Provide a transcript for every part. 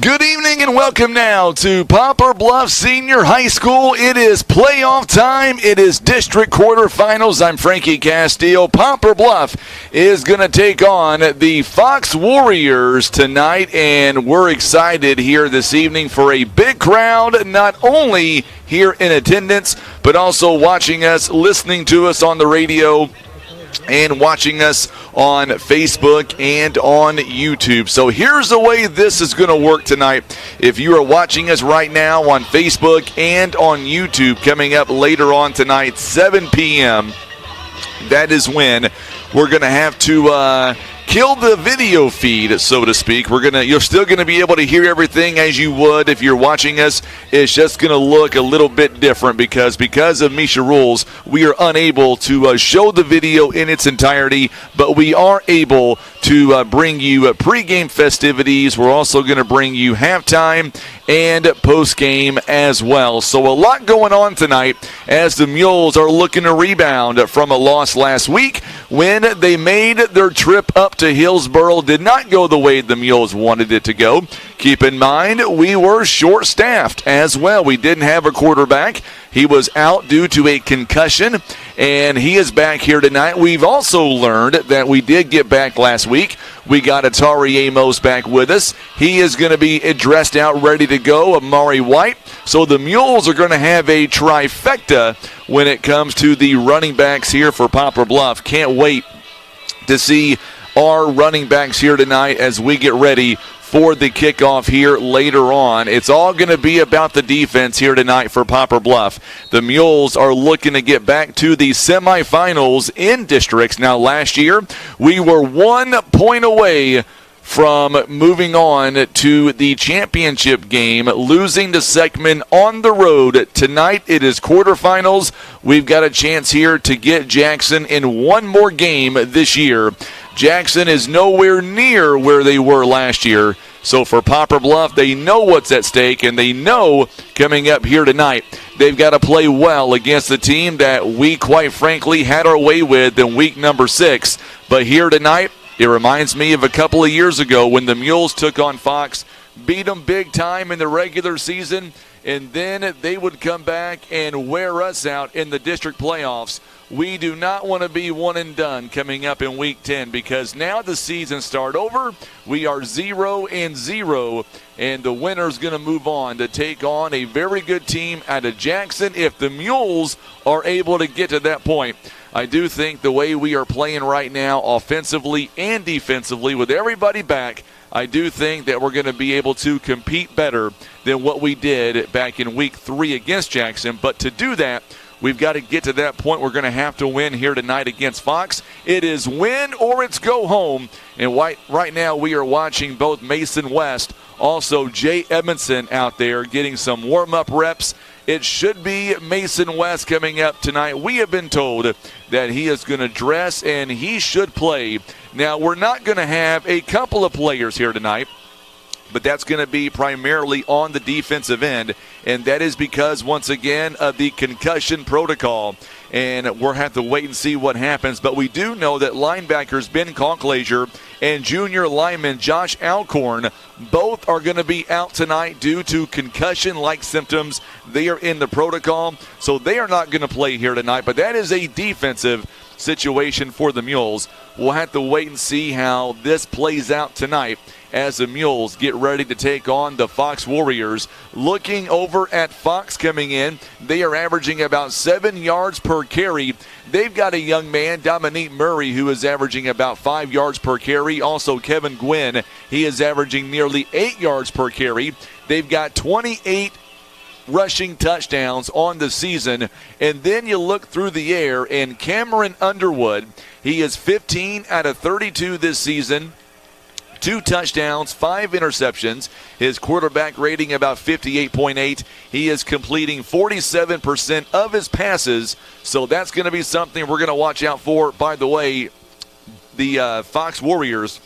Good evening and welcome now to Poplar Bluff Senior High School. It is playoff time. It is District Quarterfinals. I'm Frankie Castile. Poplar Bluff is going to take on the Fox Warriors tonight, and we're excited here this evening for a big crowd, not only here in attendance, but also watching us, listening to us on the radio, and watching us on Facebook and on YouTube. So here's the way this is going to work tonight. If you are watching us right now on Facebook and on YouTube, coming up later on tonight, 7 p.m., that is when we're going to have to kill the video feed, so to speak. You're still going to be able to hear everything as you would if you're watching us. It's just going to look a little bit different because of Misha rules, we are unable to show the video in its entirety, but we are able to bring you pregame festivities. We're also going to bring you halftime and postgame as well. So a lot going on tonight as the Mules are looking to rebound from a loss last week when they made their trip up to Hillsboro. Did not go the way the Mules wanted it to go. Keep in mind, we were short-staffed as well. We didn't have a quarterback. He was out due to a concussion, and he is back here tonight. We've also learned that we did get back last week. We got Atari Amos back with us. He is going to be dressed out, ready to go, Amari White. So the Mules are going to have a trifecta when it comes to the running backs here for Poplar Bluff. Can't wait to see our running backs here tonight as we get ready for the kickoff here later on. It's all going to be about the defense here tonight for Poplar Bluff. The Mules are looking to get back to the semifinals in districts. Now, last year, we were 1 point away from moving on to the championship game, losing to Seckman on the road. Tonight, it is quarterfinals. We've got a chance here to get Jackson in one more game this year. Jackson is nowhere near where they were last year. So for Poplar Bluff, they know what's at stake, and they know coming up here tonight, they've got to play well against the team that we, quite frankly, had our way with in week number 6. But here tonight, it reminds me of a couple of years ago when the Mules took on Fox, beat them big time in the regular season, and then they would come back and wear us out in the district playoffs. We do not want to be one and done coming up in week 10 because now the season start over. We are 0-0, and the winner's going to move on to take on a very good team out of Jackson if the Mules are able to get to that point. I do think the way we are playing right now, offensively and defensively, with everybody back, I do think that we're going to be able to compete better than what we did back in week 3 against Jackson. But to do that, we've got to get to that point. We're going to have to win here tonight against Fox. It is win or it's go home. And right now we are watching both Mason West, also Jay Edmondson out there getting some warm-up reps. It should be Mason West coming up tonight. We have been told that he is going to dress and he should play. Now, we're not going to have a couple of players here tonight, but that's going to be primarily on the defensive end, and that is because, once again, of the concussion protocol. And we'll have to wait and see what happens. But we do know that linebackers Ben Conklaser and junior lineman Josh Alcorn both are going to be out tonight due to concussion-like symptoms. They are in the protocol, so they are not going to play here tonight. But that is a defensive situation for the Mules. We'll have to wait and see how this plays out tonight as the Mules get ready to take on the Fox Warriors. Looking over at Fox coming in, they are averaging about 7 yards per carry. They've got a young man, Dominique Murray, who is averaging about 5 yards per carry. Also, Kevin Gwynn, he is averaging nearly 8 yards per carry. They've got 28 rushing touchdowns on the season. And then you look through the air, and Cameron Underwood, he is 15 out of 32 this season. 2 touchdowns, 5 interceptions. His quarterback rating about 58.8. He is completing 47% of his passes. So that's going to be something we're going to watch out for. By the way, the Fox Warriors,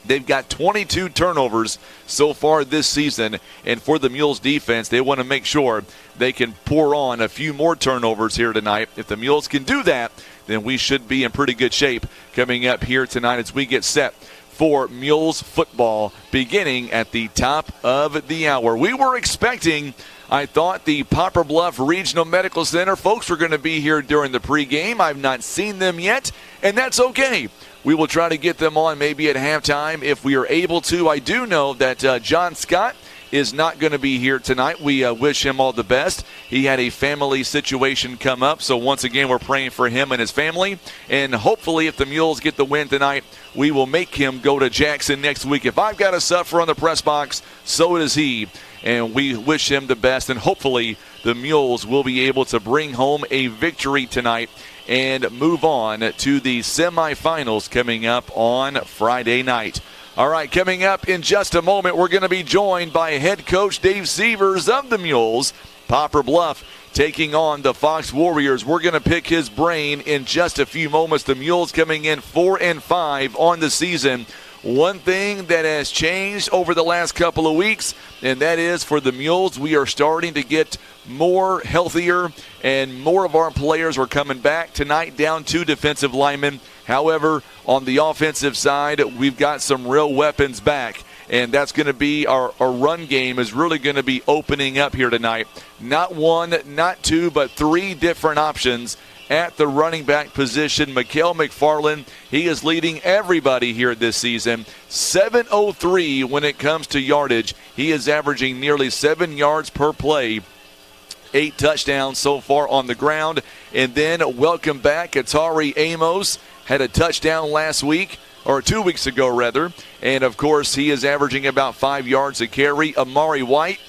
they've got 22 turnovers so far this season. And for the Mules defense, they want to make sure they can pour on a few more turnovers here tonight. If the Mules can do that, then we should be in pretty good shape coming up here tonight as we get set for Mules football beginning at the top of the hour. We were expecting, I thought, the Poplar Bluff Regional Medical Center folks were going to be here during the pregame. I've not seen them yet, and that's okay. We will try to get them on maybe at halftime if we are able to. I do know that John Scott is not going to be here tonight. We wish him all the best. He had a family situation come up, so once again we're praying for him and his family, and hopefully if the Mules get the win tonight, we will make him go to Jackson next week. If I've got to suffer on the press box, so does he, and we wish him the best, and hopefully the Mules will be able to bring home a victory tonight and move on to the semifinals coming up on Friday night. All right, coming up in just a moment, we're going to be joined by head coach Dave Sievers of the Mules. Poplar Bluff taking on the Fox Warriors. We're going to pick his brain in just a few moments. The Mules coming in 4-5 on the season. One thing that has changed over the last couple of weeks, and that is for the Mules, we are starting to get more healthier, and more of our players are coming back tonight, down 2 defensive linemen. However, on the offensive side, we've got some real weapons back, and that's going to be our run game is really going to be opening up here tonight. Not 1, not 2, but 3 different options at the running back position. Mikael McFarland, he is leading everybody here this season. 703 when it comes to yardage. He is averaging nearly 7 yards per play. 8 touchdowns so far on the ground. And then welcome back, Atari Amos had a touchdown last week, or 2 weeks ago rather. And of course he is averaging about 5 yards a carry. Amari White,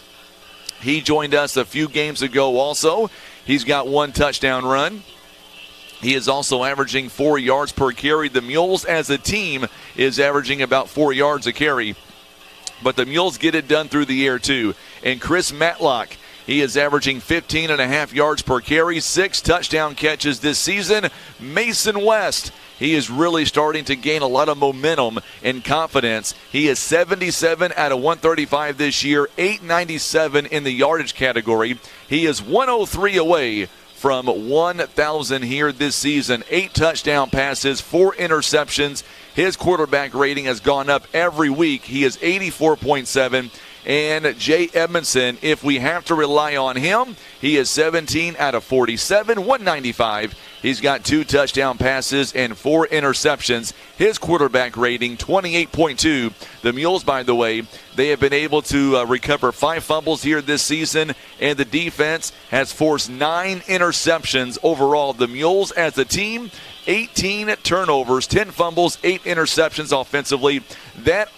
he joined us a few games ago also. He's got 1 touchdown run. He is also averaging 4 yards per carry. The Mules as a team is averaging about 4 yards a carry. But the Mules get it done through the air too. And Chris Matlock, he is averaging 15.5 yards per carry, 6 touchdown catches this season. Mason West, he is really starting to gain a lot of momentum and confidence. He is 77 out of 135 this year, 897 in the yardage category. He is 103 away from 1,000 here this season. 8 touchdown passes, 4 interceptions. His quarterback rating has gone up every week. He is 84.7. And Jay Edmondson, if we have to rely on him, he is 17 out of 47, 195. He's got 2 touchdown passes and 4 interceptions. His quarterback rating, 28.2. The Mules, by the way, they have been able to recover 5 fumbles here this season, and the defense has forced 9 interceptions overall. The Mules as a team, 18 turnovers, 10 fumbles, 8 interceptions offensively.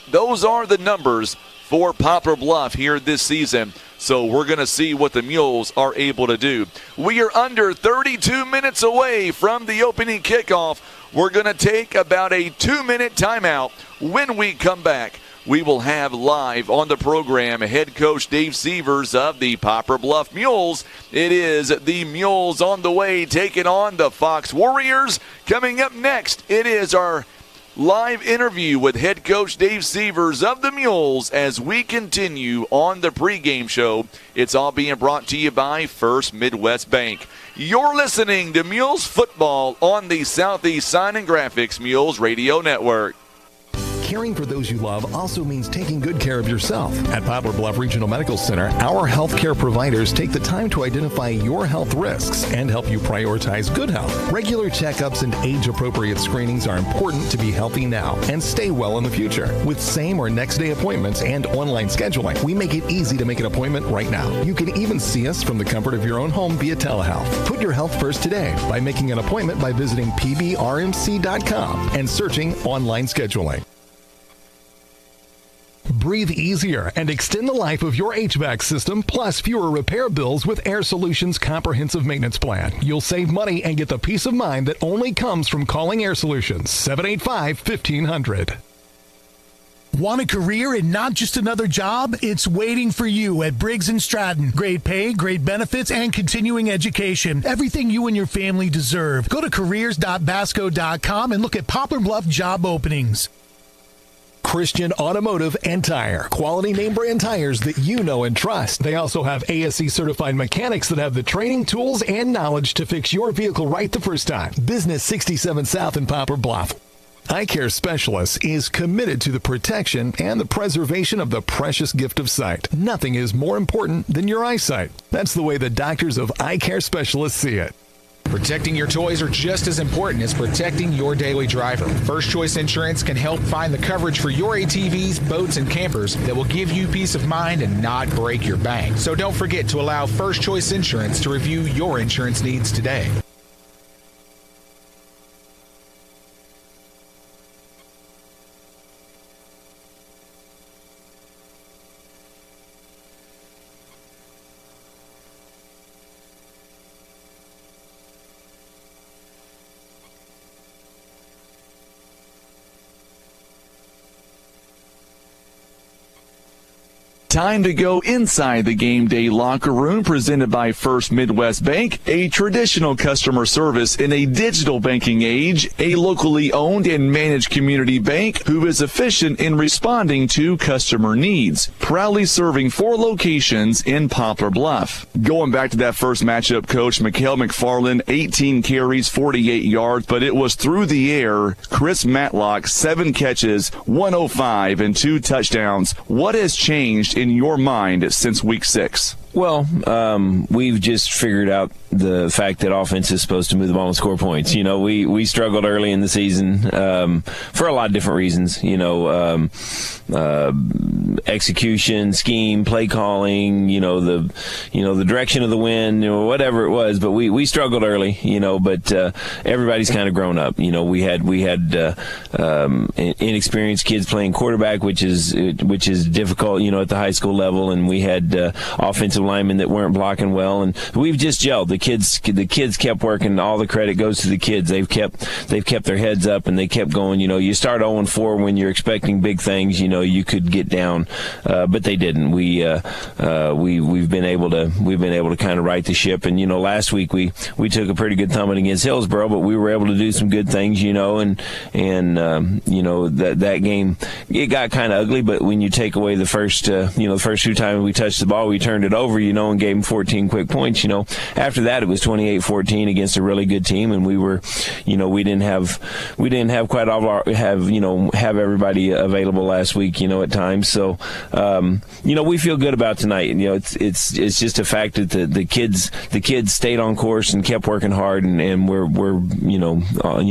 Those are the numbers for Poplar Bluff here this season. So we're going to see what the Mules are able to do. We are under 32 minutes away from the opening kickoff. We're going to take about a 2-minute timeout. When we come back, we will have live on the program head coach Dave Sievers of the Poplar Bluff Mules. It is the Mules on the way taking on the Fox Warriors. Coming up next, it is our live interview with head coach Dave Sievers of the Mules as we continue on the pregame show. It's all being brought to you by First Midwest Bank. You're listening to Mules football on the Southeast Sign and Graphics Mules Radio Network. Caring for those you love also means taking good care of yourself. At Poplar Bluff Regional Medical Center, our healthcare providers take the time to identify your health risks and help you prioritize good health. Regular checkups and age-appropriate screenings are important to be healthy now and stay well in the future. With same or next day appointments and online scheduling, we make it easy to make an appointment right now. You can even see us from the comfort of your own home via telehealth. Put your health first today by making an appointment by visiting pbrmc.com and searching online scheduling. Breathe easier and extend the life of your HVAC system, plus fewer repair bills with Air Solutions Comprehensive Maintenance Plan. You'll save money and get the peace of mind that only comes from calling Air Solutions, 785-1500. Want a career and not just another job? It's waiting for you at Briggs & Stratton. Great pay, great benefits, and continuing education. Everything you and your family deserve. Go to careers.basco.com and look at Poplar Bluff job openings. Christian Automotive and Tire. Quality name brand tires that you know and trust. They also have ASE certified mechanics that have the training, tools, and knowledge to fix your vehicle right the first time. Business 67 South in Poplar Bluff. Eye Care Specialists is committed to the protection and the preservation of the precious gift of sight. Nothing is more important than your eyesight. That's the way the doctors of Eye Care Specialists see it. Protecting your toys are just as important as protecting your daily driver. First Choice Insurance can help find the coverage for your ATVs, boats, and campers that will give you peace of mind and not break your bank. So don't forget to allow First Choice Insurance to review your insurance needs today. Time to go inside the game day locker room, presented by First Midwest Bank, a traditional customer service in a digital banking age, a locally owned and managed community bank who is efficient in responding to customer needs, proudly serving 4 locations in Poplar Bluff. Going back to that first matchup, Coach, Mikhail McFarland, 18 carries, 48 yards, but it was through the air. Chris Matlock, 7 catches, 105, and 2 touchdowns. What has changed in your mind since week 6? Well, we've just figured out the fact that offense is supposed to move the ball and score points. You know, we struggled early in the season for a lot of different reasons. You know, execution, scheme, play calling. You know, the direction of the wind, whatever it was. But we struggled early. You know, but everybody's kind of grown up. You know, we had inexperienced kids playing quarterback, which is difficult. You know, at the high school level, and we had offensive linemen that weren't blocking well, and we've just gelled. The kids kept working. All the credit goes to the kids. They've kept their heads up, and they kept going. You know, you start 0-4 when you're expecting big things. You know, you could get down, but they didn't. We've been able to kind of right the ship. And you know, last week we took a pretty good thumping against Hillsboro, but we were able to do some good things. You know, and you know, that game, it got kind of ugly. But when you take away the first 2 times we touched the ball, we turned it over, you know, and gave them 14 quick points. You know, after that it was 28-14 against a really good team, and we were, you know, we didn't have quite all our have everybody available last week, you know, at times. So you know, we feel good about tonight. You know, it's just a fact that the kids stayed on course and kept working hard, and we're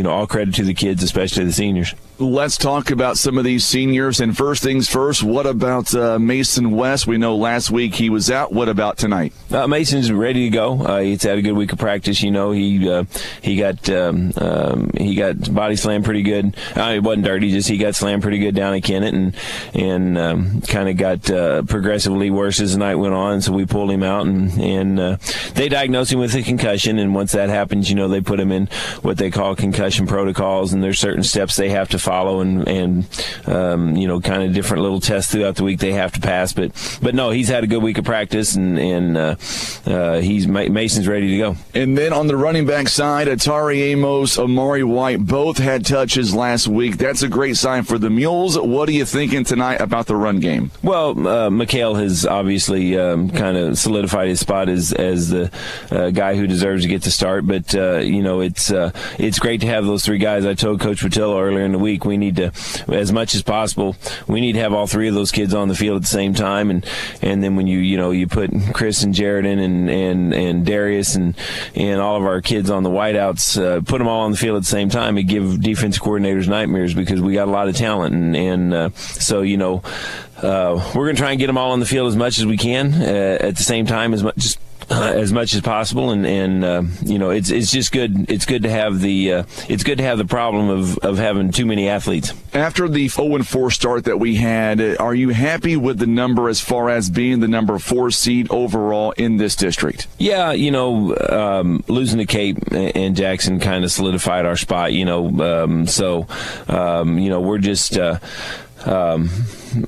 all credit to the kids, especially the seniors. Let's talk about some of these seniors. And first things first, what about Mason West? We know last week he was out. What about tonight? Mason's ready to go. He's had a good week of practice. You know, he got body slammed pretty good. It wasn't dirty, just he got slammed pretty good down at Kennett, and kind of got progressively worse as the night went on. So we pulled him out, and they diagnosed him with a concussion. And once that happens, you know, they put him in what they call concussion protocols, and there's certain steps they have to follow, and you know, kind of different little tests throughout the week they have to pass. But no, he's had a good week of practice, and Mason's ready to go. And then on the running back side, Atari Amos, Amari White, both had touches last week. That's a great sign for the Mules. What are you thinking tonight about the run game? Well, Mikhail has obviously kind of solidified his spot as the guy who deserves to get the start. But you know, it's great to have those 3 guys. I told Coach Patillo earlier in the week, we need to, as much as possible, we need to have all 3 of those kids on the field at the same time. And then when you put Chris and Jared in, and Darius and all of our kids on the wideouts, put them all on the field at the same time, it give defense coordinators nightmares, because we got a lot of talent. And so, you know, we're going to try and get them all on the field as much as we can at the same time, as much as possible, and you know, it's just good. It's good to have the problem of having too many athletes. After the 0-4 start that we had, are you happy with the number as far as being the number 4 seed overall in this district? Yeah, you know, losing to Cape and Jackson kind of solidified our spot. You know, so you know, we're just.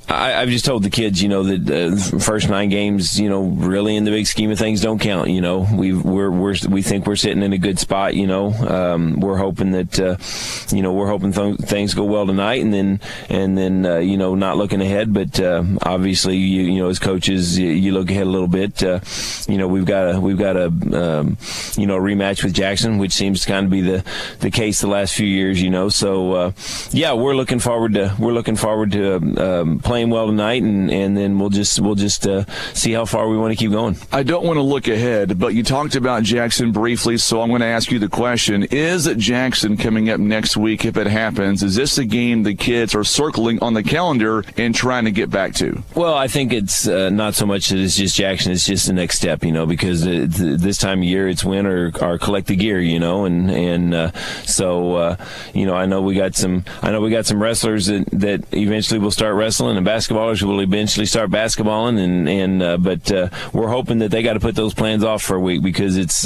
I've just told the kids, that the first 9 games, really in the big scheme of things don't count. We think we're sitting in a good spot. We're hoping that things go well tonight, and then not looking ahead. But obviously, as coaches, you look ahead a little bit. We've got a rematch with Jackson, which seems to kind of be the case the last few years. So we're looking forward to playing well tonight, and then we'll just see how far we want to keep going. I don't want to look ahead, but you talked about Jackson briefly, so I'm going to ask you the question: is Jackson coming up next week? If it happens, is this a game the kids are circling on the calendar and trying to get back to? Well, I think it's not so much that it's just Jackson; it's just the next step, because this time of year it's win or collect the gear, so I know we got some wrestlers that eventually will start wrestling, and basketballers will eventually start basketballing, but we're hoping that they got to put those plans off for a week, because it's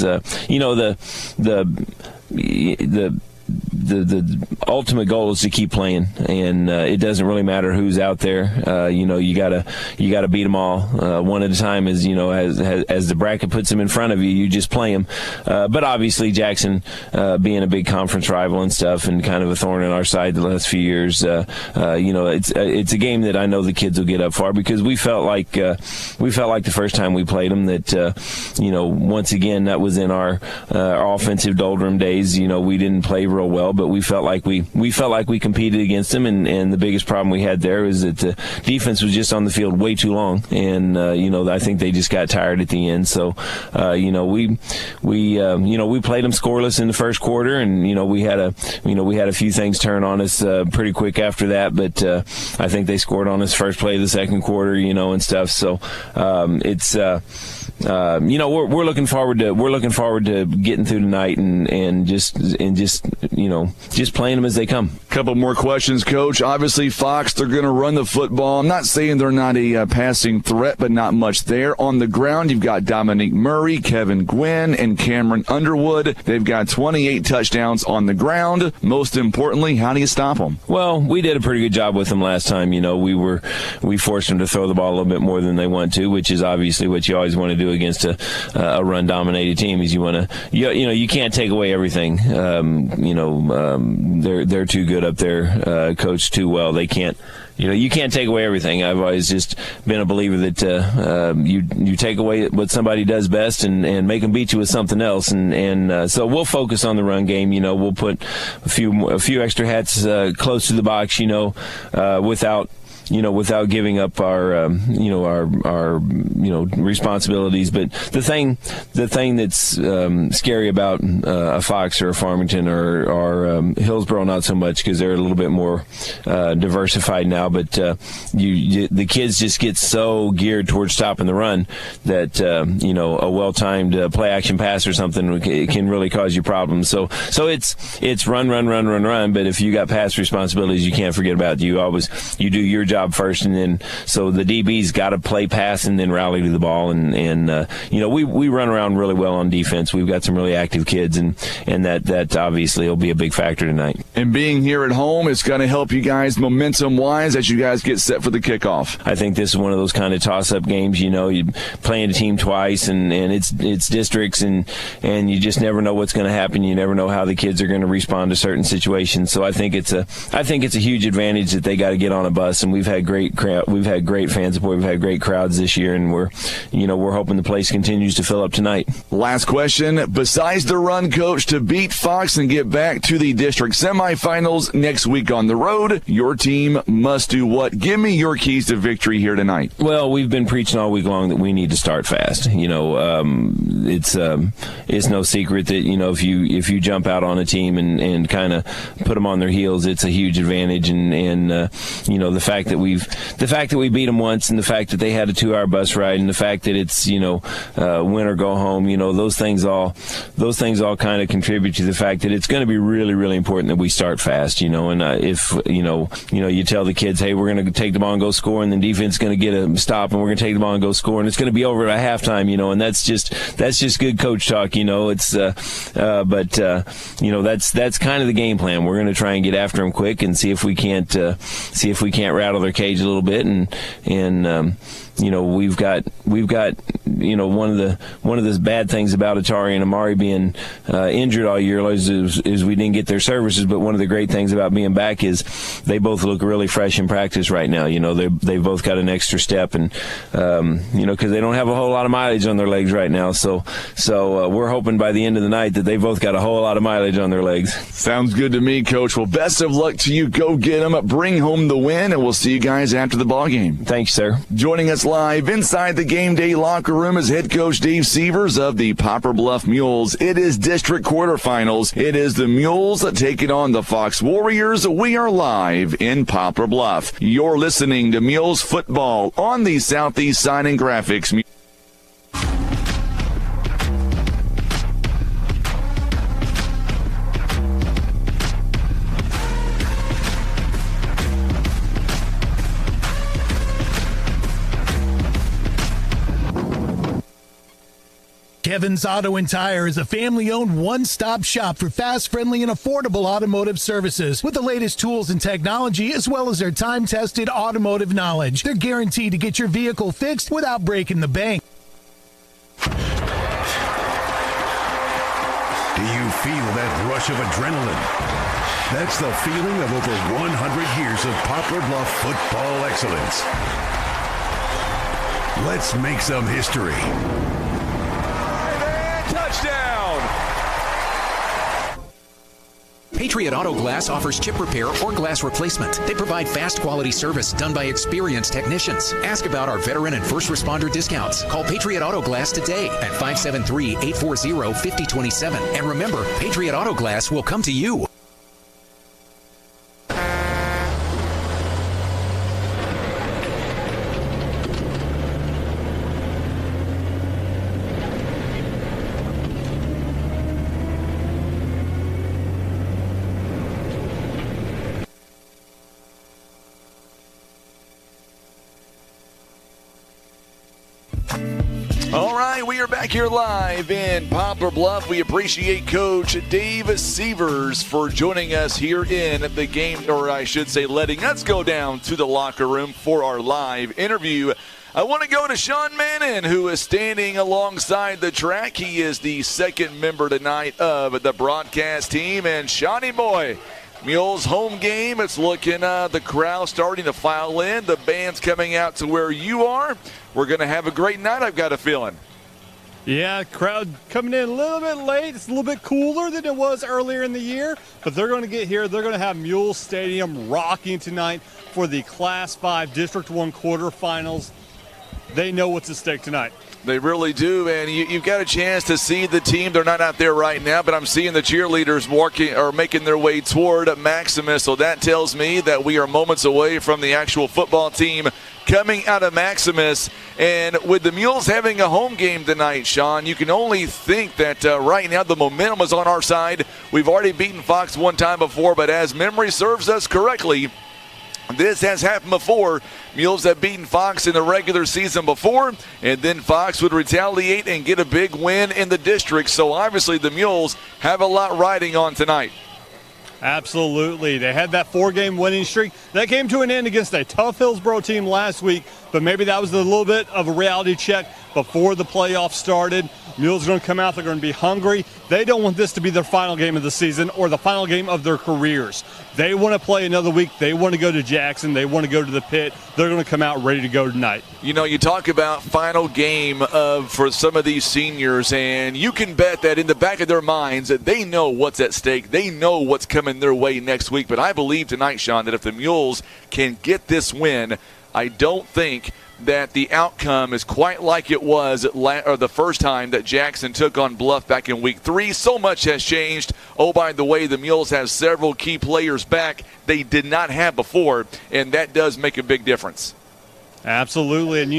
the ultimate goal is to keep playing, and it doesn't really matter who's out there. You gotta beat them all one at a time. As the bracket puts them in front of you, you just play them. But obviously Jackson, being a big conference rival and stuff, and kind of a thorn in our side the last few years, it's a game that I know the kids will get up for, because we felt like the first time we played them that once again that was in our offensive doldrum days. We didn't play real well, but we felt like we competed against them, and the biggest problem we had there was that the defense was just on the field way too long, and I think they just got tired at the end. So we played them scoreless in the first quarter, and we had a few things turn on us pretty quick after that, but I think they scored on us first play of the second quarter, and stuff. So it's we're looking forward to getting through tonight and just playing them as they come. Couple more questions, Coach. Obviously, Fox, they're going to run the football. I'm not saying they're not a passing threat, but not much there. On the ground, you've got Dominique Murray, Kevin Gwynn, and Cameron Underwood. They've got 28 touchdowns on the ground. Most importantly, how do you stop them? Well, we did a pretty good job with them last time. We forced them to throw the ball a little bit more than they want to, which is obviously what you always want to do against a run-dominated team. Is you can't take away everything. They're too good up there, coached too well. They can't. You can't take away everything. I've always just been a believer that you take away what somebody does best and make them beat you with something else. And so we'll focus on the run game. We'll put a few extra hats close to the box. Without giving up our responsibilities. But the thing that's scary about a Fox or a Farmington or Hillsborough, not so much, because they're a little bit more diversified now. But the kids just get so geared towards stopping the run that a well-timed play action pass or something can really cause you problems. So it's run. But if you got pass responsibilities, you can't forget about it. You do your job first, and then so the DB's got to play pass and then rally to the ball, and we run around really well on defense. We've got some really active kids, and that obviously will be a big factor tonight. And being here at home is going to help you guys momentum wise as you guys get set for the kickoff. I think this is one of those kind of toss-up games. You're playing a team twice, and it's districts, and you just never know what's going to happen. You never know how the kids are going to respond to certain situations. So I think it's a huge advantage that they got to get on a bus, and we've had great fan support. We've had great crowds this year, and we're hoping the place continues to fill up tonight. Last question: besides the run, Coach, to beat Fox and get back to the district semifinals next week on the road, your team must do what? Give me your keys to victory here tonight. Well, we've been preaching all week long that we need to start fast. It's no secret that if you jump out on a team and kind of put them on their heels, it's a huge advantage. And the fact that we beat them once, and the fact that they had a 2-hour bus ride, and the fact that it's win or go home, those things all kind of contribute to the fact that it's going to be really, really important that we start fast. And if you tell the kids, hey, we're going to take the ball and go score, and then defense is going to get a stop, and we're going to take the ball and go score, and it's going to be over at halftime, and that's just good coach talk. It's that's kind of the game plan. We're going to try and get after them quick and see if we can't rattle their cage a little bit, and we've got one of the bad things about Atari and Amari being injured all year is we didn't get their services. But one of the great things about being back is they both look really fresh in practice right now. They've both got an extra step, and because they don't have a whole lot of mileage on their legs right now. So we're hoping by the end of the night that they both got a whole lot of mileage on their legs. Sounds good to me, Coach. Well, best of luck to you. Go get them, bring home the win, and we'll see you guys after the ball game. Thanks, sir. Joining us live inside the game day locker room is head coach Dave Sievers of the Poplar Bluff Mules. It is district quarterfinals. It is the Mules taking on the Fox Warriors. We are live in Poplar Bluff. You're listening to Mules football on the Southeast Sign and Graphics. Kevin's Auto and Tire is a family-owned one-stop shop for fast, friendly, and affordable automotive services with the latest tools and technology, as well as their time-tested automotive knowledge. They're guaranteed to get your vehicle fixed without breaking the bank. Do you feel that rush of adrenaline? That's the feeling of over 100 years of Poplar Bluff football excellence. Let's make some history. Touchdown! Patriot Auto Glass offers chip repair or glass replacement. They provide fast quality service done by experienced technicians. Ask about our veteran and first responder discounts. Call Patriot Auto Glass today at 573-840-5027. And remember, Patriot Auto Glass will come to you. All right, we are back here live in Poplar Bluff. We appreciate Coach Dave Sievers for joining us here in the game, or I should say letting us go down to the locker room for our live interview. I want to go to Sean Mannon, who is standing alongside the track. He is the second member tonight of the broadcast team. And Shawnee boy, Mules home game. It's looking, the crowd starting to file in. The band's coming out to where you are. We're going to have a great night, I've got a feeling. Yeah, crowd coming in a little bit late. It's a little bit cooler than it was earlier in the year, but they're going to get here. They're going to have Mules Stadium rocking tonight for the Class 5 District 1 quarterfinals. They know what's at stake tonight. They really do, and you've got a chance to see the team. They're not out there right now, but I'm seeing the cheerleaders making their way toward Maximus, so that tells me that we are moments away from the actual football team coming out of Maximus. And with the Mules having a home game tonight, Sean, you can only think that right now the momentum is on our side. We've already beaten Fox one time before, but as memory serves us correctly, this has happened before. Mules have beaten Fox in the regular season before, and then Fox would retaliate and get a big win in the district. So obviously the Mules have a lot riding on tonight. Absolutely. They had that 4-game winning streak. That came to an end against a tough Hillsboro team last week, but maybe that was a little bit of a reality check before the playoffs started. Mules are going to come out. They're going to be hungry. They don't want this to be their final game of the season or the final game of their careers. They want to play another week. They want to go to Jackson. They want to go to the pit. They're going to come out ready to go tonight. You know, you talk about final game for some of these seniors, and you can bet that in the back of their minds that they know what's at stake. They know what's coming their way next week. But I believe tonight, Sean, that if the Mules can get this win, I don't think that the outcome is quite like it was the first time that Jackson took on Bluff back in week 3. So much has changed. Oh, by the way, the Mules have several key players back they did not have before, and that does make a big difference. Absolutely, and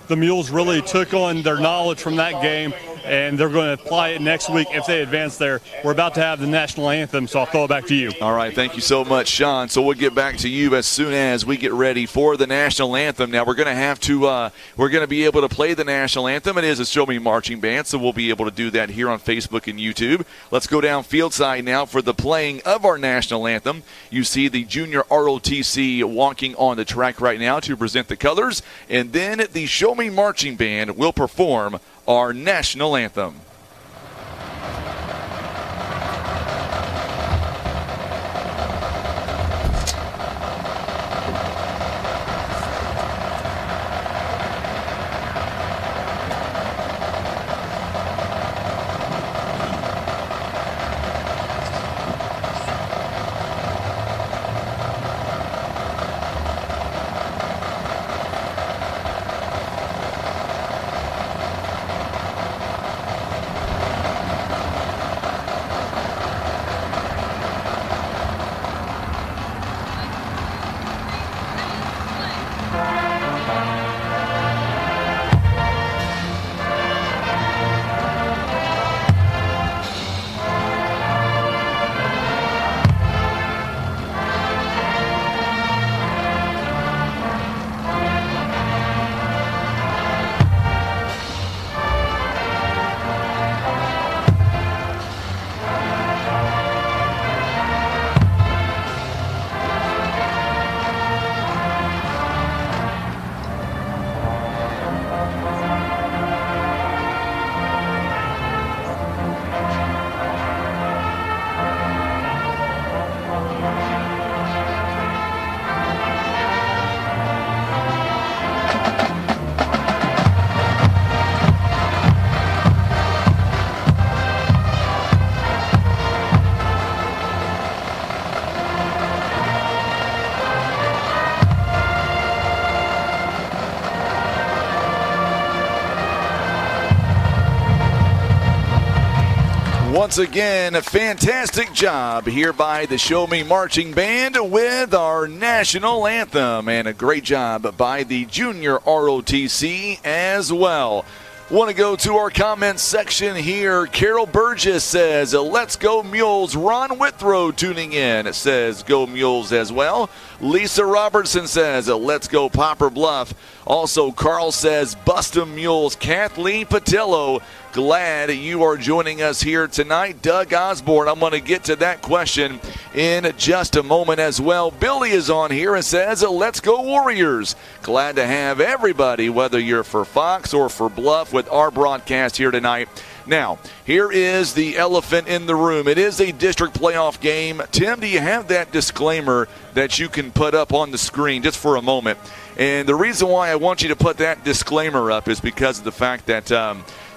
the Mules really took on their knowledge from that game, and they're going to apply it next week if they advance there. We're about to have the national anthem, so I'll throw it back to you. All right, thank you so much, Sean. So we'll get back to you as soon as we get ready for the national anthem. Now we're going to have to, we're going to be able to play the national anthem. It is a Show Me Marching Band, so we'll be able to do that here on Facebook and YouTube. Let's go down field side now for the playing of our national anthem. You see the junior ROTC walking on the track right now to present the colors, and then the Show Me Marching Band will perform our national anthem. Once again, a fantastic job here by the Show Me Marching Band with our national anthem, and a great job by the junior ROTC as well. Want to go to our comments section here. Carol Burgess says, let's go Mules. Ron Withrow tuning in says, go Mules as well. Lisa Robertson says, let's go Poplar Bluff. Also, Carl says, bust 'em Mules. Kathleen Patillo, glad you are joining us here tonight. Doug Osborne, I'm going to get to that question in just a moment as well. Billy is on here and says, let's go Warriors. Glad to have everybody, whether you're for Fox or for Bluff, with our broadcast here tonight. Now, here is the elephant in the room. It is a district playoff game. Tim, do you have that disclaimer that you can put up on the screen just for a moment? And the reason why I want you to put that disclaimer up is because of the fact that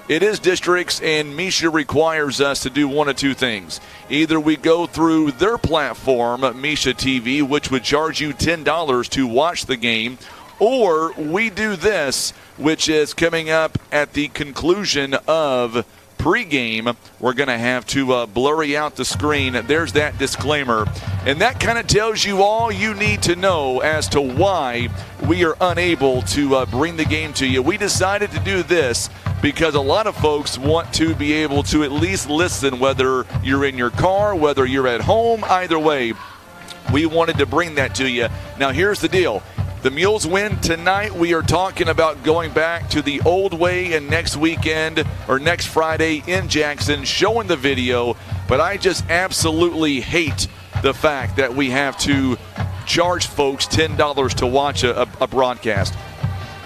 it is districts, and Misha requires us to do one of two things. Either we go through their platform, Misha TV, which would charge you $10 to watch the game, or we do this, which is coming up at the conclusion of pregame. We're going to have to blurry out the screen. There's that disclaimer. And that kind of tells you all you need to know as to why we are unable to bring the game to you. We decided to do this because a lot of folks want to be able to at least listen, whether you're in your car, whether you're at home, either way. We wanted to bring that to you. Now, here's the deal. The Mules win tonight. We are talking about going back to the old way, and next weekend or next Friday in Jackson showing the video. But I just absolutely hate the fact that we have to charge folks $10 to watch a broadcast.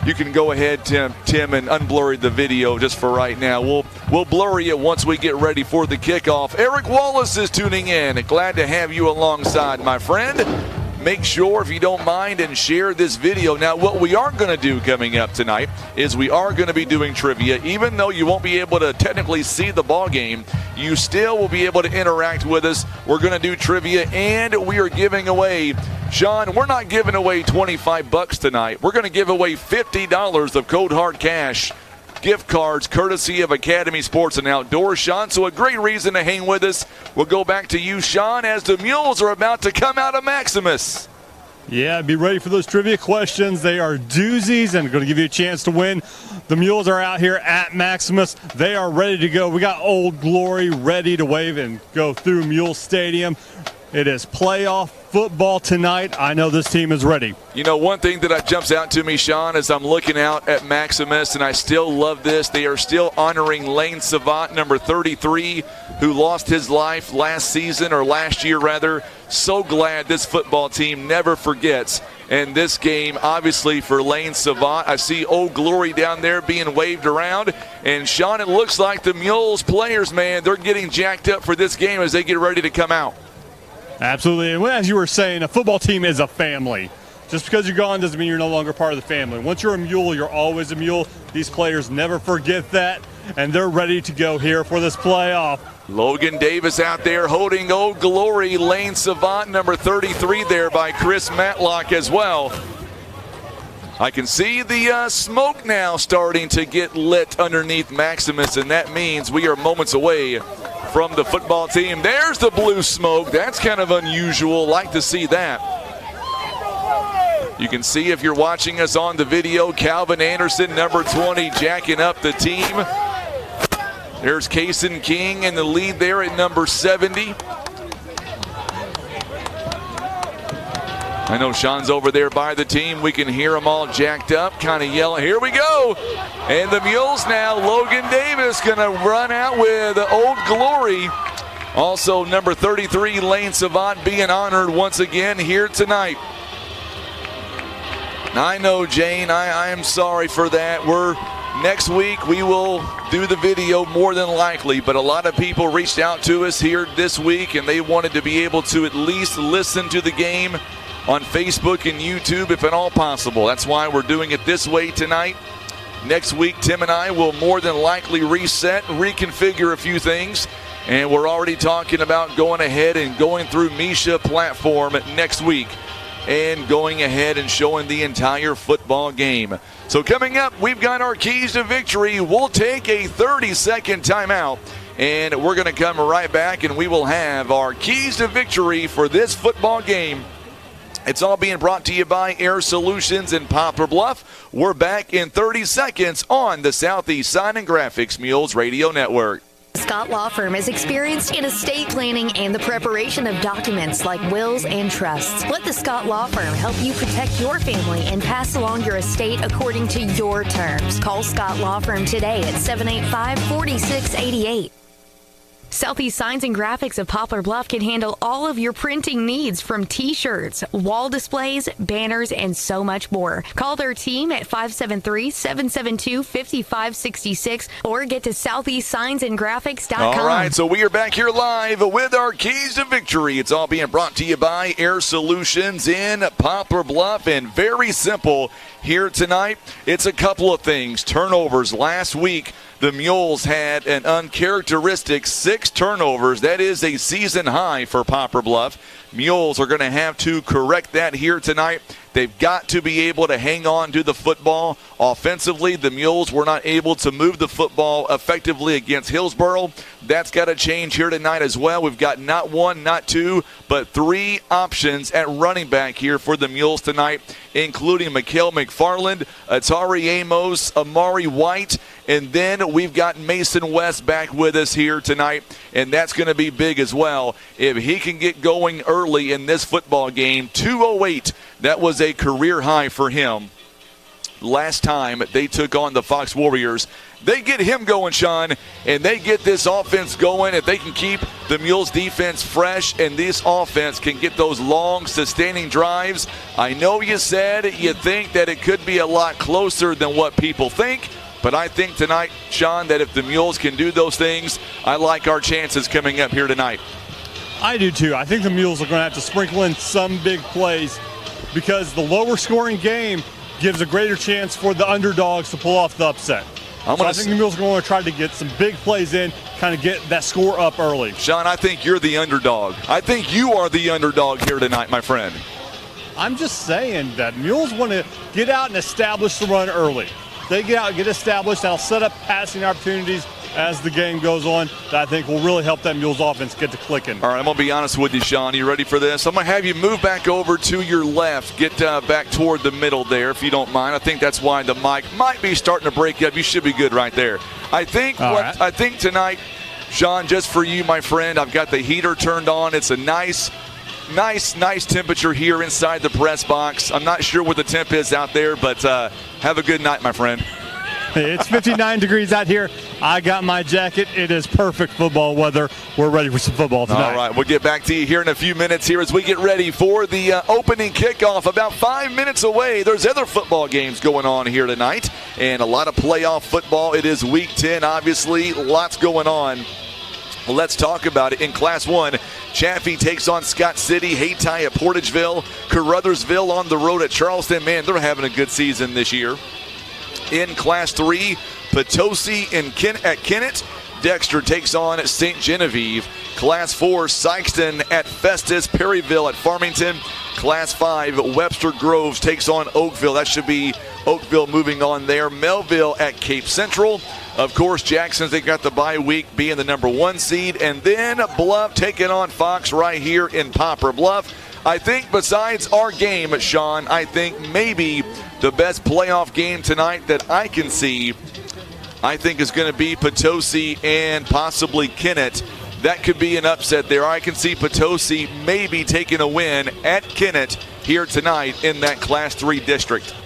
You can go ahead, Tim, and unblurry the video just for right now. We'll blurry it once we get ready for the kickoff. Eric Wallace is tuning in. Glad to have you alongside, my friend. Make sure, if you don't mind, and share this video. Now, what we are going to do coming up tonight is we are going to be doing trivia. Even though you won't be able to technically see the ball game, you still will be able to interact with us. We're going to do trivia, and we are giving away, Sean, we're not giving away $25 tonight. We're going to give away $50 of Cold Hard Cash gift cards courtesy of Academy Sports and Outdoors, Sean. So a great reason to hang with us. We'll go back to you, Sean, as the Mules are about to come out of Maximus. Yeah, be ready for those trivia questions. They are doozies and going to give you a chance to win. The Mules are out here at Maximus. They are ready to go. We got Old Glory ready to wave and go through Mule Stadium. It is playoff football tonight. I know this team is ready. You know, one thing that jumps out to me, Sean, as I'm looking out at Maximus, and I still love this, they are still honoring Lane Savant, number 33, who lost his life last season, or last year rather. So glad this football team never forgets. And this game, obviously, for Lane Savant, I see Old Glory down there being waved around. And, Sean, it looks like the Mules players, man, they're getting jacked up for this game as they get ready to come out. Absolutely. And as you were saying, a football team is a family. Just because you're gone doesn't mean you're no longer part of the family. Once you're a Mule, you're always a Mule. These players never forget that, and they're ready to go here for this playoff. Logan Davis out there holding Old Glory. Lane Savant, number 33 there by Chris Matlock as well. I can see the smoke now starting to get lit underneath Maximus, and that means we are moments away from the football team. There's the blue smoke. That's kind of unusual. Like to see that. You can see if you're watching us on the video, Calvin Anderson, number 20, jacking up the team. There's Kaysen King in the lead there at number 70. I know Sean's over there by the team. We can hear them all jacked up, kind of yelling. Here we go. And the Mules now, Logan Davis going to run out with Old Glory. Also, number 33, Lane Savant, being honored once again here tonight. I know, Jane, I am sorry for that. Next week, we will do the video more than likely, but a lot of people reached out to us here this week, and they wanted to be able to at least listen to the game on Facebook and YouTube if at all possible. That's why we're doing it this way tonight. Next week, Tim and I will more than likely reset, reconfigure a few things, and we're already talking about going ahead and going through Misha platform next week and going ahead and showing the entire football game. So coming up, we've got our keys to victory. We'll take a 30-second timeout, and we're going to come right back, and we will have our keys to victory for this football game. It's all being brought to you by Air Solutions in Poplar Bluff. We're back in 30 seconds on the Southeast Sign and Graphics Mules Radio Network. Scott Law Firm is experienced in estate planning and the preparation of documents like wills and trusts. Let the Scott Law Firm help you protect your family and pass along your estate according to your terms. Call Scott Law Firm today at 785-4688. Southeast Signs and Graphics of Poplar Bluff can handle all of your printing needs, from t-shirts, wall displays, banners, and so much more. Call their team at 573-772-5566 or get to southeastsignsandgraphics.com. All right, so we are back here live with our keys to victory. It's all being brought to you by Air Solutions in Poplar Bluff, and very simple here tonight. It's a couple of things. Turnovers last week. The Mules had an uncharacteristic 6 turnovers. That is a season high for Poplar Bluff. Mules are going to have to correct that here tonight. They've got to be able to hang on to the football. Offensively, the Mules were not able to move the football effectively against Hillsboro. That's got to change here tonight as well. We've got not 1, not 2, but 3 options at running back here for the Mules tonight, including Mikhail McFarland, Atari Amos, Amari White, and then we've got Mason West back with us here tonight, and that's going to be big as well. If he can get going early in this football game, 2:08, that was a career high for him last time they took on the Fox Warriors. They get him going, Sean, and they get this offense going. If they can keep the Mules defense fresh and this offense can get those long, sustaining drives, I know you said you think that it could be a lot closer than what people think, but I think tonight, Sean, that if the Mules can do those things, I like our chances coming up here tonight. I do too. I think the Mules are going to have to sprinkle in some big plays because the lower scoring game gives a greater chance for the underdogs to pull off the upset. I think the Mules are going to try to get some big plays in, kind of get that score up early. Sean, I think you're the underdog. I think you are the underdog here tonight, my friend. I'm just saying that Mules want to get out and establish the run early. They get out and get established, that'll set up passing opportunities as the game goes on that I think will really help that Mules offense get to clicking. All right, I'm going to be honest with you, Sean. You ready for this? I'm going to have you move back over to your left. Get back toward the middle there, if you don't mind. I think that's why the mic might be starting to break up. You should be good right there. I think I think tonight, Sean, just for you, my friend, I've got the heater turned on. It's a nice temperature here inside the press box. I'm not sure what the temp is out there, but have a good night, my friend. It's 59 degrees out here. I got my jacket. It is perfect football weather. We're ready for some football tonight. All right, we'll get back to you here in a few minutes here as we get ready for the opening kickoff. About 5 minutes away, there's other football games going on here tonight, and a lot of playoff football. It is Week 10, obviously. Lots going on. Well, let's talk about it. In Class 1, Chaffee takes on Scott City, Hayti at Portageville, Caruthersville on the road at Charleston. Man, they're having a good season this year. In Class 3, Potosi at Kennett. Dexter takes on St. Genevieve. Class 4, Sykeston at Festus. Perryville at Farmington. Class 5, Webster Groves takes on Oakville. That should be Oakville moving on there. Melville at Cape Central. Of course, Jackson's, they got the bye week being the number 1 seed. And then Bluff taking on Fox right here in Poplar Bluff. I think besides our game, Sean, I think maybe the best playoff game tonight that I can see, I think is going to be Potosi and possibly Kennett. That could be an upset there. I can see Potosi maybe taking a win at Kennett here tonight in that Class 3 district.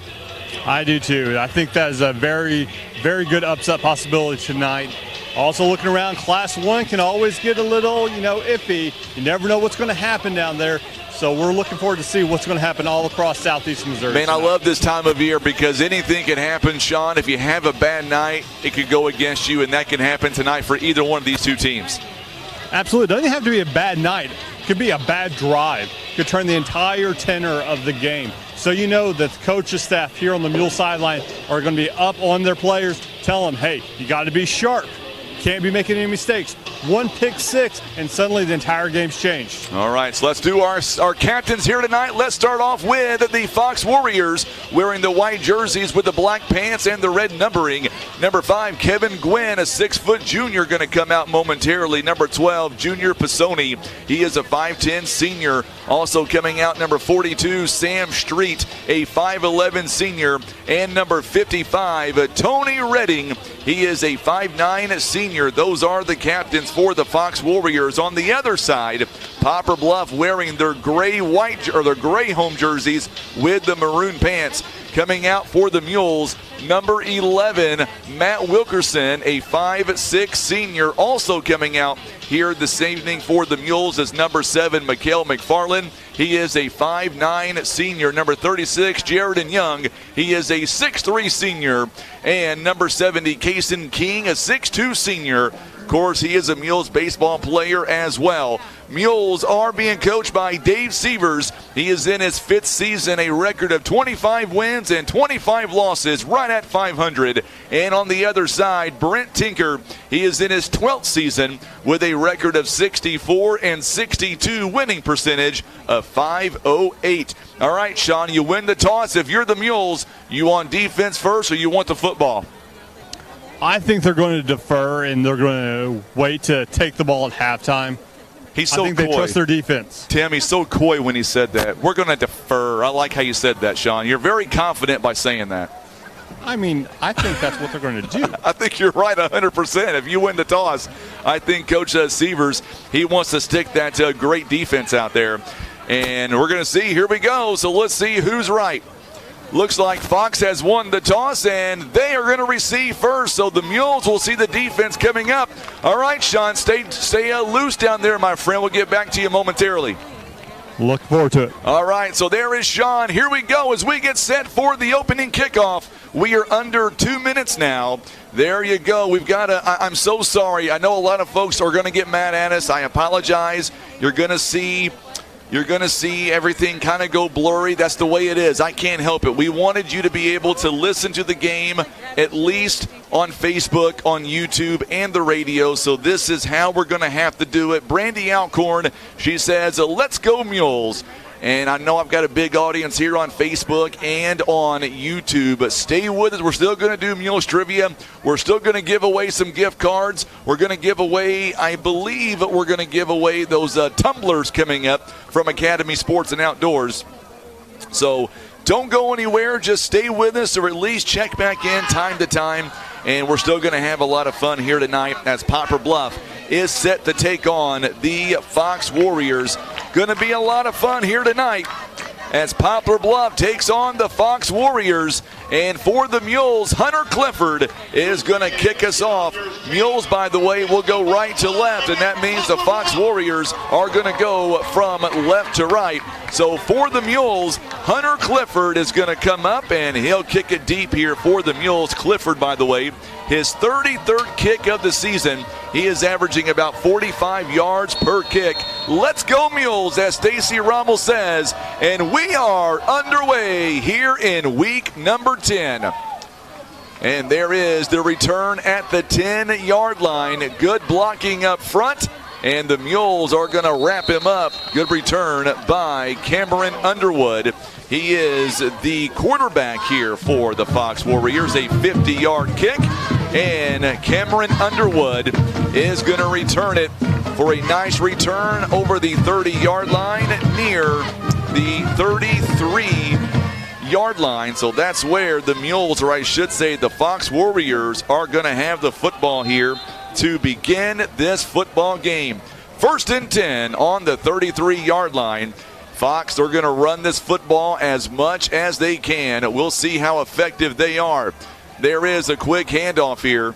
I do too. I think that is a very, very good upset possibility tonight. Also looking around, Class 1 can always get a little, iffy. You never know what's going to happen down there. So we're looking forward to see what's going to happen all across southeast Missouri. Man, I love this time of year because anything can happen, Sean. If you have a bad night, it could go against you, and that can happen tonight for either one of these two teams. Absolutely. It doesn't have to be a bad night. It could be a bad drive. It could turn the entire tenor of the game. So you know that the coaching staff here on the Mule sideline are going to be up on their players. Tell them, hey, you got to be sharp. Can't be making any mistakes. One pick six, and suddenly the entire game's changed. All right, so let's do our captains here tonight. Let's start off with the Fox Warriors wearing the white jerseys with the black pants and the red numbering. Number 5, Kevin Gwynn, a 6-foot junior, going to come out momentarily. Number 12, Junior Pisoni. He is a 5'10 senior. Also coming out, number 42, Sam Street, a 5'11 senior. And number 55, Tony Redding. He is a 5'9 senior. Those are the captains for the Fox Warriors. On the other side, Poplar Bluff wearing their gray home jerseys with the maroon pants. Coming out for the Mules, number 11, Matt Wilkerson, a 5'6 senior. Also coming out here this evening for the Mules is number 7, Mikael McFarland. He is a 5'9 senior. Number 36, Jaredon Young. He is a 6'3 senior. And number 70, Kaysen King, a 6'2 senior. Of course, he is a Mules baseball player as well. Mules are being coached by Dave Sievers. He is in his 5th season, a record of 25 wins and 25 losses, right at 500. And on the other side, Brent Tinker, he is in his 12th season with a record of 64 and 62 winning percentage of 508. All right, Sean, you win the toss. If you're the Mules, you on defense first or you want the football? I think they're going to defer and they're going to wait to take the ball at halftime. He's so I think coy. They trust their defense. Tim, he's so coy when he said that. We're going to defer. I like how you said that, Sean. You're very confident by saying that. I mean, I think that's what they're going to do. I think you're right 100%. If you win the toss, I think Coach Sievers, he wants to stick that great defense out there. And we're going to see. Here we go. So let's see who's right. Looks like Fox has won the toss, and they are going to receive first. So the Mules will see the defense coming up. All right, Sean, stay loose down there, my friend. We'll get back to you momentarily. Look forward to it. All right, so there is Sean. Here we go as we get set for the opening kickoff. We are under 2 minutes now. There you go. We've got I'm so sorry. I know a lot of folks are going to get mad at us. I apologize. You're going to see everything kind of go blurry. That's the way it is. I can't help it. We wanted you to be able to listen to the game at least on Facebook, on YouTube, and the radio. So this is how we're going to have to do it. Brandy Alcorn, she says, let's go Mules. And I know I've got a big audience here on Facebook and on YouTube, but stay with us. We're still going to do Mules Trivia. We're still going to give away some gift cards. We're going to give away, I believe we're going to give away those tumblers coming up from Academy Sports and Outdoors. So don't go anywhere. Just stay with us, or at least check back in time to time. And we're still going to have a lot of fun here tonight as Poplar Bluff is set to take on the Fox Warriors. Going to be a lot of fun here tonight as Poplar Bluff takes on the Fox Warriors. And for the Mules, Hunter Clifford is going to kick us off. Mules, by the way, will go right to left, and that means the Fox Warriors are going to go from left to right. So for the Mules, Hunter Clifford is going to come up, and he'll kick it deep here for the Mules. Clifford, by the way, his 33rd kick of the season. He is averaging about 45 yards per kick. Let's go Mules, as Stacy Rommel says, and we are underway here in week number 10. And there is the return at the 10-yard line. Good blocking up front, and the Mules are going to wrap him up. Good return by Cameron Underwood. He is the quarterback here for the Fox Warriors, a 50-yard kick. And Cameron Underwood is going to return it for a nice return over the 30-yard line near the 33-yard line. So that's where the Mules, or I should say the Fox Warriors, are going to have the football here to begin this football game. 1st and 10 on the 33-yard line. Fox, they're going to run this football as much as they can. We'll see how effective they are. There is a quick handoff here.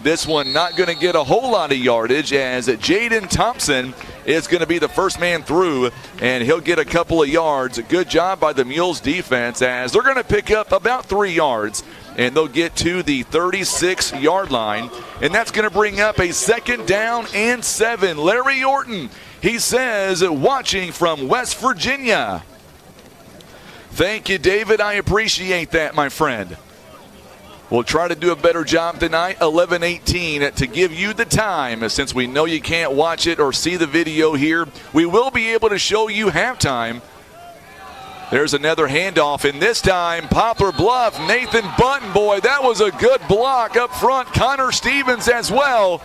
This one not going to get a whole lot of yardage, as Jaden Thompson is going to be the first man through, and he'll get a couple of yards. Good job by the Mules defense, as they're going to pick up about 3 yards, and they'll get to the 36-yard line, and that's going to bring up a 2nd down and 7. Larry Orton, he says, watching from West Virginia. Thank you, David. I appreciate that, my friend. We'll try to do a better job tonight, 11:18, to give you the time. Since we know you can't watch it or see the video here, we will be able to show you halftime. There's another handoff, and this time, Poplar Bluff, Nathan Bunton, boy, that was a good block up front. Connor Stevens as well.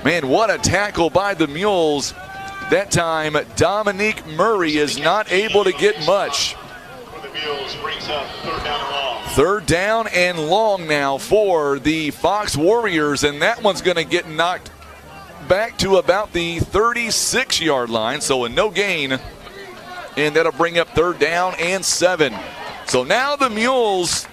Man, what a tackle by the Mules. That time, Dominique Murray is not able to get much. The Mules brings up 3rd down and long. 3rd down and long now for the Fox Warriors, and that one's going to get knocked back to about the 36-yard line, so a no gain, and that'll bring up 3rd down and 7. So now the Mules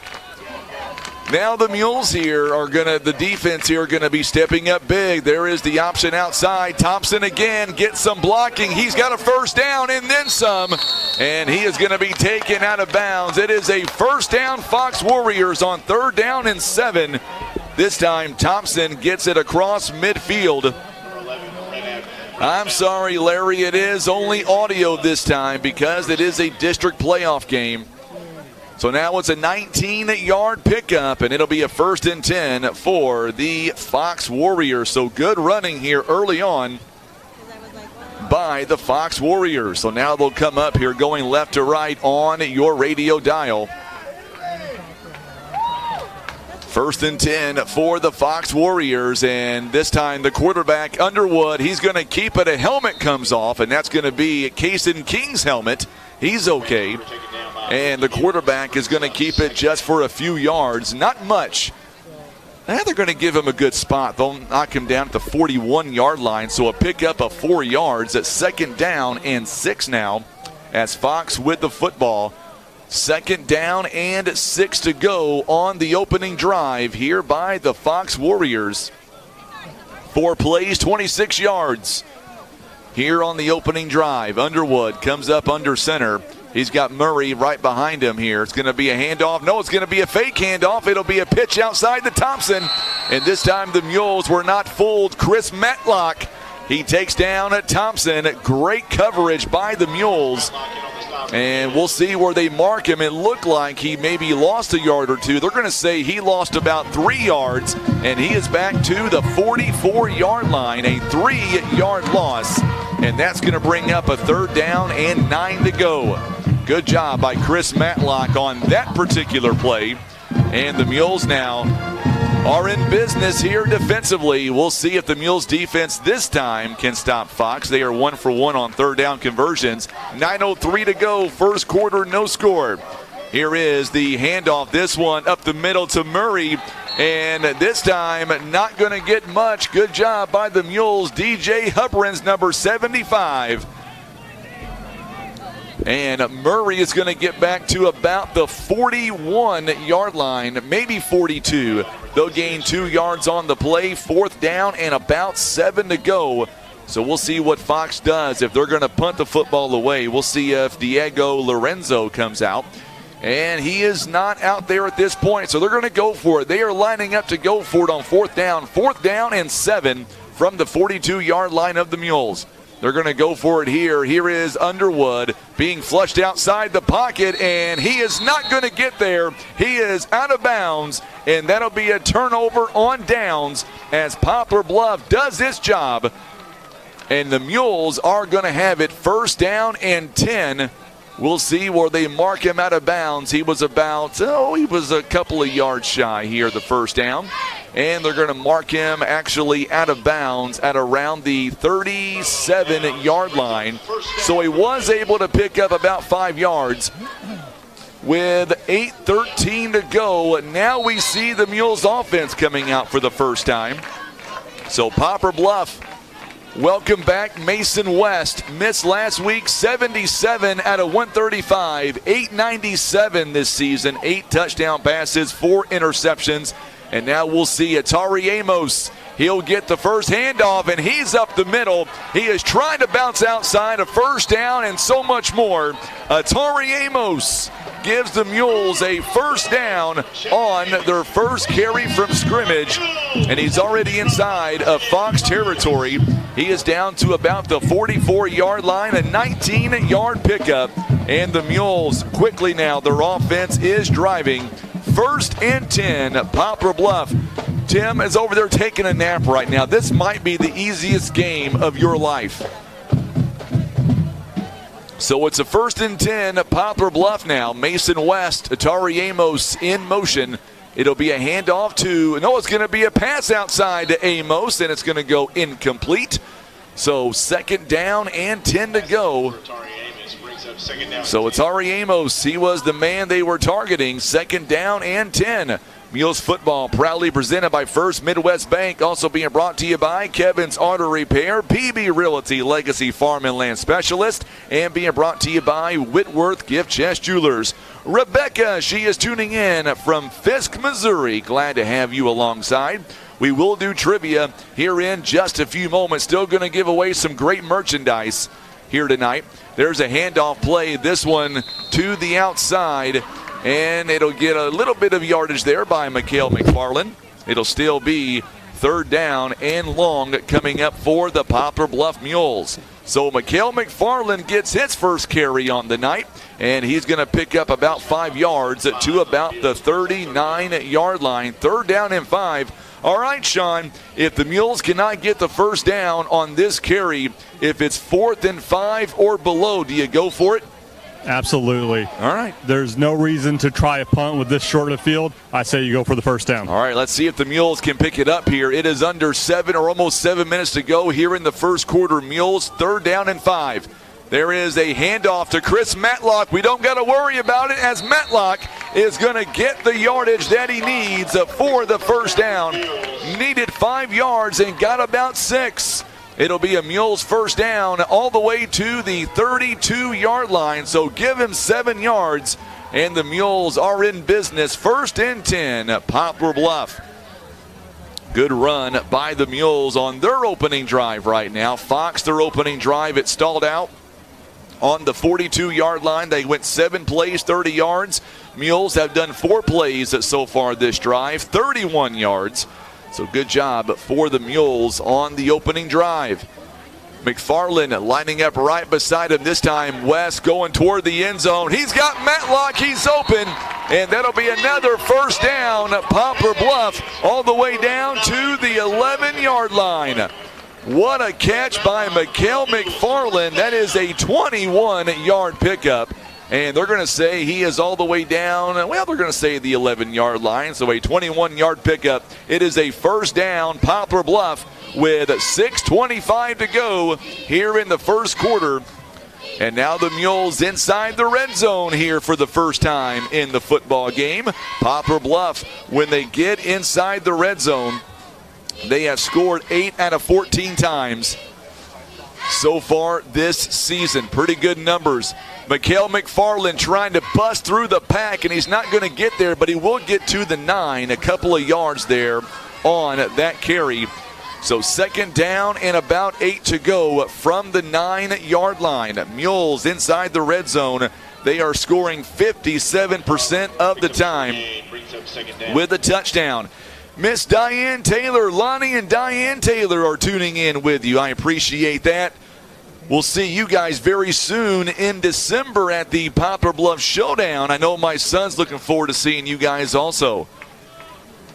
here are the defense here are going to be stepping up big. There is the option outside. Thompson again gets some blocking. He's got a 1st down and then some, and he is going to be taken out of bounds. It is a 1st down Fox Warriors on 3rd down and 7. This time Thompson gets it across midfield. I'm sorry, Larry, it is only audio this time because it is a district playoff game. So now it's a 19-yard pickup, and it'll be a 1st and 10 for the Fox Warriors. So good running here early on by the Fox Warriors. So now they'll come up here going left to right on your radio dial. 1st and 10 for the Fox Warriors, and this time the quarterback, Underwood, he's going to keep it. A helmet comes off, and that's going to be Kaysen King's helmet. He's okay. And the quarterback is going to keep it just for a few yards, not much. Now they're going to give him a good spot. They'll knock him down at the 41-yard line, so a pickup of 4 yards at 2nd down and 6 now as Fox with the football. 2nd down and 6 to go on the opening drive here by the Fox Warriors. 4 plays, 26 yards here on the opening drive. Underwood comes up under center. He's got Murray right behind him here. It's going to be a handoff. No, it's going to be a fake handoff. It'll be a pitch outside to Thompson. And this time the Mules were not fooled. Chris Matlock, he takes down Thompson. Great coverage by the Mules. And we'll see where they mark him. It looked like he maybe lost a yard or two. They're going to say he lost about 3 yards, and he is back to the 44-yard line, a 3-yard loss and that's going to bring up a 3rd down and 9 to go. Good job by Chris Matlock on that particular play. And the Mules now are in business here defensively. We'll see if the Mules defense this time can stop Fox. They are 1 for 1 on 3rd down conversions. 9:03 to go, first quarter, no score. Here is the handoff. This one up the middle to Murray. And this time, not going to get much. Good job by the Mules. DJ Hubrins, number 75. And Murray is going to get back to about the 41-yard line, maybe 42. They'll gain 2 yards on the play, 4th down and about 7 to go. So we'll see what Fox does if they're going to punt the football away. We'll see if Diego Lorenzo comes out. And he is not out there at this point, so they're going to go for it. They are lining up to go for it on 4th down. 4th down and 7 from the 42-yard line of the Mules. They're going to go for it here. Here is Underwood being flushed outside the pocket, and he is not going to get there. He is out of bounds, and that'll be a turnover on downs as Poplar Bluff does its job. And the Mules are going to have it 1st down and 10. We'll see where they mark him out of bounds. He was about, he was a couple of yards shy here, the 1st down. And they're going to mark him actually out of bounds at around the 37-yard line. So he was able to pick up about 5 yards. With 8:13 to go, now we see the Mules offense coming out for the first time. So Poplar Bluff, welcome back Mason West. Missed last week, 77 out of 135, 897 this season, 8 touchdown passes, 4 interceptions. And now we'll see Atari Amos. He'll get the first handoff, and he's up the middle. He is trying to bounce outside, a 1st down, and so much more. Atari Amos gives the Mules a 1st down on their first carry from scrimmage, and he's already inside of Fox territory. He is down to about the 44-yard line, a 19-yard pickup, and the Mules quickly now, their offense is driving. 1st and 10, Poplar Bluff. Tim is over there taking a nap right now. This might be the easiest game of your life. So it's a 1st and 10, Poplar Bluff now. Mason West, Atari Amos in motion. It'll be a handoff to, it's going to be a pass outside to Amos, and it's going to go incomplete. So 2nd down and 10 to go. So it's Atari Amos. He was the man they were targeting. 2nd down and 10. Mules football proudly presented by First Midwest Bank. Also being brought to you by Kevin's Auto Repair, PB Realty, Legacy Farm and Land Specialist, and being brought to you by Whitworth Gift Chest Jewelers. Rebecca, she is tuning in from Fisk, Missouri. Glad to have you alongside. We will do trivia here in just a few moments. Still going to give away some great merchandise here tonight. There's a handoff play, this one to the outside, and it'll get a little bit of yardage there by Mikhail McFarland. It'll still be 3rd down and long coming up for the Poplar Bluff Mules. So Mikhail McFarland gets his first carry on the night, and he's going to pick up about 5 yards to about the 39-yard line. 3rd down and 5. All right, Sean, if the Mules cannot get the 1st down on this carry, if it's 4th and 5 or below, do you go for it? Absolutely. All right. There's no reason to try a punt with this short of the field. I say you go for the 1st down. All right, let's see if the Mules can pick it up here. It is under 7 or almost 7 minutes to go here in the first quarter. Mules, 3rd down and 5. There is a handoff to Chris Matlock. We don't got to worry about it as Matlock is going to get the yardage that he needs for the 1st down. Needed 5 yards and got about 6. It'll be a Mules 1st down all the way to the 32-yard line. So give him 7 yards, and the Mules are in business. 1st and 10, Poplar Bluff. Good run by the Mules on their opening drive right now. Fox, their opening drive, it stalled out on the 42-yard line. They went 7 plays, 30 yards. Mules have done 4 plays so far this drive, 31 yards. So good job for the Mules on the opening drive. McFarland lining up right beside him this time. West going toward the end zone. He's got Matlock. He's open. And that'll be another 1st down. Poplar Bluff all the way down to the 11-yard line. What a catch by Mikael McFarland. That is a 21-yard pickup. And they're going to say he is all the way down. Well, they're going to say the 11-yard line. So a 21-yard pickup. It is a first down, Poplar Bluff, with 6:25 to go here in the first quarter. And now the Mules inside the red zone here for the first time in the football game. Poplar Bluff, when they get inside the red zone, they have scored 8 out of 14 times so far this season. Pretty good numbers. Mikael McFarland trying to bust through the pack, and he's not going to get there, but he will get to the 9, a couple of yards there on that carry. So second down and about 8 to go from the 9-yard line. Mules inside the red zone. They are scoring 57% of the time with a touchdown. Miss Diane Taylor, Lonnie and Diane Taylor are tuning in with you. I appreciate that. We'll see you guys very soon in December at the Poplar Bluff Showdown. I know my son's looking forward to seeing you guys also.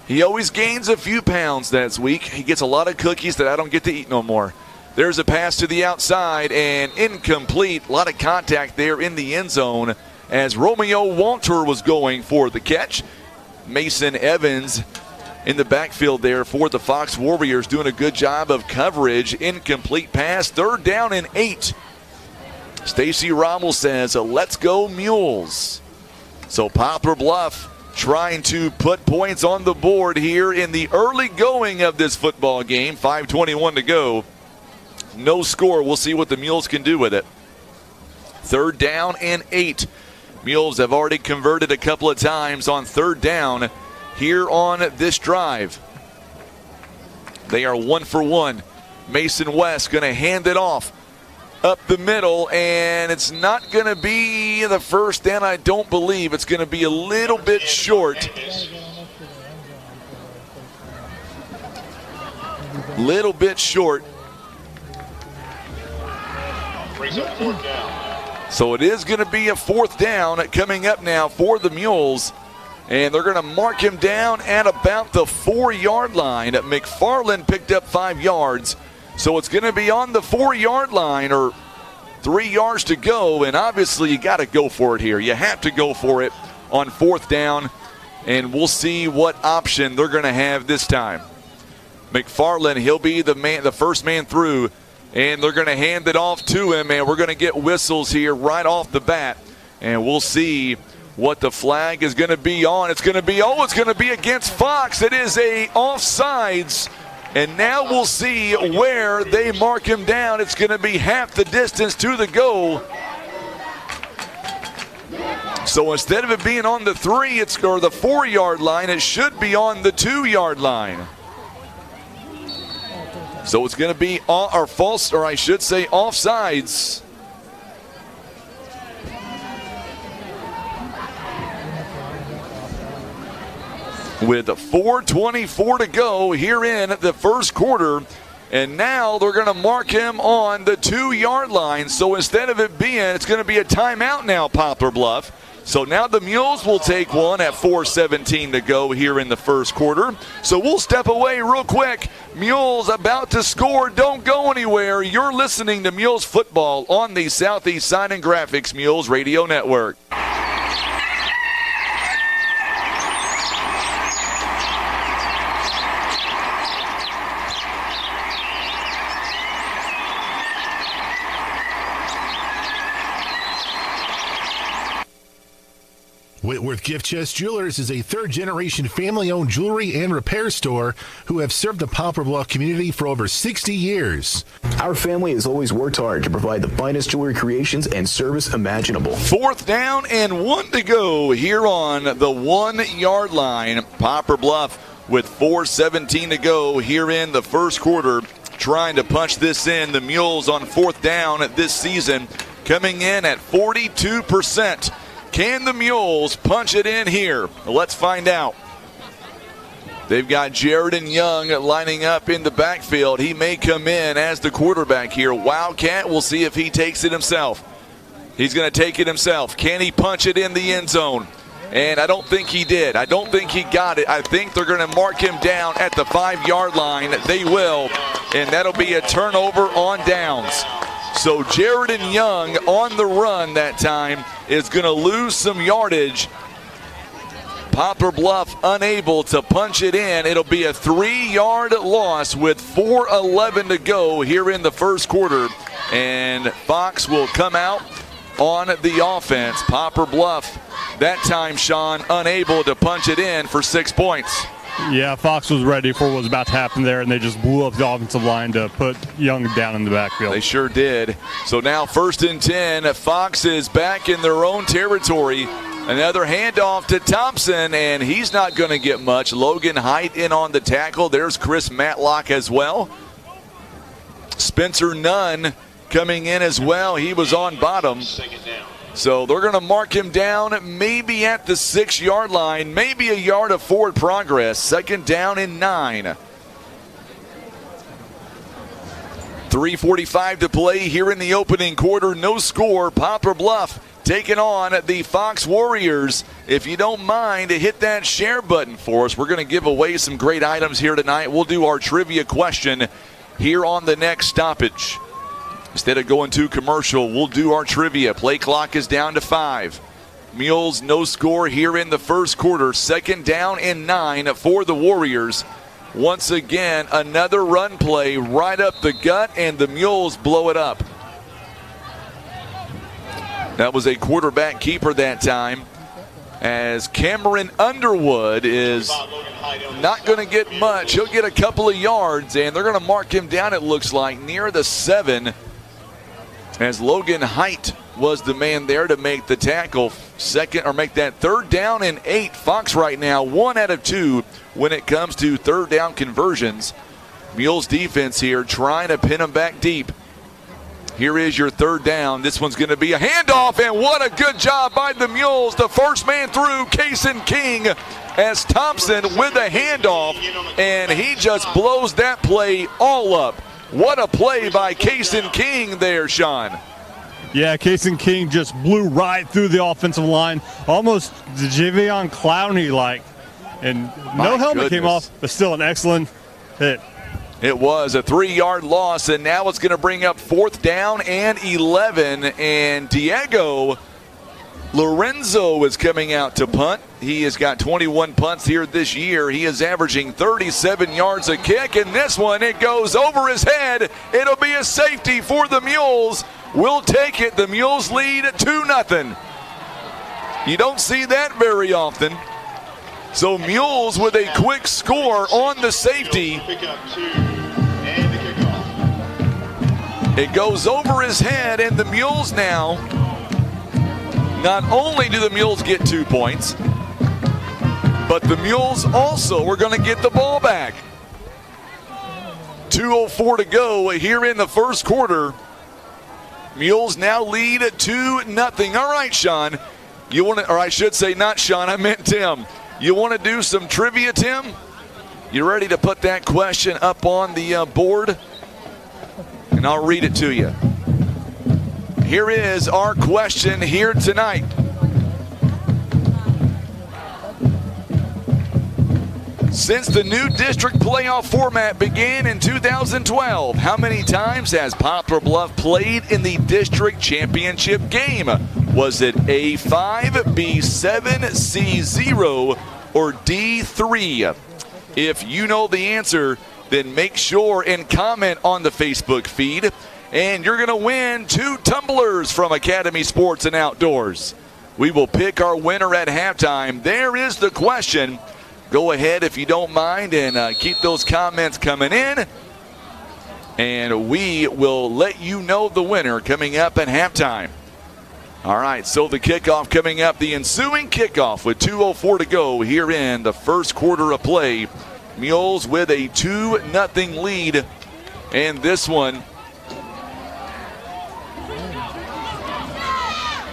He always gains a few pounds that week. He gets a lot of cookies that I don't get to eat no more. There's a pass to the outside and incomplete. A lot of contact there in the end zone as Romeo Walter was going for the catch. Mason Evans in the backfield there for the Fox Warriors, doing a good job of coverage. Incomplete pass, third down and 8. Stacy Rommel says, let's go Mules. So Poplar Bluff trying to put points on the board here in the early going of this football game. 5:21 to go. No score. We'll see what the Mules can do with it. Third down and 8. Mules have already converted a couple of times on third down here on this drive. They are 1 for 1. Mason West going to hand it off up the middle, and it's not going to be the first down. I don't believe it's going to be a little bit short. Little bit short. So it is going to be a fourth down coming up now for the Mules. And they're going to mark him down at about the 4-yard line. McFarland picked up 5 yards. So it's going to be on the 4-yard line, or 3 yards to go. And obviously you got to go for it here. You have to go for it on fourth down. And we'll see what option they're going to have this time. McFarland, he'll be the first man through. And they're going to hand it off to him. And we're going to get whistles here right off the bat. And we'll see what the flag is going to be on. It's going to be against Fox. It is a offsides. And now we'll see where they mark him down. It's going to be half the distance to the goal. So instead of it being on the 3, or the 4-yard line, it should be on the 2-yard line. So it's going to be offsides. With 4:24 to go here in the first quarter. And now they're going to mark him on the 2-yard line. So instead of it being, it's going to be a timeout now, Poplar Bluff. So now the Mules will take one at 4:17 to go here in the first quarter. So we'll step away real quick. Mules about to score. Don't go anywhere. You're listening to Mules football on the Southeast Sign and Graphics Mules Radio Network. Whitworth Gift Chest Jewelers is a third-generation family-owned jewelry and repair store who have served the Poplar Bluff community for over 60 years. Our family has always worked hard to provide the finest jewelry creations and service imaginable. Fourth down and 1 to go here on the 1-yard line. Poplar Bluff with 4:17 to go here in the first quarter, trying to punch this in. The Mules on fourth down this season coming in at 42%. Can the Mules punch it in here? Let's find out. They've got Jared and Young lining up in the backfield. He may come in as the quarterback here. Wildcat, we'll see if he takes it himself. He's going to take it himself. Can he punch it in the end zone? And I don't think he did. I don't think he got it. I think they're going to mark him down at the 5-yard line. They will. And that'll be a turnover on downs. So Jared and Young on the run that time is going to lose some yardage. Poplar Bluff unable to punch it in. It'll be a 3-yard loss with 4:11 to go here in the first quarter. And Fox will come out on the offense. Poplar Bluff that time, Sean, unable to punch it in for 6 points. Yeah, Fox was ready for what was about to happen there, and they just blew up the offensive line to put Young down in the backfield. They sure did. So now 1st and 10. Fox is back in their own territory. Another handoff to Thompson, and he's not going to get much. Logan Height in on the tackle. There's Chris Matlock as well. Spencer Nunn coming in as well. He was on bottom. So they're going to mark him down maybe at the 6-yard line, maybe a yard of forward progress. 2nd down and 9. 3:45 to play here in the opening quarter. No score. Poplar Bluff taking on the Fox Warriors. If you don't mind, hit that share button for us. We're going to give away some great items here tonight. We'll do our trivia question here on the next stoppage. Instead of going to commercial, we'll do our trivia. Play clock is down to 5. Mules no score here in the first quarter. 2nd down and 9 for the Warriors. Once again, another run play right up the gut, and the Mules blow it up. That was a quarterback keeper that time, as Cameron Underwood is not going to get much. He'll get a couple of yards, and they're going to mark him down, it looks like, near the 7, as Logan Height was the man there to make the tackle. Make that 3rd down and 8. Fox right now 1 out of 2 when it comes to 3rd down conversions. Mules defense here trying to pin them back deep. Here is your 3rd down. This one's going to be a handoff, and what a good job by the Mules. The first man through, Kason King, as Thompson with a handoff, and he just blows that play all up. What a play by Kason King there, Sean. Yeah, Kason King just blew right through the offensive line, almost Javion Clowney-like. And no helmet came off, but still an excellent hit. It was a 3-yard loss, and now it's going to bring up 4th down and 11. And Diego Lorenzo is coming out to punt. He has got 21 punts here this year. He is averaging 37 yards a kick, and this one, it goes over his head. It'll be a safety for the Mules. We'll take it. The Mules lead 2-0. You don't see that very often. So Mules with a quick score on the safety. It goes over his head, and the Mules now, not only do the Mules get 2 points, but the Mules also are going to get the ball back. 2:04 to go here in the first quarter. Mules now lead 2-0. All right, Sean. You want to, or I should say not Sean, I meant Tim. You want to do some trivia, Tim? You ready to put that question up on the board? And I'll read it to you. Here is our question here tonight. Since the new district playoff format began in 2012, how many times has Poplar Bluff played in the district championship game? Was it A5, B7, C0, or D3? If you know the answer, then make sure and comment on the Facebook feed, and you're going to win 2 tumblers from Academy Sports and Outdoors. We will pick our winner at halftime. There is the question. Go ahead, if you don't mind, and keep those comments coming in, and we will let you know the winner coming up at halftime. All right, so the kickoff coming up, the ensuing kickoff with 2:04 to go here in the first quarter of play. Mules with a 2-0 lead, and this one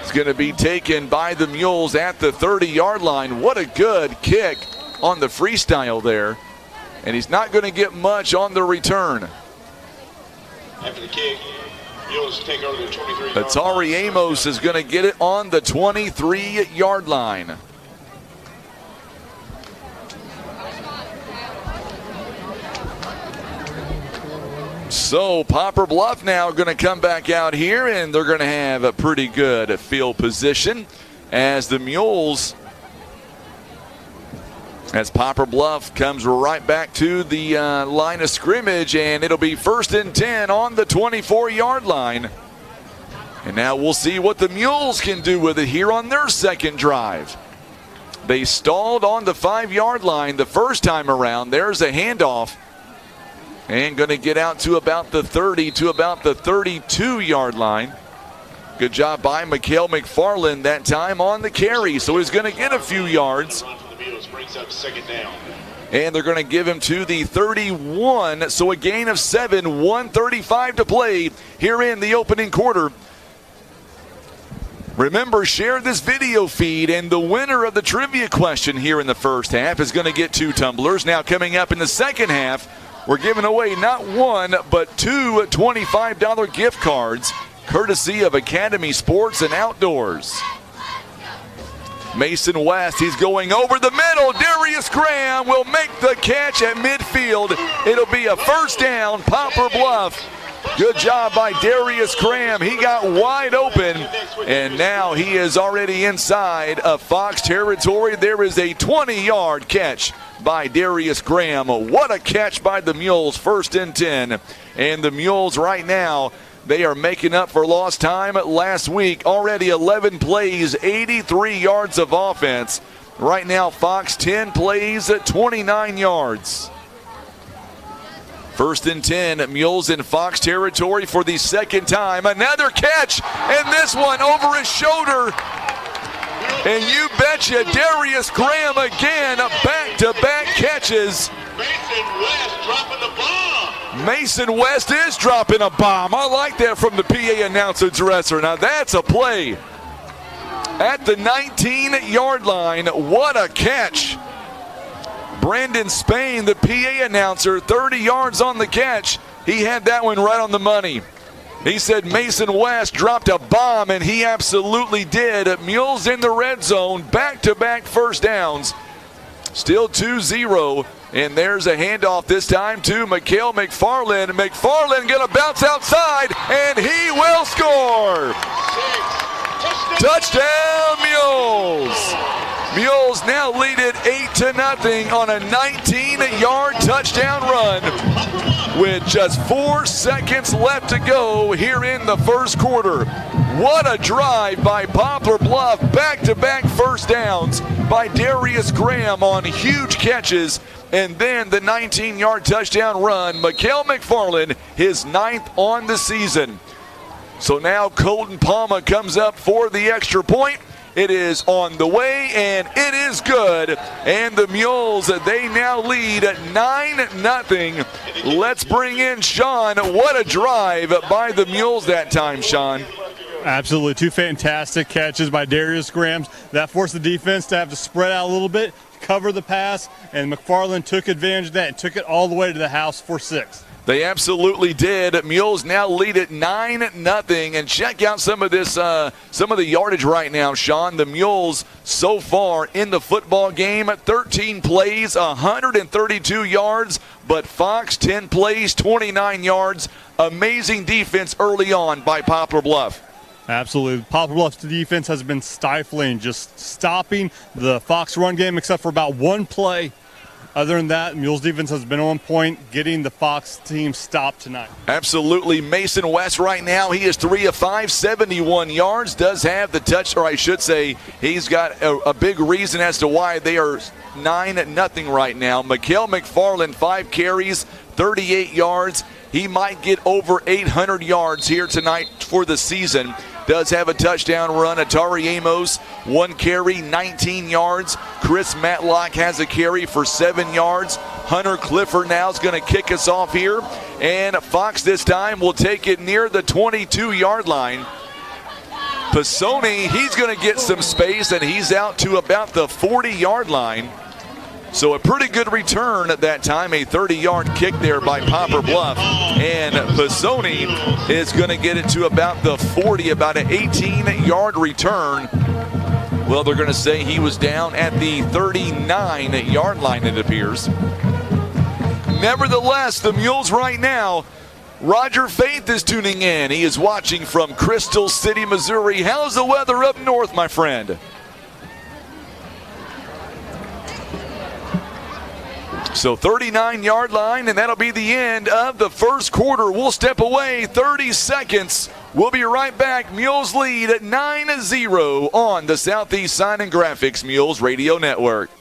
is going to be taken by the Mules at the 30-yard line. What a good kick on the freestyle there, and he's not going to get much on the return. After the kick, Mules take over the 23-yard line. Atari Amos is going to get it on the 23-yard line. So Poplar Bluff now going to come back out here, and they're going to have a pretty good field position as the Mules, as Poplar Bluff comes right back to the line of scrimmage, and it'll be 1st and 10 on the 24-yard line. And now we'll see what the Mules can do with it here on their second drive. They stalled on the 5-yard line the first time around. There's a handoff. And going to get out to about the 30 to about the 32-yard line. Good job by Mikhail McFarland that time on the carry. So he's going to get a few yards. And they're going to give him to the 31. So a gain of 7, 1:35 to play here in the opening quarter. Remember, share this video feed, and the winner of the trivia question here in the first half is going to get 2 tumblers. Now coming up in the second half, we're giving away not 1, but 2 $25 gift cards, courtesy of Academy Sports and Outdoors. Mason West, he's going over the middle. Darius Graham will make the catch at midfield. It'll be a first down, Poplar Bluff. Good job by Darius Graham. He got wide open, and now he is already inside of Fox territory. There is a 20-yard catch by Darius Graham. What a catch by the Mules, 1st and 10. And the Mules right now, they are making up for lost time last week. Already 11 plays, 83 yards of offense. Right now, Fox 10 plays at 29 yards. 1st and 10, Mules in Fox territory for the second time. Another catch, and this one over his shoulder. And you betcha, Darius Graham again, back-to-back catches. Mason West dropping the bomb. Mason West is dropping a bomb. I like that from the PA announcer dresser. Now that's a play. At the 19-yard line, what a catch. Brandon Spain, the PA announcer, 30 yards on the catch. He had that one right on the money. He said Mason West dropped a bomb, and he absolutely did. Mules in the red zone, back-to-back first downs. Still 2-0, and there's a handoff this time to Mikhail McFarland. McFarland going to bounce outside, and he will score. Touchdown, Mules. Mules now lead it 8-0 on a 19-yard touchdown run with just 4 seconds left to go here in the first quarter. What a drive by Poplar Bluff. Back-to-back first downs by Darius Graham on huge catches. And then the 19-yard touchdown run. Mikhail McFarland, his 9th on the season. So now Colton Palma comes up for the extra point. It is on the way, and it is good. And the Mules, they now lead at 9-0. Let's bring in Sean. What a drive by the Mules that time, Sean. Absolutely. 2 fantastic catches by Darius Graham. That forced the defense to have to spread out a little bit, cover the pass, and McFarland took advantage of that and took it all the way to the house for 6. They absolutely did. Mules now lead at 9-0, and check out some of this, some of the yardage right now, Sean. The Mules so far in the football game, 13 plays, 132 yards, but Fox 10 plays, 29 yards. Amazing defense early on by Poplar Bluff. Absolutely. Poplar Bluff's defense has been stifling, just stopping the Fox run game except for about 1 play. Other than that, Mules defense has been on point, getting the Fox team stopped tonight. Absolutely. Mason West right now, he is 3 of 5, 71 yards. Does have the touch, or I should say, he's got a big reason as to why they are 9-0 right now. Mikhail McFarland, 5 carries, 38 yards. He might get over 800 yards here tonight for the season. Does have a touchdown run. Atari Amos, 1 carry, 19 yards. Chris Matlock has a carry for 7 yards. Hunter Clifford now is going to kick us off here. And Fox this time will take it near the 22-yard line. Pisoni, he's going to get some space, and he's out to about the 40-yard line. So a pretty good return at that time, a 30-yard kick there by Poplar Bluff. And Pisoni is going to get it to about the 40, about an 18-yard return. Well, they're going to say he was down at the 39-yard line, it appears. Nevertheless, the Mules right now Roger Faith is tuning in. He is watching from Crystal City, Missouri. How's the weather up north, my friend? So 39-yard line, and that'll be the end of the first quarter. We'll step away 30 seconds. We'll be right back. Mules lead at 9-0 on the Southeast Sign and Graphics Mules Radio Network.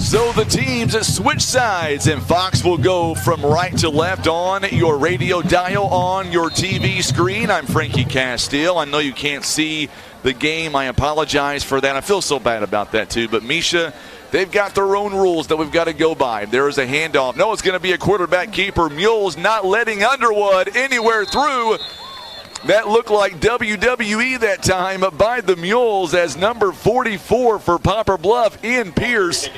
So the teams switch sides, and Fox will go from right to left on your radio dial, on your TV screen. I'm Frankie Castile. I know you can't see the game. I apologize for that. I feel so bad about that, too. But, Misha, they've got their own rules that we've got to go by. There is a handoff. No, it's going to be a quarterback keeper. Mules not letting Underwood anywhere through. That looked like WWE that time by the Mules, as number 44 for Poplar Bluff, Ian Pierce,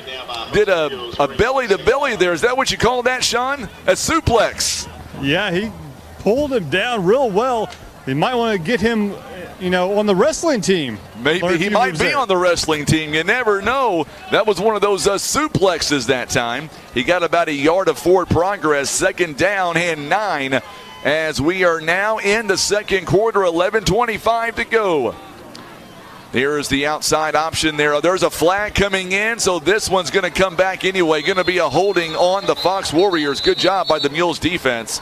did a belly-to-belly there. Is that what you call that, Sean? A suplex. Yeah, he pulled him down real well. You might want to get him, on the wrestling team. Maybe he might be on the wrestling team. You never know. That was one of those suplexes that time. He got about a yard of forward progress. Second down and 9. As we are now in the second quarter, 11:25 to go. Here's the outside option there. There's a flag coming in, so this one's going to come back anyway. Going to be a holding on the Fox Warriors. Good job by the Mules defense.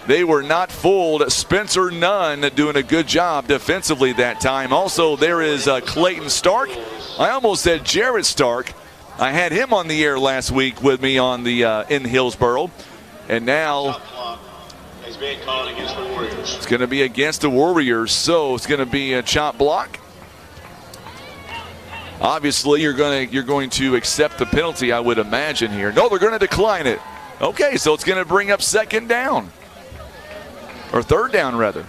They were not fooled. Spencer Nunn doing a good job defensively that time. Also, there is Clayton Stark. I almost said Jarrett Stark. I had him on the air last week with me on the in Hillsboro. And now it's going to be against the Warriors, so it's going to be a chop block. Obviously, you're going to accept the penalty, I would imagine here. No, they're going to decline it. Okay, so it's going to bring up second down, or third down rather.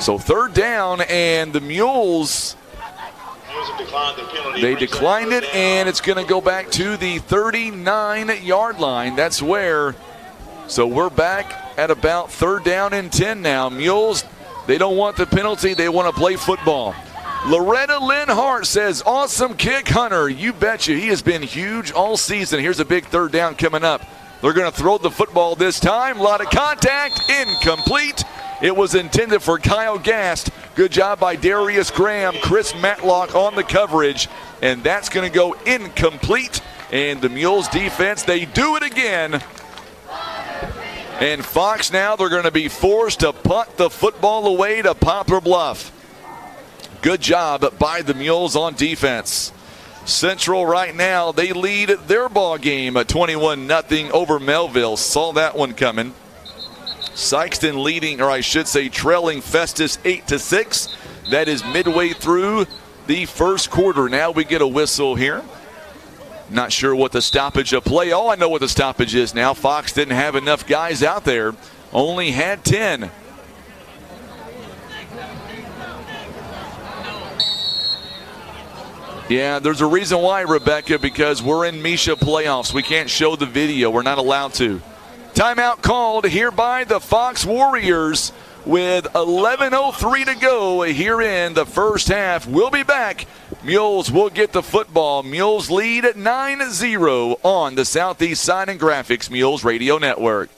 So third down, and the Mules, they declined it, and it's going to go back to the 39-yard line. That's where, so we're back at about third down and 10 now. Mules, they don't want the penalty. They want to play football. Loretta Lynn Hart says, awesome kick, Hunter. You betcha. He has been huge all season. Here's a big third down coming up. They're going to throw the football this time. A lot of contact. Incomplete. It was intended for Kyle Gast. Good job by Darius Graham. Chris Matlock on the coverage. And that's going to go incomplete. And the Mules defense, they do it again. And Fox now, they're going to be forced to punt the football away to Poplar Bluff. Good job by the Mules on defense. Central right now, they lead their ball game at 21-0 over Melville. Saw that one coming. Sykeston leading, or I should say trailing Festus 8-6. That is midway through the first quarter. Now we get a whistle here. Not sure what the stoppage of play. Oh, I know what the stoppage is now. Fox didn't have enough guys out there. Only had 10. Yeah, there's a reason why, Rebecca, because we're in Misha playoffs. We can't show the video. We're not allowed to. Timeout called here by the Fox Warriors with 11:03 to go here in the first half. We'll be back. Mules will get the football. Mules lead at 9-0 on the Southeast Sign and Graphics Mules Radio Network.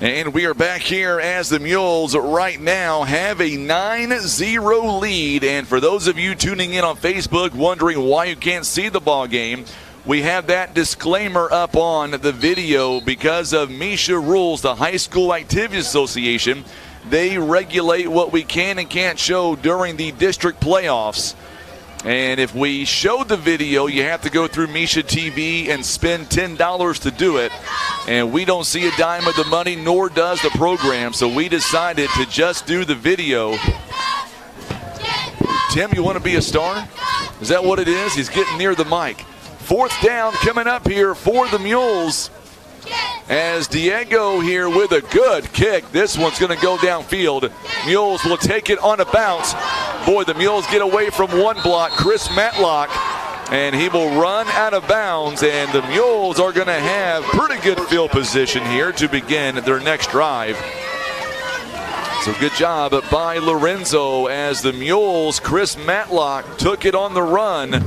And we are back here as the Mules right now have a 9-0 lead. And for those of you tuning in on Facebook wondering why you can't see the ball game, we have that disclaimer up on the video because of MISHA rules, the High School Activities Association. They regulate what we can and can't show during the district playoffs. And if we show the video, you have to go through MISHA TV and spend $10 to do it. And we don't see a dime of the money, nor does the program. So we decided to just do the video. Tim, you want to be a star? Is that what it is? He's getting near the mic. 4th down coming up here for the Mules. As Diego here with a good kick. This one's going to go downfield. Mules will take it on a bounce. Boy, the Mules get away from one block. Chris Matlock, and he will run out of bounds. And the Mules are going to have pretty good field position here to begin their next drive. So good job by Lorenzo as the Mules, Chris Matlock, took it on the run.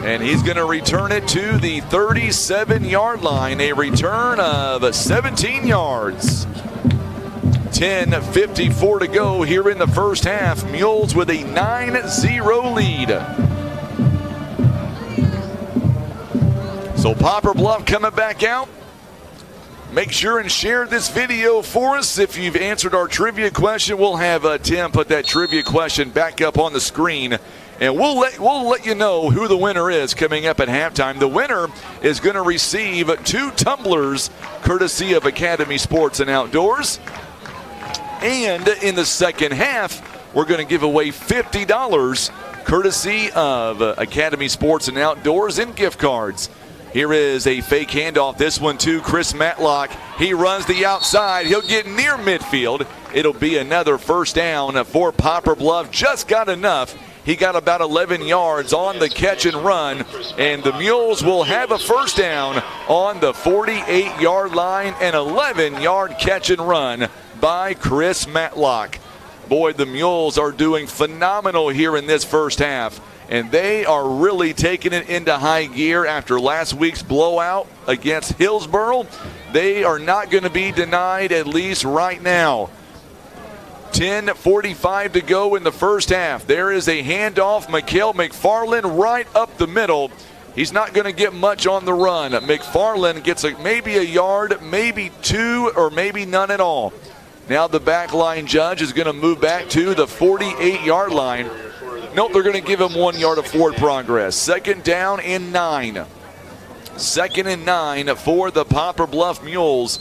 And he's going to return it to the 37-yard line, a return of 17 yards. 10:54 to go here in the first half. Mules with a 9-0 lead. So Poplar Bluff coming back out. Make sure and share this video for us. If you've answered our trivia question, we'll have Tim put that trivia question back up on the screen. And we'll let you know who the winner is coming up at halftime. The winner is going to receive 2 tumblers courtesy of Academy Sports and Outdoors. And in the second half, we're going to give away $50 courtesy of Academy Sports and Outdoors and gift cards. Here is a fake handoff. This one to Chris Matlock. He runs the outside. He'll get near midfield. It'll be another first down for Poplar Bluff. Just got enough. He got about 11 yards on the catch and run, and the Mules will have a first down on the 48-yard line, an 11-yard catch and run by Chris Matlock. Boy, the Mules are doing phenomenal here in this first half, and they are really taking it into high gear after last week's blowout against Hillsboro. They are not going to be denied, at least right now. 10:45 to go in the first half. There is a handoff. Mikael McFarland right up the middle. He's not going to get much on the run. McFarland gets maybe a yard, maybe 2, or maybe none at all. Now the back line judge is going to move back to the 48-yard line. Nope, they're going to give him 1 yard of forward progress. 2nd down and 9. 2nd and 9 for the Poplar Bluff Mules.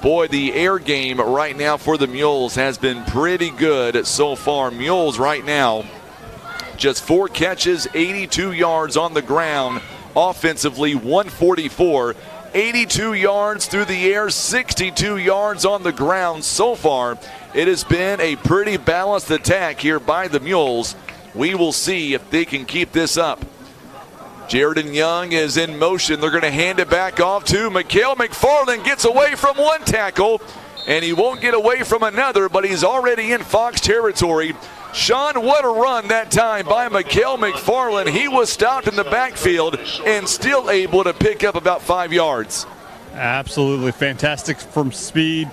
Boy, the air game right now for the Mules has been pretty good so far. Mules right now, just 4 catches, 82 yards on the ground. Offensively, 144. 82 yards through the air, 62 yards on the ground so far. It has been a pretty balanced attack here by the Mules. We will see if they can keep this up. Jaredon Young is in motion. They're going to hand it back off to Mikael McFarland. Gets away from one tackle, and he won't get away from another, but he's already in Fox territory. Sean, what a run that time by Mikael McFarland. He was stopped in the backfield and still able to pick up about 5 yards. Absolutely fantastic from speed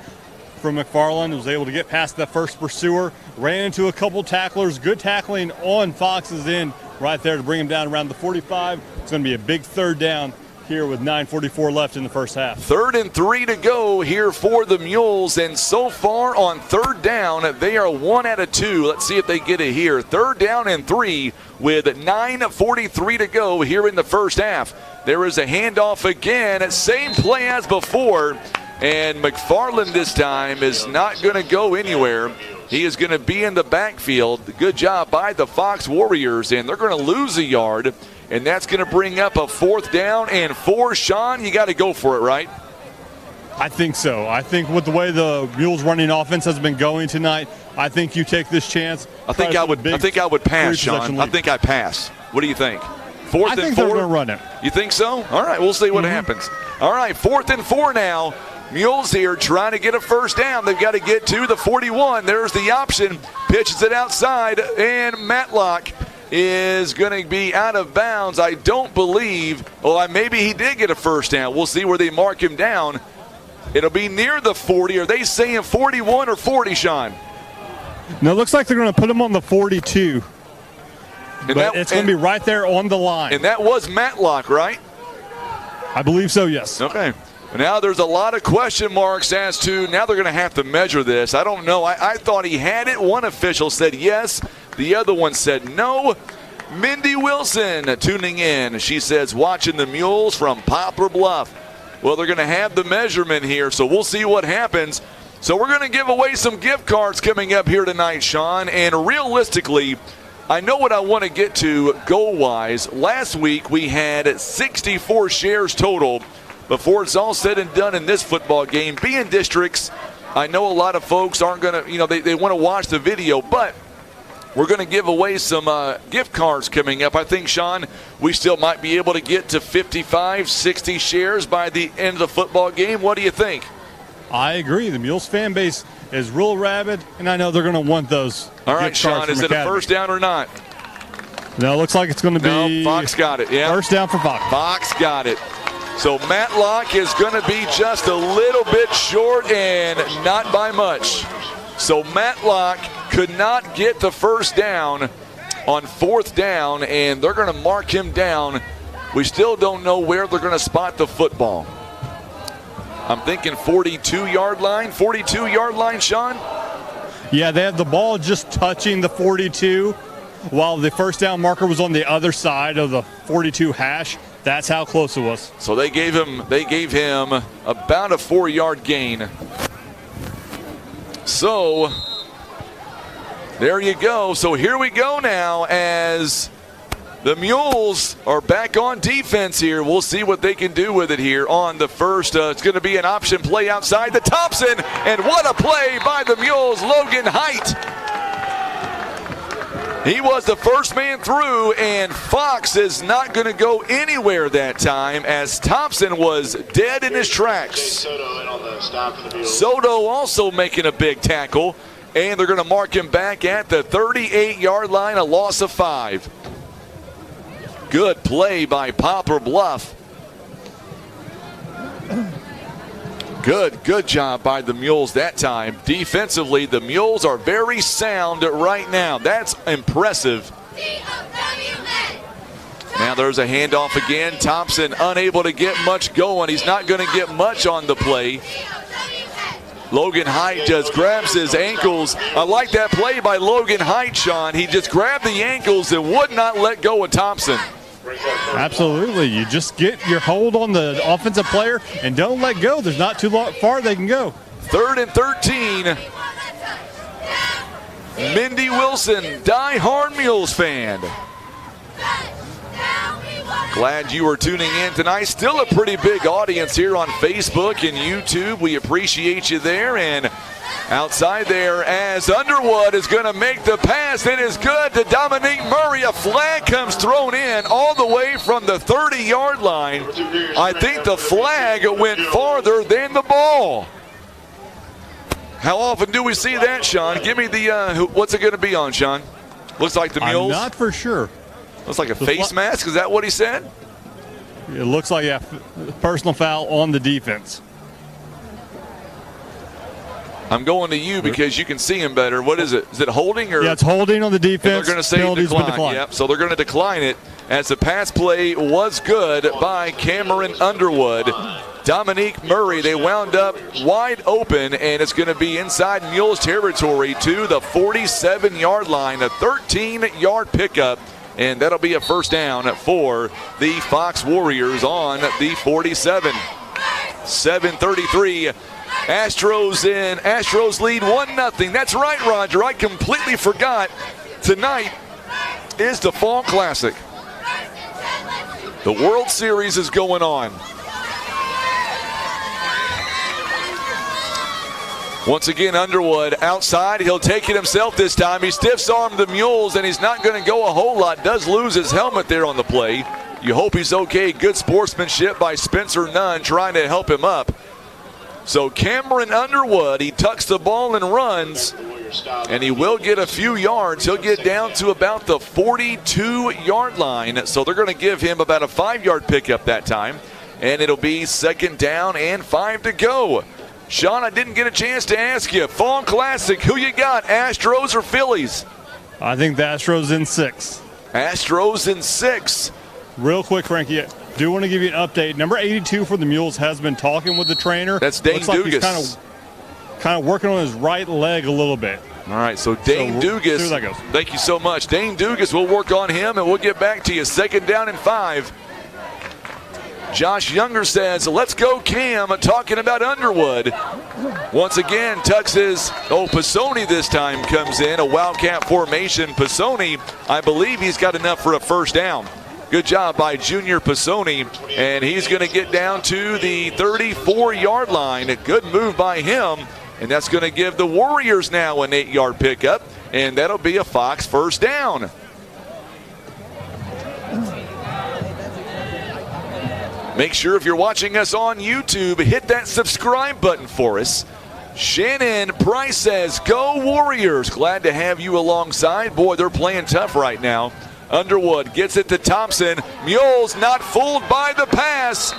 from McFarland. Was able to get past that first pursuer, ran into a couple tacklers. Good tackling on Fox's end right there to bring him down around the 45. It's going to be a big 3rd down here with 9:44 left in the first half. 3rd and 3 to go here for the Mules, and so far on 3rd down, they are 1 out of 2. Let's see if they get it here. 3rd down and 3 with 9:43 to go here in the first half. There is a handoff again, same play as before, and McFarland this time is not going to go anywhere. He is going to be in the backfield. Good job by the Fox Warriors, and they're going to lose a yard, and that's going to bring up a 4th down and 4. Sean, you got to go for it, right? I think so. I think with the way the Mules running offense has been going tonight, I think you take this chance. I think I would pass, Sean. I think I pass. What do you think? 4th and 4? I think they're going to run it. You think so? All right, we'll see what happens. All right, 4th and 4 now. Mules here trying to get a first down. They've got to get to the 41. There's the option. Pitches it outside, and Matlock is going to be out of bounds. I don't believe. Well, maybe he did get a first down. We'll see where they mark him down. It'll be near the 40. Are they saying 41 or 40, Sean? No, it looks like they're going to put him on the 42. But it's going to be right there on the line. And that was Matlock, right? I believe so, yes. Okay. Now there's a lot of question marks as to now they're going to have to measure this. I don't know. I thought he had it. One official said yes. The other one said no. Mindy Wilson tuning in. She says watching the Mules from Poplar Bluff. Well, they're going to have the measurement here, so we'll see what happens. So we're going to give away some gift cards coming up here tonight, Sean. And realistically, I know what I want to get to goal-wise. Last week we had 64 shares total. Before it's all said and done in this football game, being districts, I know a lot of folks aren't going to, they want to watch the video, but we're going to give away some gift cards coming up. I think, Sean, we still might be able to get to 55, 60 shares by the end of the football game. What do you think? I agree. The Mules fan base is real rabid, and I know they're going to want those. All right, Sean, is it a first down or not? No, it looks like it's going to be. No, Fox got it, yeah. First down for Fox. Fox got it. So Matlock is going to be just a little bit short and not by much. So Matlock could not get the first down on fourth down, and they're going to mark him down. We still don't know where they're going to spot the football. I'm thinking 42-yard line. 42-yard line, Sean? Yeah, they have the ball just touching the 42 while the first down marker was on the other side of the 42 hash. That's how close it was. So they gave him about a 4-yard gain. So there you go. So here we go now as the Mules are back on defense here. We'll see what they can do with it here on the first. It's going to be an option play outside the Thompson. And what a play by the Mules, Logan Height. He was the first man through, and Fox is not going to go anywhere that time as Thompson was dead in his tracks. Soto also making a big tackle, and they're going to mark him back at the 38-yard line, a loss of 5. Good play by Poplar Bluff. Good job by the Mules that time. Defensively, the Mules are very sound right now. That's impressive. Now there's a handoff again. Thompson unable to get much going. He's not going to get much on the play. Logan Height just grabs his ankles. I like that play by Logan Height, Sean. He just grabbed the ankles and would not let go of Thompson. Absolutely. You just get your hold on the offensive player and don't let go. There's not too far they can go. 3rd and 13. Mindy Wilson, die-hard Mules fan. Glad you are tuning in tonight. Still a pretty big audience here on Facebook and YouTube. We appreciate you there. And outside there as Underwood is going to make the pass. It is good to Dominique Murray. A flag comes thrown in all the way from the 30-yard line. I think the flag went farther than the ball. How often do we see that, Sean? Give me the, what's it going to be on, Sean? Looks like the Mules. I'm not for sure. Looks like a face mask. Is that what he said? It looks like a personal foul on the defense. I'm going to you because you can see him better. What is it? Is it holding? Or? Yeah, it's holding on the defense. And they're going to say decline. Yep, so they're going to decline it as the pass play was good by Cameron Underwood. Dominique Murray, they wound up wide open, and it's going to be inside Mules territory to the 47-yard line, a 13-yard pickup. And that'll be a first down for the Fox Warriors on the 47. 7:33. Astros lead 1-0. That's right, Roger. I completely forgot. Tonight is the Fall Classic. The World Series is going on. Once again, Underwood outside. He'll take it himself this time. He stiffs-armed the Mules, and he's not going to go a whole lot. Does lose his helmet there on the play. You hope he's okay. Good sportsmanship by Spencer Nunn trying to help him up. So Cameron Underwood, he tucks the ball and runs, and he will get a few yards. He'll get down to about the 42-yard line. So they're going to give him about a 5-yard pickup that time, and it'll be 2nd down and 5 to go. Sean, I didn't get a chance to ask you. Fall Classic, who you got, Astros or Phillies? I think the Astros in 6. Astros in 6. Real quick, Frankie, I do want to give you an update. Number 82 for the Mules has been talking with the trainer. That's Dane Looks like Dugas. He's kind of working on his right leg a little bit. All right, so Dane Dugas, see how that goes. thank you so much. Dane Dugas, we'll work on him, and we'll get back to you. 2nd down and 5. Josh Younger says, let's go Cam, talking about Underwood. Once again, Pisoni this time comes in, a Wildcat formation. Pisoni, I believe he's got enough for a 1st down. Good job by Junior Pisoni, and he's going to get down to the 34-yard line. A good move by him, and that's going to give the Warriors now an 8-yard pickup, and that'll be a Fox 1st down. Make sure if you're watching us on YouTube, hit that subscribe button for us. Shannon Price says, go Warriors. Glad to have you alongside. Boy, they're playing tough right now. Underwood gets it to Thompson. Mules not fooled by the pass.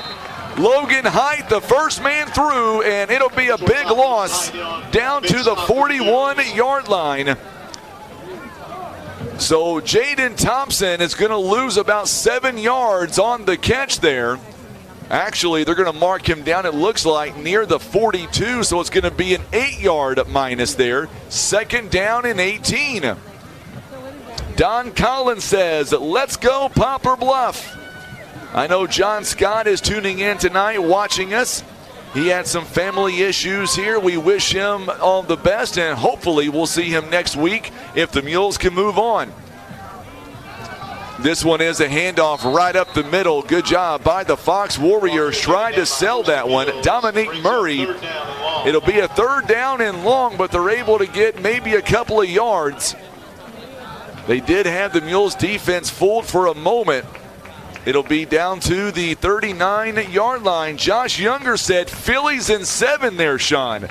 Logan Height, the first man through, and it'll be a big loss down to the 41-yard line. So Jaden Thompson is going to lose about 7 yards on the catch there. Actually, they're going to mark him down, it looks like, near the 42, so it's going to be an 8-yard minus there. 2nd down and 18. Don Collins says, let's go Poplar Bluff. I know John Scott is tuning in tonight, watching us. He had some family issues here. We wish him all the best, and hopefully we'll see him next week if the Mules can move on. This one is a handoff right up the middle. Good job by the Fox Warriors trying to sell that one. Dominique Murray. It'll be a 3rd down and long, but they're able to get maybe a couple of yards. They did have the Mules defense fooled for a moment. It'll be down to the 39-yard line. Josh Younger said Phillies in 7 there, Sean.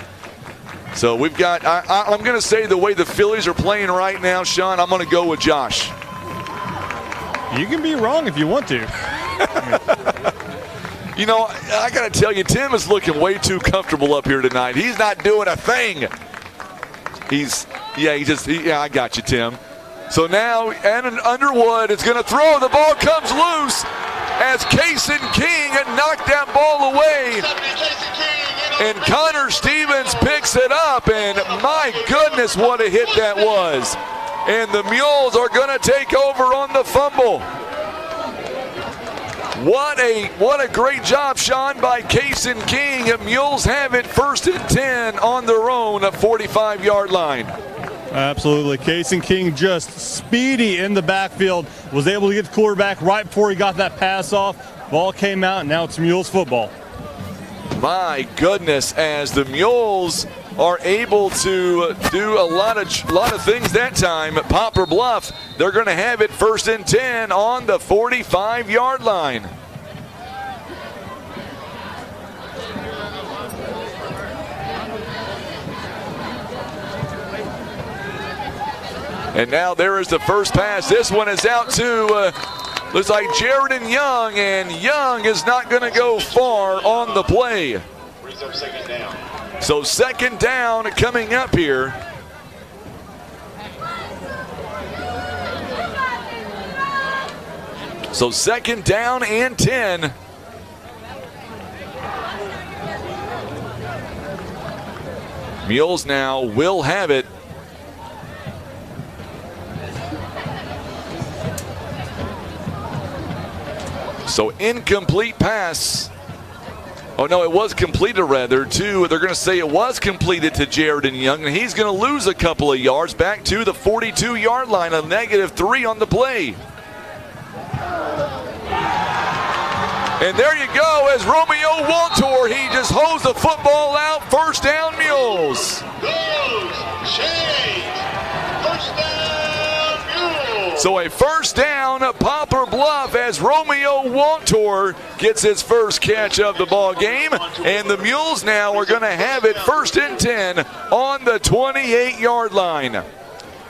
So we've got, I'm going to say the way the Phillies are playing right now, Sean, I'm going to go with Josh. You can be wrong if you want to. You know, I got to tell you, Tim is looking way too comfortable up here tonight. He's not doing a thing. I got you, Tim. So now, Underwood is going to throw. The ball comes loose as Kason King knocked that ball away. And Connor Stevens picks it up, and my goodness, what a hit that was. And the Mules are going to take over on the fumble. What a great job, Sean, by Kason King. Mules have it 1st and 10 on their own 45-yard line. Absolutely. Kason King just speedy in the backfield. Was able to get the quarterback right before he got that pass off. Ball came out, and now it's Mules football. My goodness, as the Mules are able to do a lot of things that time. At Poplar Bluff, they're going to have it 1st and 10 on the 45-yard line. And now there is the first pass. This one is out to, looks like Jared Young, and Young is not going to go far on the play. Brings up 2nd down. So 2nd down coming up here. So 2nd down and 10. Mules now will have it. So incomplete pass. Oh, no, it was completed, rather, to, they're going to say it was completed to Jared Young, and he's going to lose a couple of yards back to the 42-yard line, a -3 on the play. And there you go, as Romeo Waltor, he just hosed the football out. 1st down, Mules. So a 1st down, Poplar Bluff, as Romeo Waltor gets his first catch of the ball game. And the Mules now are going to have it 1st and 10 on the 28-yard line.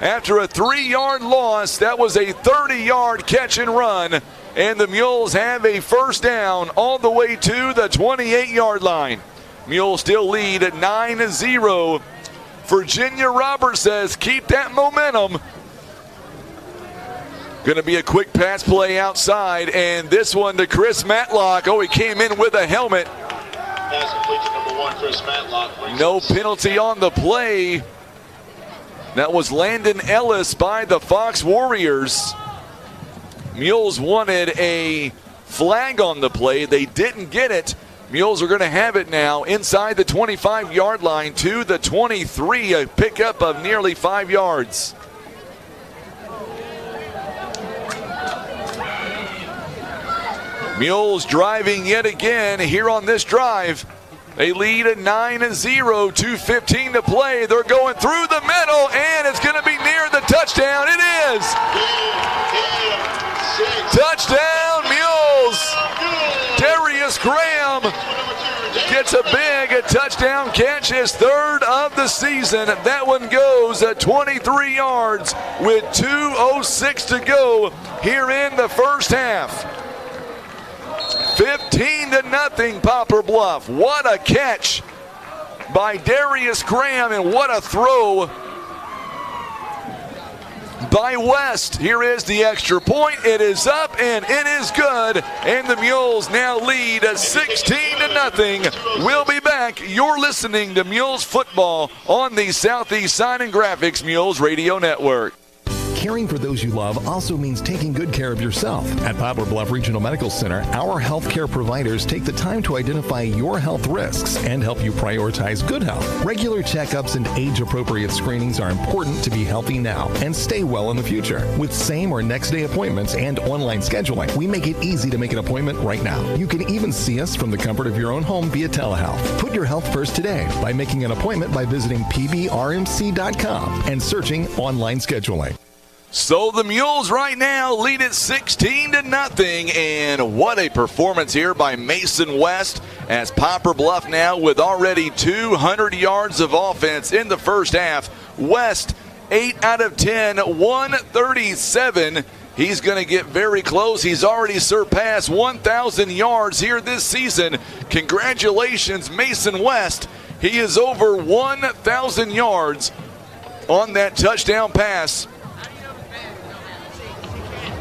After a 3-yard loss, that was a 30-yard catch and run. And the Mules have a 1st down all the way to the 28-yard line. Mules still lead at 9-0. Virginia Roberts says, keep that momentum. Going to be a quick pass play outside, and this one to Chris Matlock. Oh, he came in with a helmet. Pass complete to number 1, Chris Matlock. No penalty on the play. That was Landon Ellis by the Fox Warriors. Mules wanted a flag on the play. They didn't get it. Mules are going to have it now inside the 25-yard line to the 23, a pickup of nearly 5 yards. Mules driving yet again here on this drive. They lead at 9-0, 2:15 to play. They're going through the middle, and it's going to be near the touchdown. It is. Touchdown, Mules. Darius Graham gets a big touchdown catch, his third of the season. That one goes at 23 yards with 2:06 to go here in the first half. 15-0 Poplar Bluff. What a catch by Darius Graham, and what a throw by West. Here is the extra point. It is up and it is good, and the Mules now lead 16-0. We'll be back. You're listening to Mules football on the Southeast Sign and Graphics Mules Radio Network. Caring for those you love also means taking good care of yourself. At Poplar Bluff Regional Medical Center, our healthcare providers take the time to identify your health risks and help you prioritize good health. Regular checkups and age-appropriate screenings are important to be healthy now and stay well in the future. With same or next day appointments and online scheduling, we make it easy to make an appointment right now. You can even see us from the comfort of your own home via telehealth. Put your health first today by making an appointment by visiting pbrmc.com and searching online scheduling. So the Mules right now lead it 16-0, and what a performance here by Mason West, as Poplar Bluff now with already 200 yards of offense in the first half. West, 8 out of 10, 137. He's going to get very close. He's already surpassed 1,000 yards here this season. Congratulations, Mason West. He is over 1,000 yards on that touchdown pass.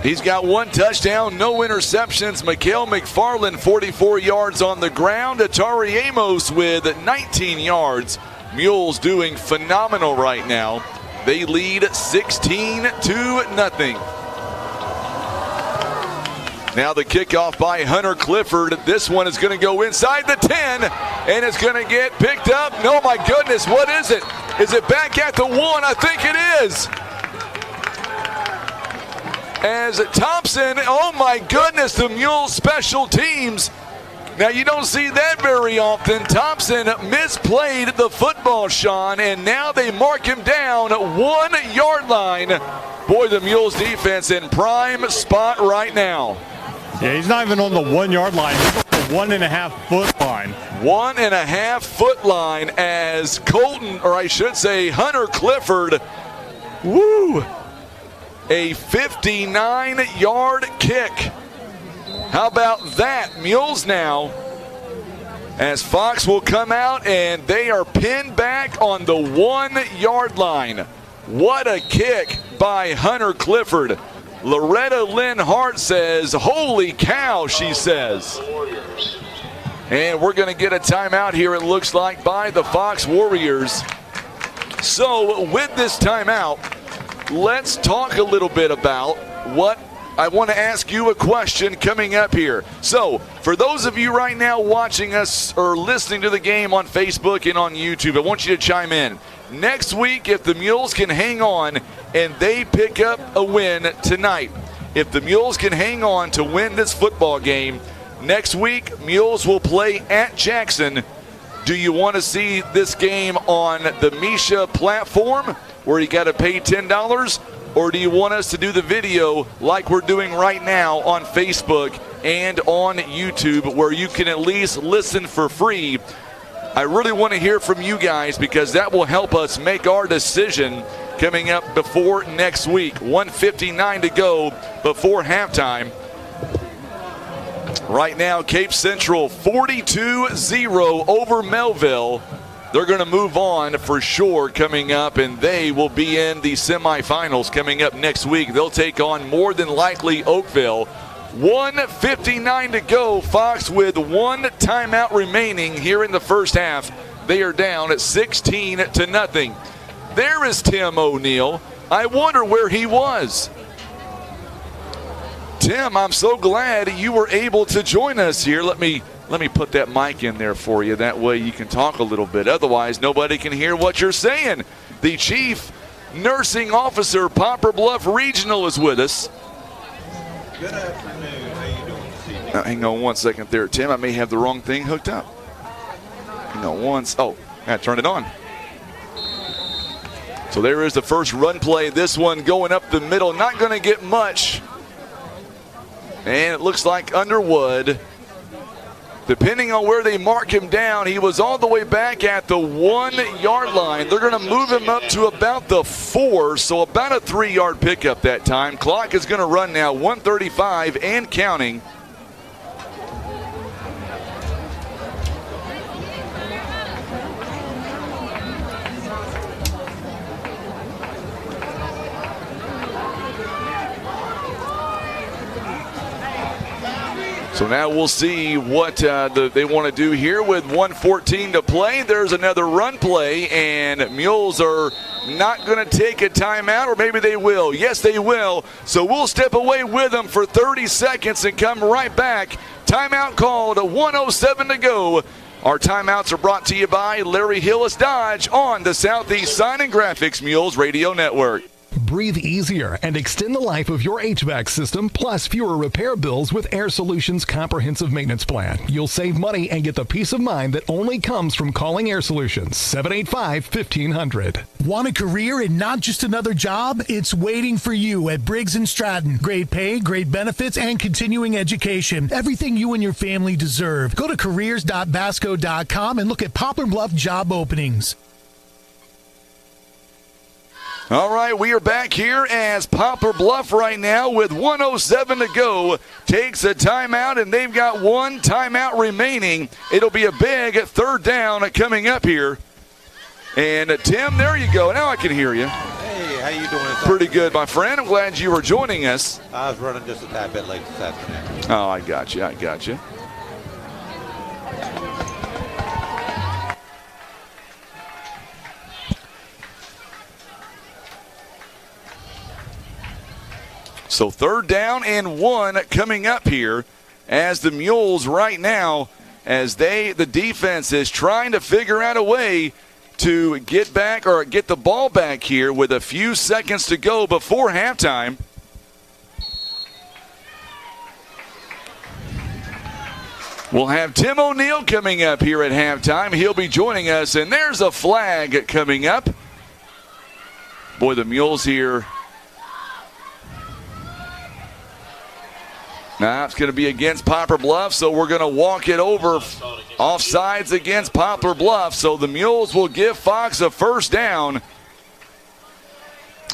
He's got 1 touchdown, no interceptions. Mikhail McFarland, 44 yards on the ground. Atari Amos with 19 yards. Mules doing phenomenal right now. They lead 16-0. Now the kickoff by Hunter Clifford. This one is going to go inside the 10, and it's going to get picked up. No, my goodness, what is it? Is it back at the 1? I think it is. As Thompson, oh my goodness, the Mules special teams. Now you don't see that very often. Thompson misplayed the football, Sean, and now they mark him down 1 yard line. Boy, the Mules defense in prime spot right now. Yeah, he's not even on the 1 yard line. He's on the 1.5 foot line. 1.5 foot line as Colton, or I should say Hunter Clifford, woo, a 59-yard kick. How about that? Mules now, as Fox will come out, and they are pinned back on the 1 yard line. What a kick by Hunter Clifford. Loretta Lynn Hart says, holy cow, she says. And we're going to get a timeout here, it looks like, by the Fox Warriors. So with this timeout, let's talk a little bit about what I want to ask you a question coming up here. So for those of you right now watching us or listening to the game on Facebook and on YouTube, I want you to chime in. Next week, if the Mules can hang on and they pick up a win tonight, if the Mules can hang on to win this football game, next week Mules will play at Jackson. Do you want to see this game on the Misha platform where you got to pay $10? Or do you want us to do the video like we're doing right now on Facebook and on YouTube where you can at least listen for free? I really want to hear from you guys because that will help us make our decision coming up before next week. 1:59 to go before halftime. Right now, Cape Central 42-0 over Melville. they're going to move on for sure coming up, and they will be in the semifinals coming up next week. They'll take on more than likely Oakville. 1:59 to go. Fox with one timeout remaining here in the first half. They are down at 16-0. There is Tim O'Neill. I wonder where he was. Tim, I'm so glad you were able to join us here. Let me put that mic in there for you. That way you can talk a little bit. Otherwise, nobody can hear what you're saying. The Chief Nursing Officer, Poplar Bluff Regional, is with us. Good afternoon. How you doing this evening? Now, hang on one second there, Tim. I may have the wrong thing hooked up. Hang on once. Oh, I turned it on. So there is the first run play. This one going up the middle. Not going to get much. And it looks like Underwood, depending on where they mark him down, he was all the way back at the 1-yard line. They're going to move him up to about the 4, so about a 3-yard pickup that time. Clock is going to run now, 1:35 and counting. So now we'll see what they want to do here with 1:14 to play. There's another run play, and Mules are not going to take a timeout, or maybe they will. Yes, they will. So we'll step away with them for 30 seconds and come right back. Timeout called, 1:07 to go. Our timeouts are brought to you by Larry Hillis Dodge on the Southeast Sign and Graphics Mules Radio Network. Breathe easier and extend the life of your HVAC system, plus fewer repair bills with Air Solutions Comprehensive Maintenance Plan. You'll save money and get the peace of mind that only comes from calling Air Solutions. 785-1500. Want a career and not just another job? It's waiting for you at Briggs & Stratton. Great pay, great benefits, and continuing education. Everything you and your family deserve. Go to careers.basco.com and look at Poplar Bluff job openings. All right, we are back here as Poplar Bluff right now with 1:07 to go takes a timeout, and they've got one timeout remaining. It'll be a big third down coming up here. And Tim, there you go. Now I can hear you. Hey, how you doing? Pretty good, my friend. I'm glad you were joining us. I was running just a tad bit late this afternoon. Oh, I got you. I got you. So third down and 1 coming up here as the Mules right now, as the defense is trying to figure out a way to get back or get the ball back here with a few seconds to go before halftime. We'll have Tim O'Neill coming up here at halftime. He'll be joining us, and there's a flag coming up. Boy, the Mules here. Now it's going to be against Poplar Bluff, so we're going to walk it over. Offsides against Poplar Bluff, so the Mules will give Fox a first down.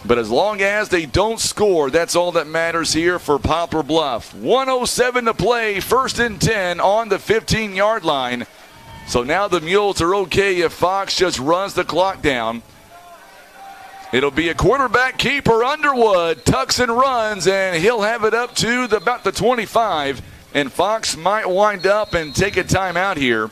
But as long as they don't score, that's all that matters here for Poplar Bluff. 1:07 to play, first and 10 on the 15-yard line. So now the Mules are okay if Fox just runs the clock down. It'll be a quarterback keeper, Underwood, tucks and runs, and he'll have it up to about the 25. And Fox might wind up and take a timeout here.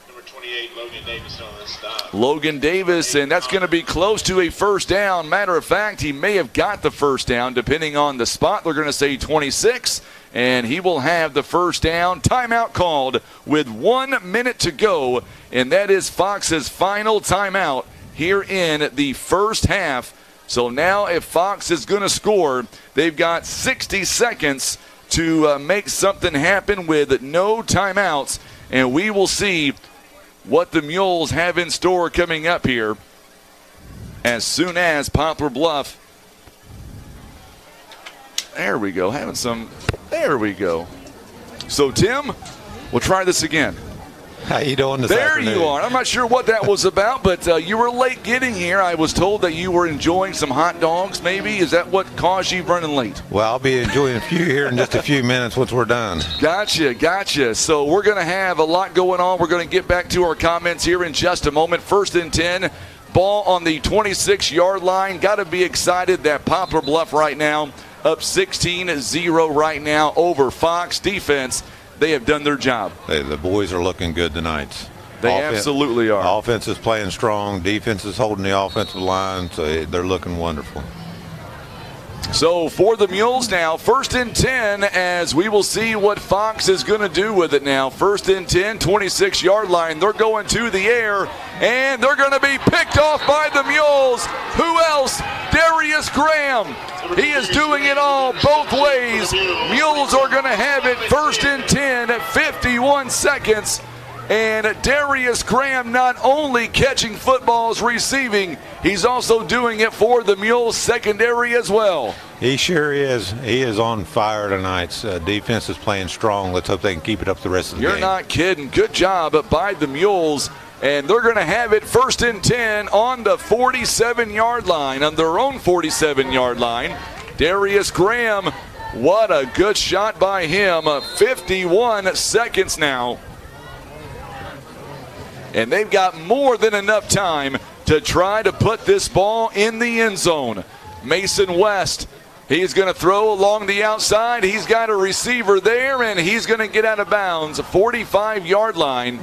Number 28, Logan Davis on this stop. Logan Davis, and that's going to be close to a first down. Matter of fact, he may have got the first down, depending on the spot. They're going to say 26, and he will have the first down. Timeout called with 1 minute to go, and that is Fox's final timeout here in the first half. So now if Fox is going to score, they've got 60 seconds to make something happen with no timeouts, and we will see what the Mules have in store coming up here as soon as Poplar Bluff. There we go, there we go. So Tim, we'll try this again. How you doing this afternoon? There you are. I'm not sure what that was about, but you were late getting here. I was told that you were enjoying some hot dogs, maybe. Is that what caused you running late? Well, I'll be enjoying a few here in just a few minutes once we're done. Gotcha. So we're going to have a lot going on. We're going to get back to our comments here in just a moment. 1st and 10. Ball on the 26-yard line. Got to be excited that Poplar Bluff right now up 16-0 right now over Fox. Defense, they have done their job. The boys are looking good tonight. They absolutely are. Offense is playing strong. Defense is holding the offensive line, so they're looking wonderful. So for the Mules now, 1st and 10, as we will see what Fox is going to do with it now. 1st and 10, 26-yard line. They're going to the air, and they're going to be picked off by the Mules. Who else? Darius Graham. He is doing it all both ways. Mules are going to have it 1st and 10 at 51 seconds. And Darius Graham not only catching footballs, receiving, he's also doing it for the Mules secondary as well. He sure is. He is on fire tonight. Defense is playing strong. Let's hope they can keep it up the rest of the game. You're not kidding. Good job by the Mules. And they're going to have it 1st and 10 on the 47-yard line, on their own 47-yard line. Darius Graham, what a good shot by him. 51 seconds now. And they've got more than enough time to try to put this ball in the end zone. Mason West, he's going to throw along the outside. He's got a receiver there, and he's going to get out of bounds. 45-yard line.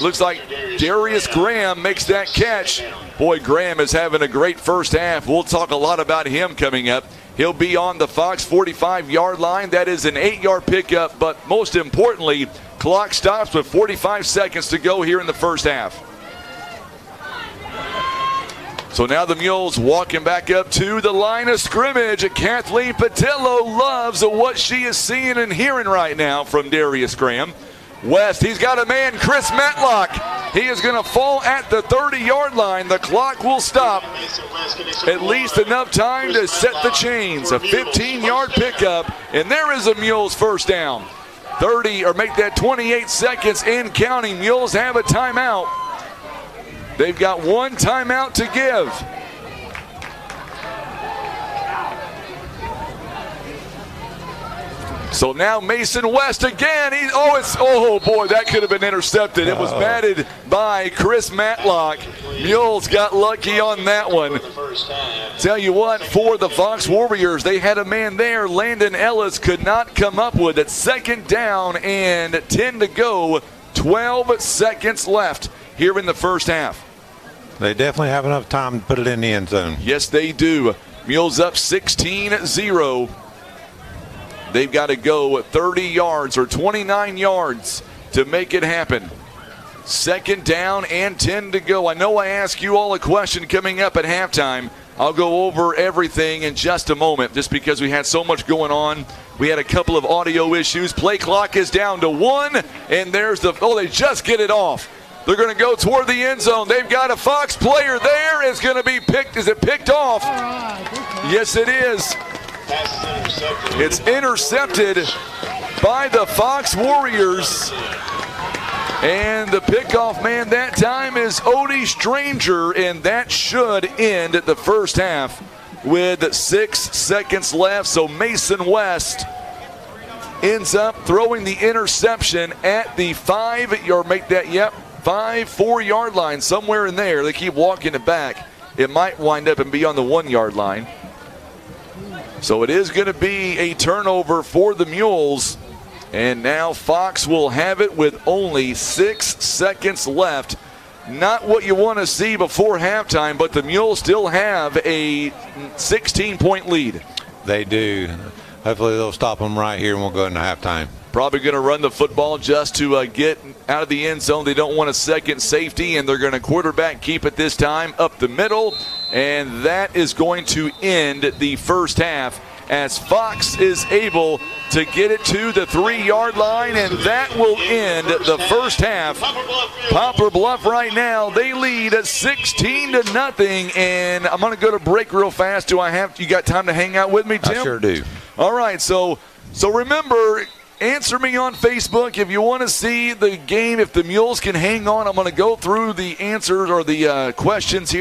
Looks like Darius Graham makes that catch. Boy, Graham is having a great first half. We'll talk a lot about him coming up. He'll be on the Fox 45-yard line. That is an 8-yard pickup, but most importantly, clock stops with 45 seconds to go here in the first half. So now the Mules walking back up to the line of scrimmage. Kathleen Patillo loves what she is seeing and hearing right now from Darius Graham. West, he's got a man, Chris Matlock. He is going to fall at the 30-yard line. The clock will stop. At least enough time to set the chains. A 15-yard pickup, and there is a Mules first down. 30, or make that 28 seconds and counting. Mules have a timeout. They've got one timeout to give. So now Mason West again. Oh boy, that could have been intercepted. It was batted by Chris Matlock. Mules got lucky on that one. Tell you what, for the Fox Warriors, they had a man there. Landon Ellis could not come up with it. 2nd down and 10 to go. 12 seconds left here in the first half. They definitely have enough time to put it in the end zone. Yes, they do. Mules up 16-0. They've got to go 30 yards or 29 yards to make it happen. 2nd down and 10 to go. I know I asked you all a question coming up at halftime. I'll go over everything in just a moment just because we had so much going on. We had a couple of audio issues. Play clock is down to 1, and there's they just get it off. They're going to go toward the end zone. They've got a Fox player there. It's going to be picked. Is it picked off? Yes, it is. It's intercepted by the Fox Warriors. And the pickoff man that time is Odie Stranger, and that should end the first half with 6 seconds left. So Mason West ends up throwing the interception at the 4-yard line, somewhere in there. They keep walking it back. It might wind up and be on the 1-yard line. So it is going to be a turnover for the Mules. And now Fox will have it with only 6 seconds left. Not what you want to see before halftime, but the Mules still have a 16-point lead. They do. Hopefully they'll stop them right here and we'll go into halftime. Probably going to run the football just to get out of the end zone. They don't want a second safety, and they're going to quarterback keep it this time up the middle. And that is going to end the first half as Fox is able to get it to the 3-yard line, and that will end the first half. Poplar Bluff right now, they lead at 16-0, and I'm going to go to break real fast. You got time to hang out with me, Tim? I sure do. All right, so remember, answer me on Facebook if you want to see the game. If the Mules can hang on, I'm going to go through the answers or the questions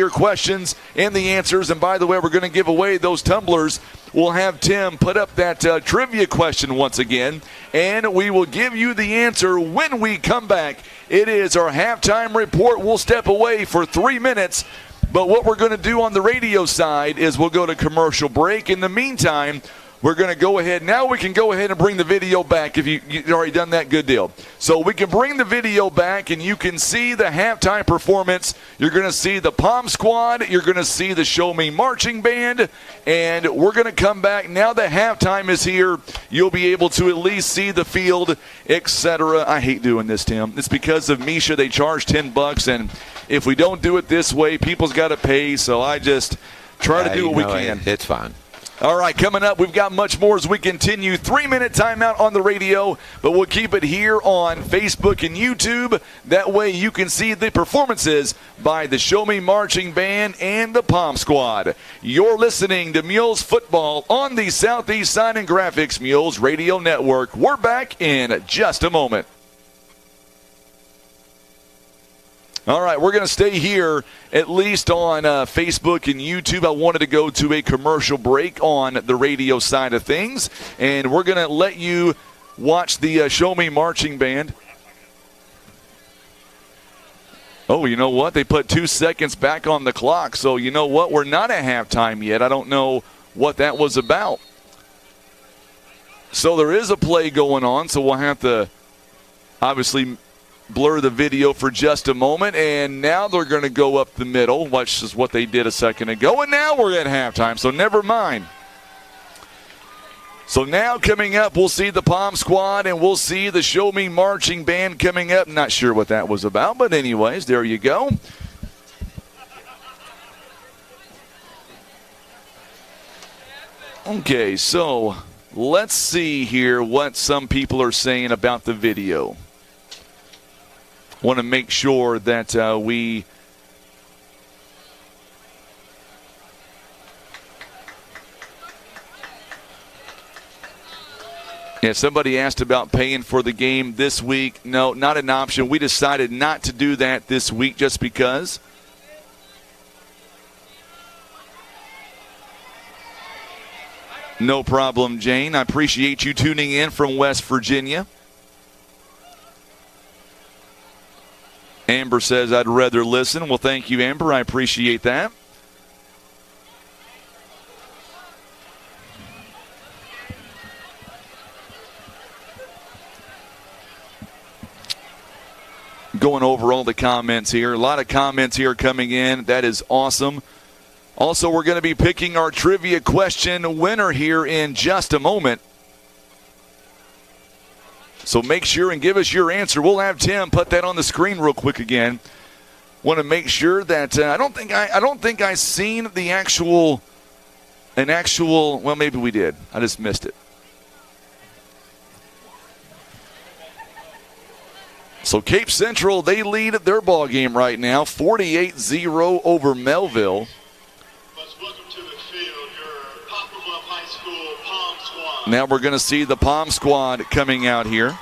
and the answers. And by the way, we're going to give away those tumblers. We'll have Tim put up that trivia question once again, and we will give you the answer when we come back. It is our halftime report. We'll step away for 3 minutes, but what we're going to do on the radio side is we'll go to commercial break. In the meantime, we're going to go ahead. Now we can go ahead and bring the video back if you've already done that. Good deal. So we can bring the video back, and you can see the halftime performance. You're going to see the Pom Squad. You're going to see the Show Me Marching Band. And we're going to come back. Now that halftime is here, you'll be able to at least see the field, etc. I hate doing this, Tim. It's because of Misha. They charge $10, and if we don't do it this way, people's got to pay. So I just try to do what we can. It's fine. All right, coming up, we've got much more as we continue. 3-minute timeout on the radio, but we'll keep it here on Facebook and YouTube. That way you can see the performances by the Show Me Marching Band and the Pom Squad. You're listening to Mules Football on the Southeast Sign and Graphics Mules Radio Network. We're back in just a moment. All right, we're going to stay here at least on Facebook and YouTube. I wanted to go to a commercial break on the radio side of things, and we're going to let you watch the Show Me Marching Band. Oh, you know what? They put 2 seconds back on the clock, so you know what? We're not at halftime yet. I don't know what that was about. So there is a play going on, so we'll have to obviously blur the video for just a moment, and now they're going to go up the middle, which is what they did a second ago, and now we're at halftime, so never mind. So now coming up, we'll see the Pom Squad, and we'll see the Show Me Marching Band coming up. Not sure what that was about, but anyways, there you go. Okay, so let's see here what some people are saying about the video. Want to make sure that we somebody asked about paying for the game this week. No, not an option. We decided not to do that this week just because. No problem, Jane. I appreciate you tuning in from West Virginia. Amber says, I'd rather listen. Well, thank you, Amber. I appreciate that. Going over all the comments here. A lot of comments here coming in. That is awesome. Also, we're going to be picking our trivia question winner here in just a moment. So make sure and give us your answer. We'll have Tim put that on the screen real quick again. Want to make sure that I don't think I seen the actual. Well, maybe we did. I just missed it. So Cape Central, they lead their ball game right now, 48-0 over Melville. Let's welcome to the field your Poplar Bluff High School Pom Squad. Now we're going to see the Pom Squad coming out here.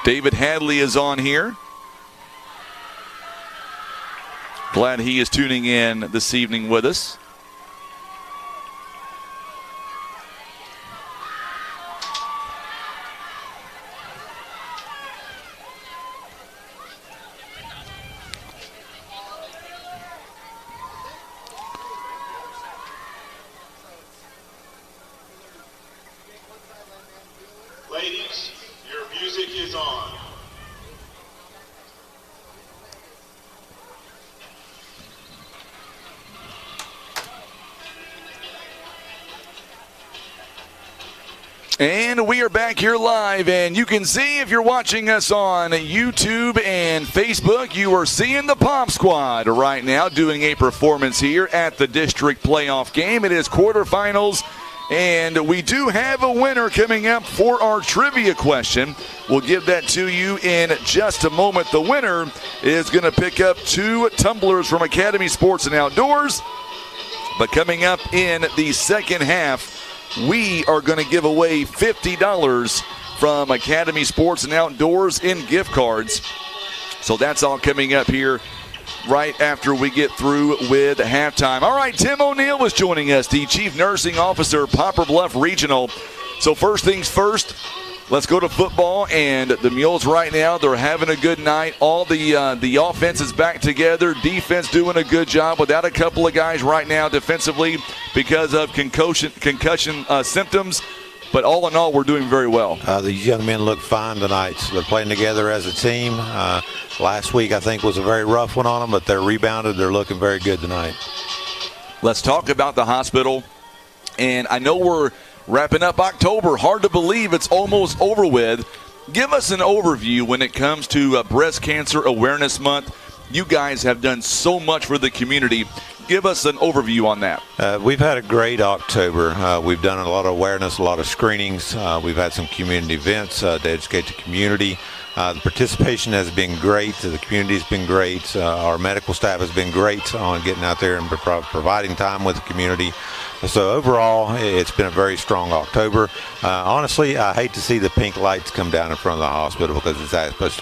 David Hadley is on here. Glad he is tuning in this evening with us. Ladies, your music is on. And we are back here live, and you can see if you're watching us on YouTube and Facebook, you are seeing the Pom Squad right now doing a performance here at the district playoff game. It is quarterfinals, and we do have a winner coming up for our trivia question. We'll give that to you in just a moment. The winner is going to pick up 2 tumblers from Academy Sports and Outdoors. But coming up in the second half, we are going to give away $50 from Academy Sports and Outdoors in gift cards. So that's all coming up here right after we get through with halftime. All right, Tim O'Neill was joining us, the Chief Nursing Officer, Poplar Bluff Regional. So first things first, let's go to football, and the Mules right now, they're having a good night. All the offense is back together. Defense doing a good job without a couple of guys right now defensively because of concussion symptoms. But all in all, we're doing very well. These young men look fine tonight. They're playing together as a team. Last week, I think, was a very rough one on them, but they're rebounded. They're looking very good tonight. Let's talk about the hospital. And I know we're wrapping up October. Hard to believe it's almost over with. Give us an overview when it comes to Breast Cancer Awareness Month. You guys have done so much for the community. Give us an overview on that. We've had a great October. We've done a lot of awareness, a lot of screenings. We've had some community events to educate the community. The participation has been great. The community has been great. Our medical staff has been great on getting out there and providing time with the community. So overall, it's been a very strong October. Honestly, I hate to see the pink lights come down in front of the hospital because it's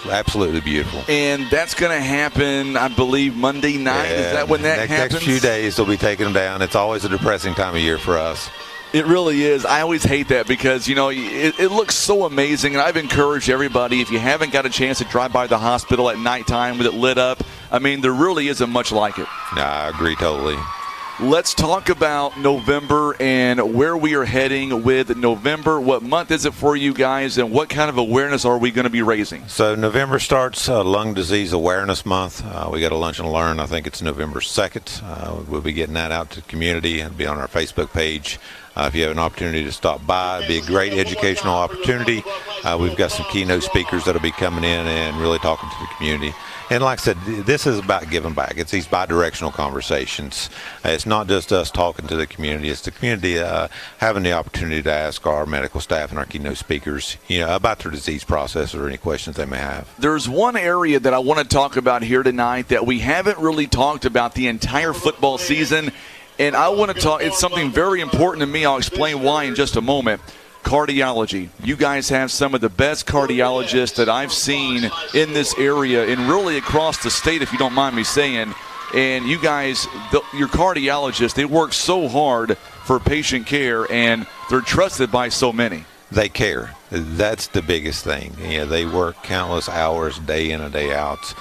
absolutely beautiful. And that's going to happen, I believe, Monday night. Yeah, is that when that happens? Next few days, they'll be taking them down. It's always a depressing time of year for us. It really is. I always hate that because, you know, it looks so amazing. And I've encouraged everybody, if you haven't got a chance to drive by the hospital at nighttime with it lit up, I mean, there really isn't much like it. No, I agree totally. Let's talk about November and where we are heading with November. What month is it for you guys, and what kind of awareness are we going to be raising? So November starts Lung Disease Awareness Month. We got a Lunch and Learn. I think it's November 2nd. We'll be getting that out to the community and be on our Facebook page. If you have an opportunity to stop by, it'd be a great educational opportunity. We've got some keynote speakers that will be coming in and really talking to the community. And like I said, this is about giving back. It's these bi-directional conversations. It's not just us talking to the community. It's the community having the opportunity to ask our medical staff and our keynote speakers, you know, about their disease process or any questions they may have. There's one area that I want to talk about here tonight that we haven't really talked about the entire football season. And I want to talk, it's something very important to me. I'll explain why in just a moment. Cardiology. You guys have some of the best cardiologists that I've seen in this area and really across the state, if you don't mind me saying. And you guys, your cardiologists, they work so hard for patient care, and they're trusted by so many. They care. That's the biggest thing. You know, they work countless hours day in and day out,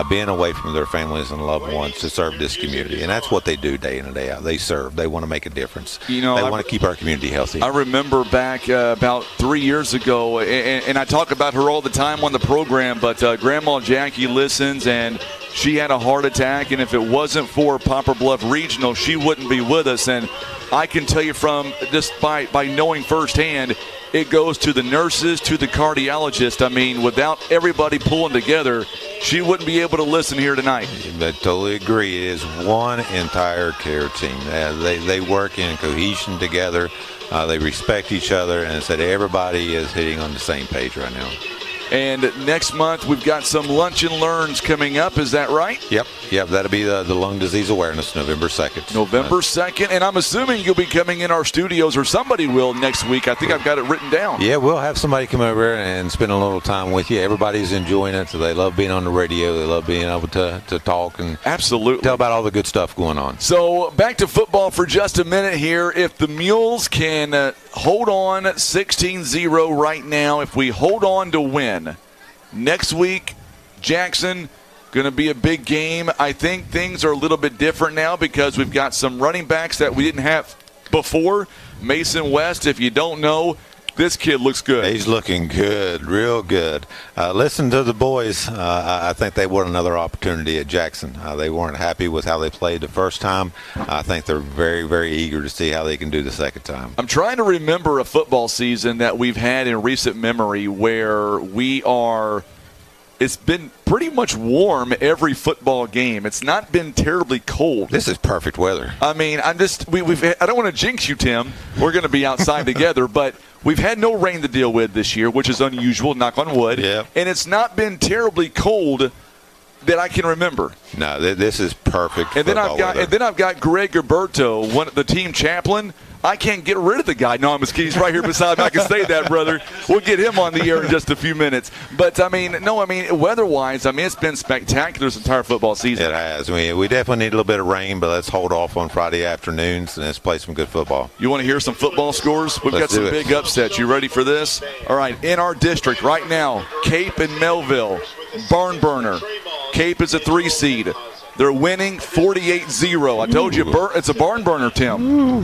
being away from their families and loved ones to serve this community. And that's what they do day in and day out. They serve. They want to make a difference. You know, they want to keep our community healthy. I remember back about 3 years ago, and I talk about her all the time on the program, but Grandma Jackie listens, and she had a heart attack, and if it wasn't for Poplar Bluff Regional, she wouldn't be with us. And I can tell you from just by knowing firsthand, it goes to the nurses, to the cardiologist. I mean, without everybody pulling together, she wouldn't be able to listen here tonight. I totally agree. It is one entire care team. They work in cohesion together. They respect each other, and said everybody is hitting on the same page right now. And next month, we've got some Lunch and Learns coming up. Is that right? Yep. That'll be the Lung Disease Awareness, November 2nd. November 2nd. And I'm assuming you'll be coming in our studios, or somebody will next week. I think I've got it written down. Yeah, we'll have somebody come over and spend a little time with you. Everybody's enjoying it. So they love being on the radio. They love being able to talk and absolutely tell about all the good stuff going on. So back to football for just a minute here. If the Mules can hold on 16-0 right now, if we hold on to win, next week, Jackson, going to be a big game. I think things are a little bit different now because we've got some running backs that we didn't have before. Mason West, if you don't know, this kid looks good. He's looking good, real good. Listen to the boys. I think they want another opportunity at Jackson. They weren't happy with how they played the first time. I think they're very, very eager to see how they can do the second time. I'm trying to remember a football season that we've had in recent memory where it's been pretty much warm every football game. It's not been terribly cold. This is perfect weather. I mean, I don't want to jinx you, Tim. We're going to be outside together, but we've had no rain to deal with this year, which is unusual, knock on wood. Yeah. And it's not been terribly cold that I can remember. No, this is perfect. And then I've got Greg Gilberto, the team chaplain. I can't get rid of the guy. No, I'm just kidding. He's right here beside me. I can say that, brother. We'll get him on the air in just a few minutes. But, weather-wise, it's been spectacular this entire football season. It has. We definitely need a little bit of rain, but let's hold off on Friday afternoons and let's play some good football. You want to hear some football scores? We've got some big upsets. You ready for this? All right, in our district right now, Cape and Melville, barn burner. Cape is a 3 seed. They're winning 48-0. I told you, it's a barn burner, Tim.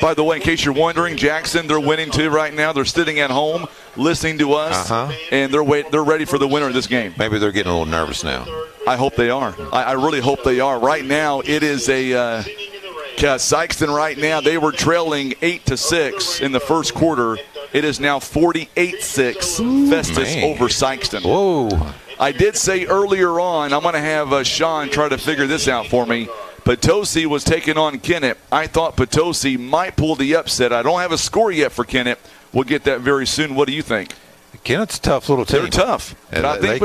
By the way, in case you're wondering, Jackson, they're winning too right now. They're sitting at home listening to us, and they're ready for the winner of this game. Maybe they're getting a little nervous now. I hope they are. I really hope they are. Right now, it is a Sikeston right now. They were trailing 8-6 in the first quarter. It is now 48-6 Festus over Sikeston. Whoa. I did say earlier on, I'm going to have Sean try to figure this out for me. Potosi was taking on Kennett. I thought Potosi might pull the upset. I don't have a score yet for Kennett. We'll get that very soon. What do you think? Kennett's a tough little team. They're tough. And I think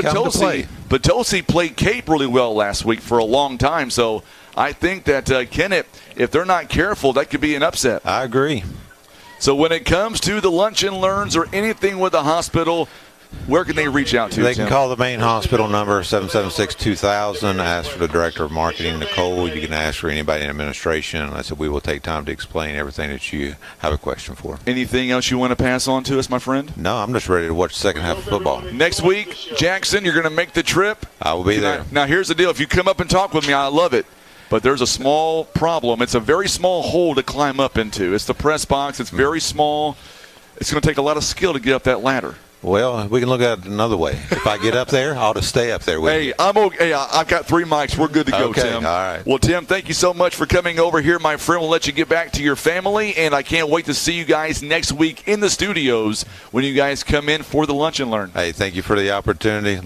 Potosi played Cape really well last week for a long time. So I think that Kennett, if they're not careful, that could be an upset. I agree. So when it comes to the lunch and learns or anything with the hospital, where can they reach out to? They can call the main hospital number, 776-2000. Ask for the director of marketing, Nicole. You can ask for anybody in administration. I said we will take time to explain everything that you have a question for. Anything else you want to pass on to us, my friend? No, I'm just ready to watch the second half of football. Next week, Jackson, you're going to make the trip. I will be there. Now, here's the deal. If you come up and talk with me, I love it. But there's a small problem. It's a very small hole to climb up into. It's the press box. It's very small. It's going to take a lot of skill to get up that ladder. Well, we can look at it another way. If I get up there, I'll just stay up there with you. I'm okay. Hey, I've got 3 mics. We're good to go, Tim. All right. Well, Tim, thank you so much for coming over here, my friend. We'll let you get back to your family, and I can't wait to see you guys next week in the studios when you guys come in for the Lunch and Learn. Hey, thank you for the opportunity.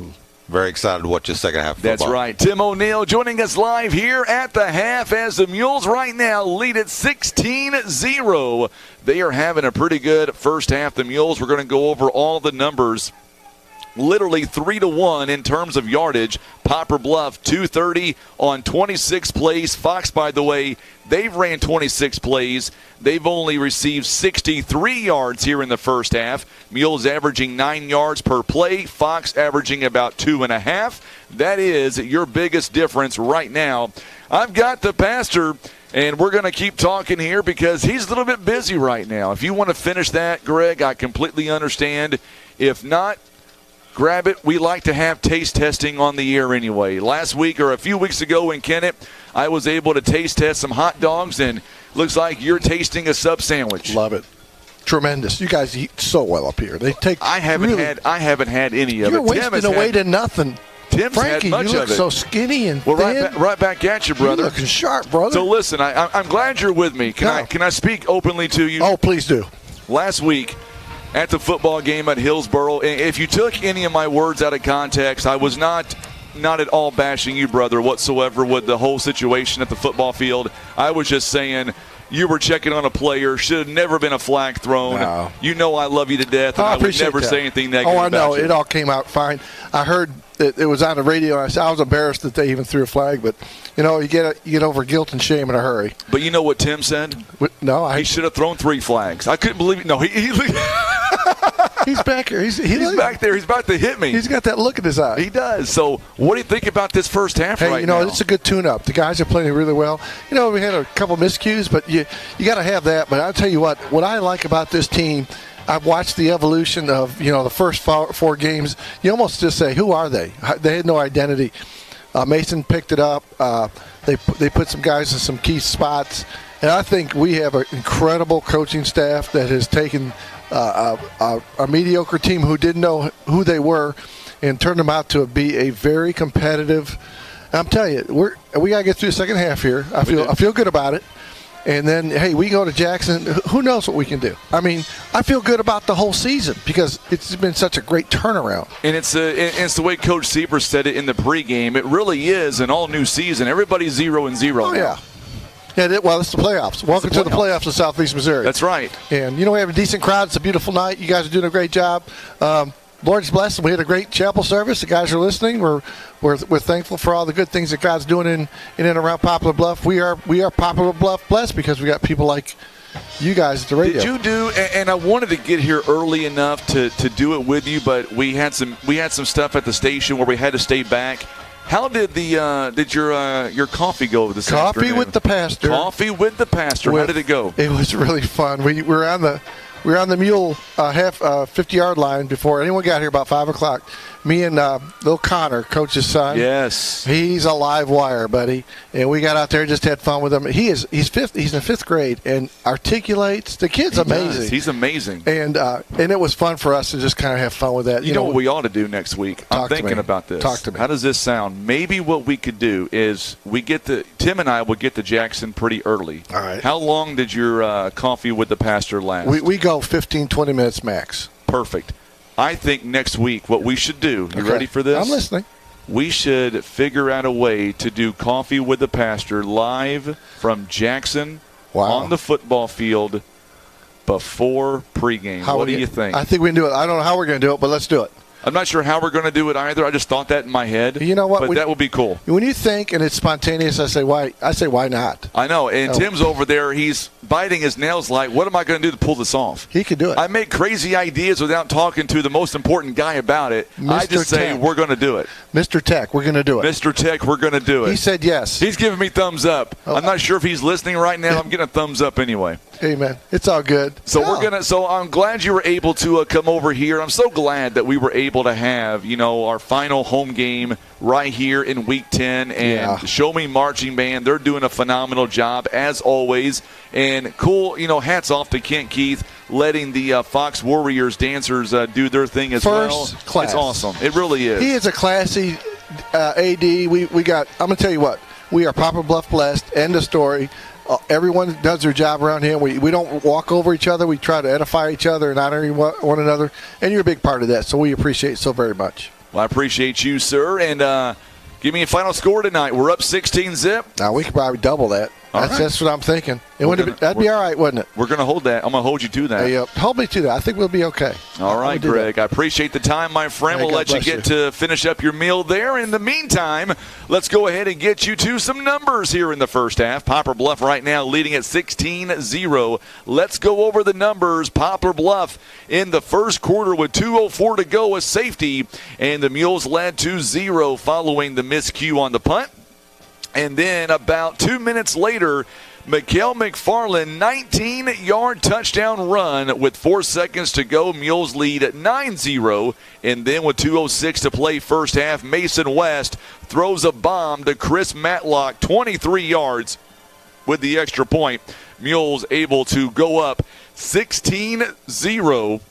Very excited to watch the second half of football. That's right. Tim O'Neill joining us live here at the half as the Mules right now lead at 16-0. They are having a pretty good first half. The Mules, we're going to go over all the numbers. Literally 3-1 in terms of yardage. Poplar Bluff 230 on 26 plays. Fox, by the way, they've ran 26 plays. They've only received 63 yards here in the first half. Mules averaging 9 yards per play. Fox averaging about 2.5. That is your biggest difference right now. I've got the pastor, and we're going to keep talking here because he's a little bit busy right now. If you want to finish that, Greg, I completely understand. If not, grab it. We like to have taste testing on the air anyway. Last week or a few weeks ago in Kennett, I was able to taste test some hot dogs, and looks like you're tasting a sub sandwich. Love it. Tremendous. You guys eat so well up here. I haven't had any of it. You're wasting away to nothing. Tim's Frankie, had much you look of it. so skinny and well, thin. right back at you, brother. You're looking sharp, brother. So listen, I'm glad you're with me. Can I speak openly to you? Oh, please do. Last week, at the football game at Hillsboro, if you took any of my words out of context, I was not at all bashing you, brother, whatsoever with the whole situation at the football field. I was just saying you were checking on a player, should have never been a flag thrown. No. You know I love you to death, and I would never say anything negative about you. Oh, I know. It all came out fine. I heard it was on the radio, and I was embarrassed that they even threw a flag, but, you get over guilt and shame in a hurry. But you know what Tim said? He should have thrown 3 flags. I couldn't believe it. No, he's back here. He's back there. He's about to hit me. He's got that look in his eye. He does. So what do you think about this first half right now? It's a good tune-up. The guys are playing really well. We had a couple miscues, but you got to have that. But I'll tell you what I like about this team, I've watched the evolution of, the first 4 games. You almost just say, who are they? They had no identity. Mason picked it up. They put some guys in some key spots. And I think we have an incredible coaching staff that has taken a mediocre team who didn't know who they were and turned them out to be a very competitive. I'm telling you, we got to get through the second half here. I feel good about it. And then, hey, we go to Jackson. Who knows what we can do? I mean, I feel good about the whole season because it's been such a great turnaround. And it's the way Coach Sievers said it in the pregame. It really is an all-new season. Everybody's 0-0. Oh, yeah. Yeah, it's the playoffs. Welcome to the playoffs of Southeast Missouri. That's right. And, we have a decent crowd. It's a beautiful night. You guys are doing a great job. Lord's blessed. We had a great chapel service. The guys are listening. We're thankful for all the good things that God's doing in and around Poplar Bluff. We are Poplar Bluff blessed because we got people like you guys at the radio. Did you do? And I wanted to get here early enough to do it with you, but we had some stuff at the station where we had to stay back. How did your coffee go this afternoon? Coffee with the pastor. Coffee with the pastor. How did it go? It was really fun. We were on the mule 50-yard line before anyone got here about 5 o'clock. Me and little Connor, Coach's son. Yes, he's a live wire, buddy. And we got out there and just had fun with him. He's in 5th grade and articulates. The kid's amazing. He's amazing. And it was fun for us to just kind of have fun with that. You know what we ought to do next week? I'm thinking about this. Talk to me. How does this sound? Maybe what we could do is Tim and I will get to Jackson pretty early. All right. How long did your coffee with the pastor last? We go 15, 20 minutes max. Perfect. I think next week what we should do, you ready for this? I'm listening. We should figure out a way to do Coffee with the Pastor live from Jackson on the football field before pregame. What do you think? I think we can do it. I don't know how we're going to do it, but let's do it. I'm not sure how we're going to do it either. I just thought that in my head. You know what? But that would be cool. When you think and it's spontaneous, I say why not? I know. And Tim's over there. He's biting his nails like, what am I going to do to pull this off? He could do it. I make crazy ideas without talking to the most important guy about it. I just say, we're going to do it. Mr. Tech, we're going to do it. Mr. Tech, we're going to do it. He said yes. He's giving me thumbs up. I'm not sure if he's listening right now. I'm getting a thumbs up anyway. Hey, man. It's all good. So So I'm glad you were able to come over here. I'm so glad that we were able to have, our final home game right here in Week 10. And Show Me Marching Band, they're doing a phenomenal job, as always. And cool, hats off to Kent Keith letting the Fox Warriors dancers do their thing as well. First class. It's awesome. It really is. He is a classy AD. We got, I'm going to tell you what, we are Poplar Bluff blessed. End of story. Everyone does their job around here. We don't walk over each other. We try to edify each other and honor one another. And you're a big part of that, so we appreciate it so very much. Well, I appreciate you, sir. And give me a final score tonight. We're up 16-zip. Now, we could probably double that. That's what I'm thinking. That'd be all right, wouldn't it? We're going to hold that. I'm going to hold you to that. Hey, hold me to that. I think we'll be okay. All right, Greg. I appreciate the time, my friend. We'll let you get to finish up your meal there. In the meantime, let's go ahead and get you to some numbers here in the first half. Poplar Bluff right now leading at 16-0. Let's go over the numbers. Poplar Bluff in the first quarter with 2:04 to go, a safety, and the Mules led 2-0 following the miscue on the punt. And then about 2 minutes later, Mikael McFarland, 19-yard touchdown run with 4 seconds to go. Mules lead at 9-0. And then with 2:06 to play first half, Mason West throws a bomb to Chris Matlock, 23 yards with the extra point. Mules able to go up 16-0.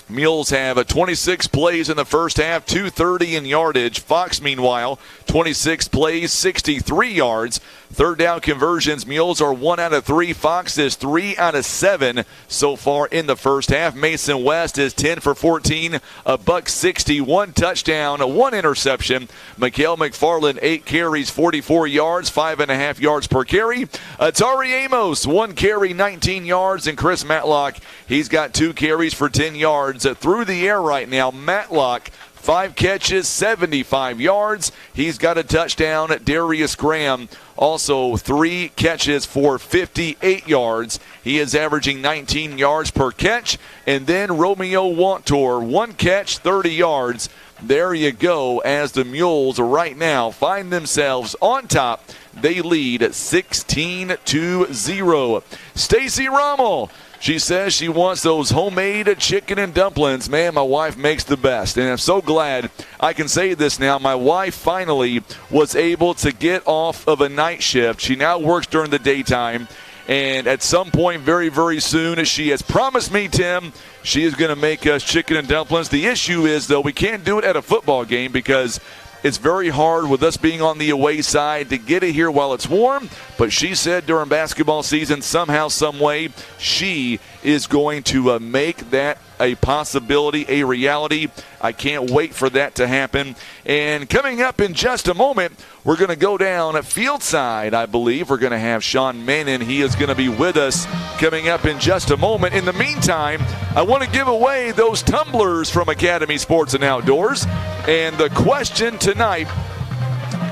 Mules have 26 plays in the first half, 230 in yardage. Fox, meanwhile, 26 plays, 63 yards. Third down conversions, Mules are 1 out of 3. Fox is 3 out of 7 so far in the first half. Mason West is 10 for 14, $160, 1 touchdown, 1 interception. Mikael McFarland, 8 carries, 44 yards, 5.5 yards per carry. Atari Amos, 1 carry, 19 yards, and Chris Matlock, he's got 2 carries for 10 yards. Through the air right now, Matlock, 5 catches, 75 yards. He's got a touchdown. Darius Graham, also 3 catches for 58 yards. He is averaging 19 yards per catch. And then Romeo Wantor, 1 catch, 30 yards. There you go, as the Mules right now find themselves on top. They lead 16-0. Stacy Rommel, she says she wants those homemade chicken and dumplings. Man, my wife makes the best. And I'm so glad I can say this now. My wife finally was able to get off of a night shift. She now works during the daytime. And at some point very, very soon, as she has promised me, Tim, she is going to make us chicken and dumplings. The issue is, though, we can't do it at a football game because it's very hard with us being on the away side to get it here while it's warm. But she said during basketball season, somehow, some way, she is going to make that a possibility, a reality. I can't wait for that to happen. And coming up in just a moment, we're going to go down at Fieldside, I believe. We're going to have Sean Mannon. He is going to be with us coming up in just a moment. In the meantime, I want to give away those tumblers from Academy Sports and Outdoors. And the question tonight,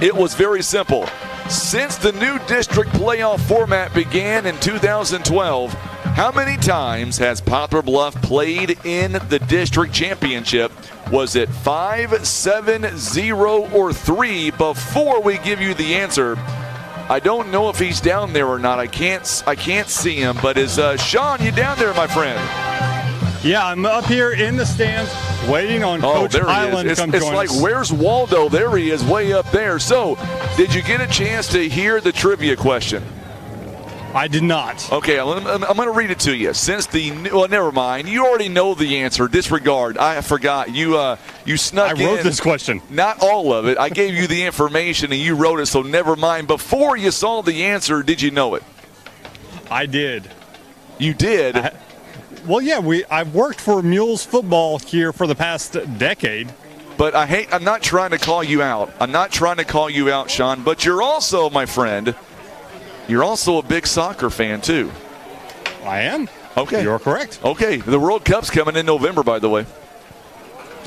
it was very simple. Since the new district playoff format began in 2012, how many times has Poplar Bluff played in the district championship? Was it 5, 7, 0, or 3? Before we give you the answer, I don't know if he's down there or not. I can't see him. But is Sean, you down there, my friend? Yeah, I'm up here in the stands waiting on Coach Highland to come join us. It's like, where's Waldo? There he is, way up there. So, did you get a chance to hear the trivia question? I did not. Okay, I'm going to read it to you. Well, never mind. You already know the answer. Disregard. I forgot. You snuck in. I wrote this question. Not all of it. I gave you the information and you wrote it, so never mind. Before you saw the answer, did you know it? I did. You did? Well, yeah. I've worked for Mules football here for the past decade. But I'm not trying to call you out. I'm not trying to call you out, Sean. But you're also, my friend, you're also a big soccer fan, too. I am. Okay. You're correct. Okay. The World Cup's coming in November, by the way.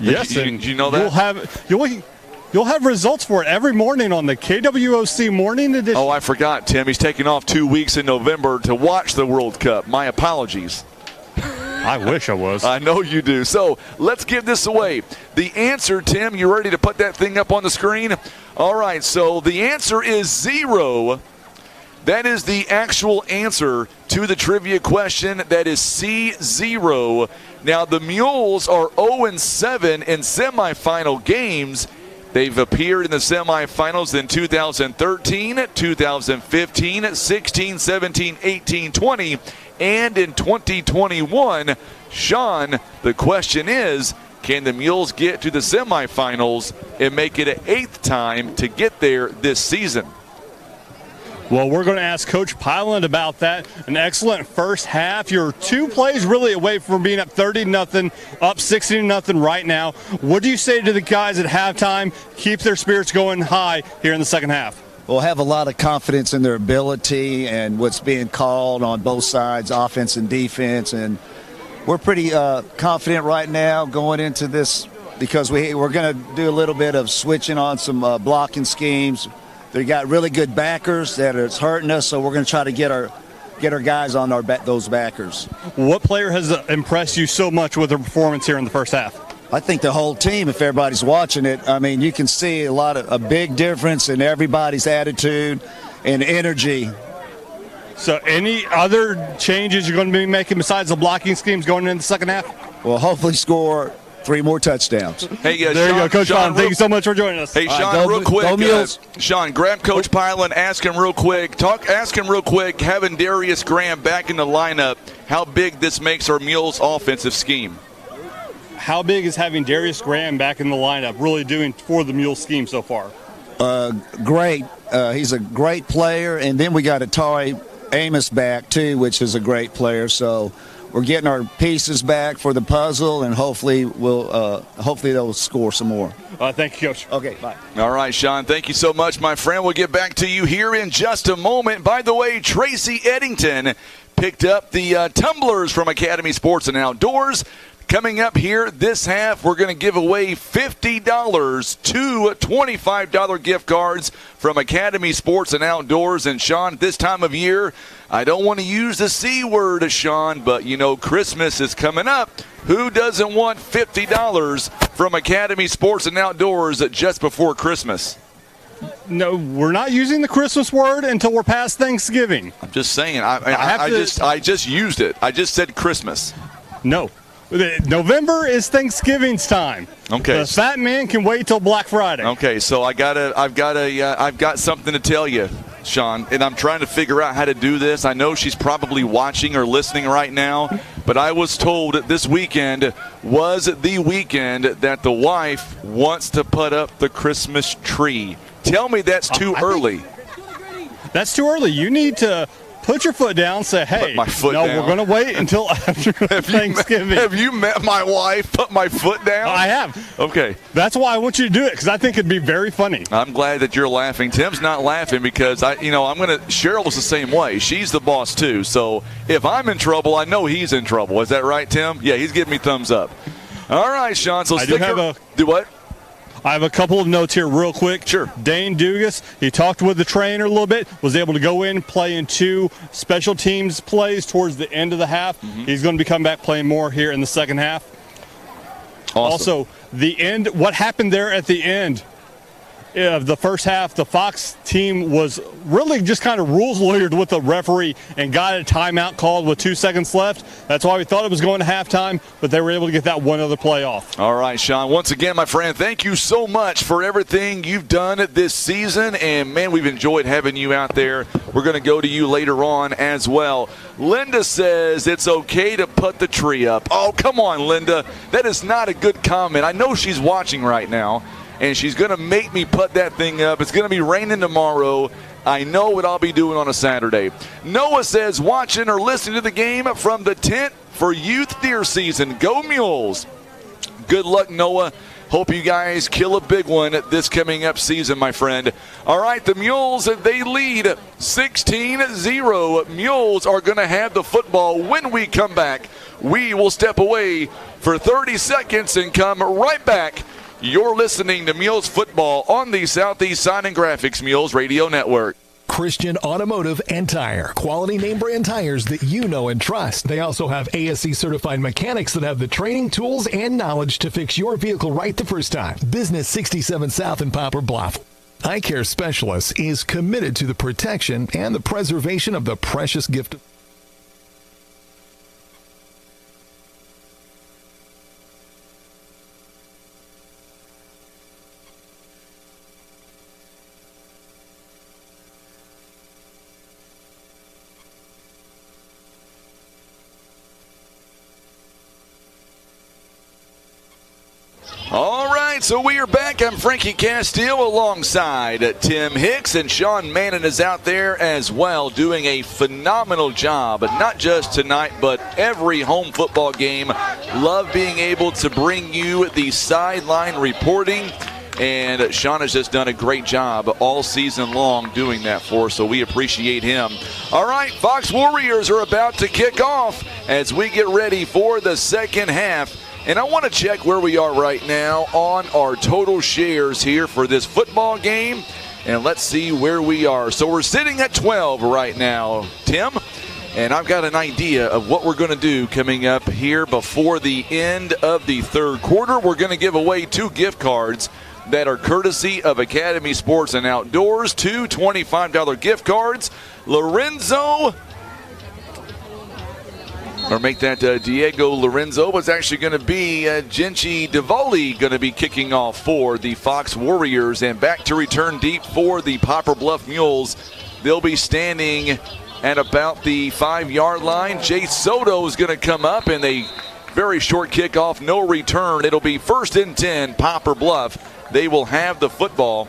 Yes. Did you know that? You'll have results for it every morning on the KWOC Morning Edition. Oh, I forgot, Tim. He's taking off 2 weeks in November to watch the World Cup. My apologies. I wish I was. I know you do. So let's give this away. The answer, Tim, you ready to put that thing up on the screen? All right, so the answer is 0. That is the actual answer to the trivia question. That is C0. Now, the Mules are 0-7 in semifinal games. They've appeared in the semifinals in 2013, 2015, 16, 17, 18, 20, and in 2021. Sean, the question is, can the Mules get to the semifinals and make it an 8th time to get there this season? Well, we're going to ask Coach Pyland about that. An excellent first half. You're 2 plays really away from being up 30-0, up 16-0 right now. What do you say to the guys at halftime? Keep their spirits going high here in the second half. We'll have a lot of confidence in their ability and what's being called on both sides, offense and defense. And we're pretty confident right now going into this because we're going to do a little bit of switching on some blocking schemes. They got really good backers that is hurting us, so we're going to try to get our guys on those backers. What player has impressed you so much with their performance here in the first half? I think the whole team, if everybody's watching it, I mean, you can see a big difference in everybody's attitude and energy. So any other changes you're going to be making besides the blocking schemes going into the second half? Well, hopefully score 3 more touchdowns. Hey, there Sean, you go, Coach Pyland. Thank you so much for joining us. Hey, Sean, real quick. Sean, grab Coach Pyland. Ask him real quick. Having Darius Graham back in the lineup, how big this makes our Mules offensive scheme? How big is having Darius Graham back in the lineup really doing for the Mules scheme so far? Great. He's a great player. And then we got Atari Amos back, too, which is a great player. So we're getting our pieces back for the puzzle, and hopefully they'll score some more. Thank you, Coach. Okay, bye. All right, Sean, thank you so much, my friend. We'll get back to you here in just a moment. By the way, Tracy Eddington picked up the tumblers from Academy Sports and Outdoors. Coming up here this half, we're going to give away $50 to $25 gift cards from Academy Sports and Outdoors. And, Sean, this time of year, I don't want to use the C word, Sean, but, you know, Christmas is coming up. Who doesn't want $50 from Academy Sports and Outdoors just before Christmas? No, we're not using the Christmas word until we're past Thanksgiving. I'm just saying. I just used it. I just said Christmas. No. November is Thanksgiving's time. Okay. The fat man can wait till Black Friday. Okay, so I've got something to tell you, Sean, and I'm trying to figure out how to do this. I know she's probably watching or listening right now, but I was told that this weekend was the weekend that the wife wants to put up the Christmas tree. Tell me that's too early. That's too early. You need to put your foot down. Say, hey, put my foot down. We're going to wait until after Thanksgiving. Have you met my wife? Put my foot down? I have. Okay. That's why I want you to do it, because I think it'd be very funny. I'm glad that you're laughing. Tim's not laughing because Cheryl was the same way. She's the boss too. So if I'm in trouble, I know he's in trouble. Is that right, Tim? Yeah, he's giving me thumbs up. All right, Sean. So do what? I have a couple of notes here real quick. Sure. Dane Dugas, he talked with the trainer a little bit, was able to go in, play in 2 special teams plays towards the end of the half. Mm-hmm. He's going to be coming back playing more here in the second half. Awesome. Also, what happened there at the end of the first half, the Fox team was really just kind of rules lawyered with the referee and got a timeout called with 2 seconds left. That's why we thought it was going to halftime, but they were able to get that one other play off. All right, Sean. Once again, my friend, thank you so much for everything you've done this season. And, man, we've enjoyed having you out there. We're going to go to you later on as well. Linda says it's okay to put the tree up. Oh, come on, Linda. That is not a good comment. I know she's watching right now, and she's going to make me put that thing up. It's going to be raining tomorrow. I know what I'll be doing on a Saturday. Noah says, watching or listening to the game from the tent for youth deer season. Go Mules. Good luck, Noah. Hope you guys kill a big one this coming up season, my friend. All right, the Mules, they lead 16-0. Mules are going to have the football when we come back. We will step away for 30 seconds and come right back. You're listening to Mules Football on the Southeast Sign and Graphics Mules Radio Network. Christian Automotive and Tire. Quality name brand tires that you know and trust. They also have ASE certified mechanics that have the training, tools, and knowledge to fix your vehicle right the first time. Business 67 South in Poplar Bluff. Eye Care Specialist is committed to the protection and the preservation of the precious gift of All right, so we are back. I'm Frankie Castile alongside Tim Hicks, and Sean Mannon is out there as well doing a phenomenal job, not just tonight, but every home football game. Love being able to bring you the sideline reporting, and Sean has just done a great job all season long doing that for us, so we appreciate him. All right, Fox Warriors are about to kick off as we get ready for the second half. And I want to check where we are right now on our total shares here for this football game. And let's see where we are. So we're sitting at 12 right now, Tim. And I've got an idea of what we're going to do coming up here before the end of the third quarter. We're going to give away 2 gift cards that are courtesy of Academy Sports and Outdoors. 2 $25 gift cards. Lorenzo... Or make that Diego Lorenzo, was actually going to be Genchi Diwali going to be kicking off for the Fox Warriors. And back to return deep for the Poplar Bluff Mules. They'll be standing at about the 5-yard line. Jay Soto is going to come up in a very short kickoff, no return. It'll be 1st and 10, Poplar Bluff. They will have the football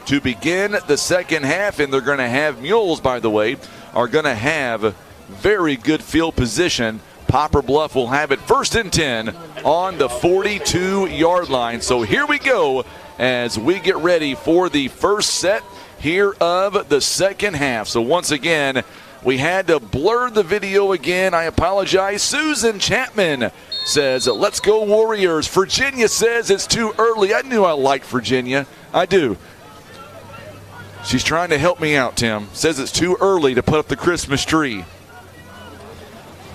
to begin the second half, and they're going to have Mules, by the way, are going to have very good field position. Poplar Bluff will have it 1st and 10 on the 42-yard line. So here we go as we get ready for the first set here of the second half. So once again, we had to blur the video again. I apologize. Susan Chapman says, let's go Warriors. Virginia says it's too early. I knew I liked Virginia. I do. She's trying to help me out, Tim. Says it's too early to put up the Christmas tree.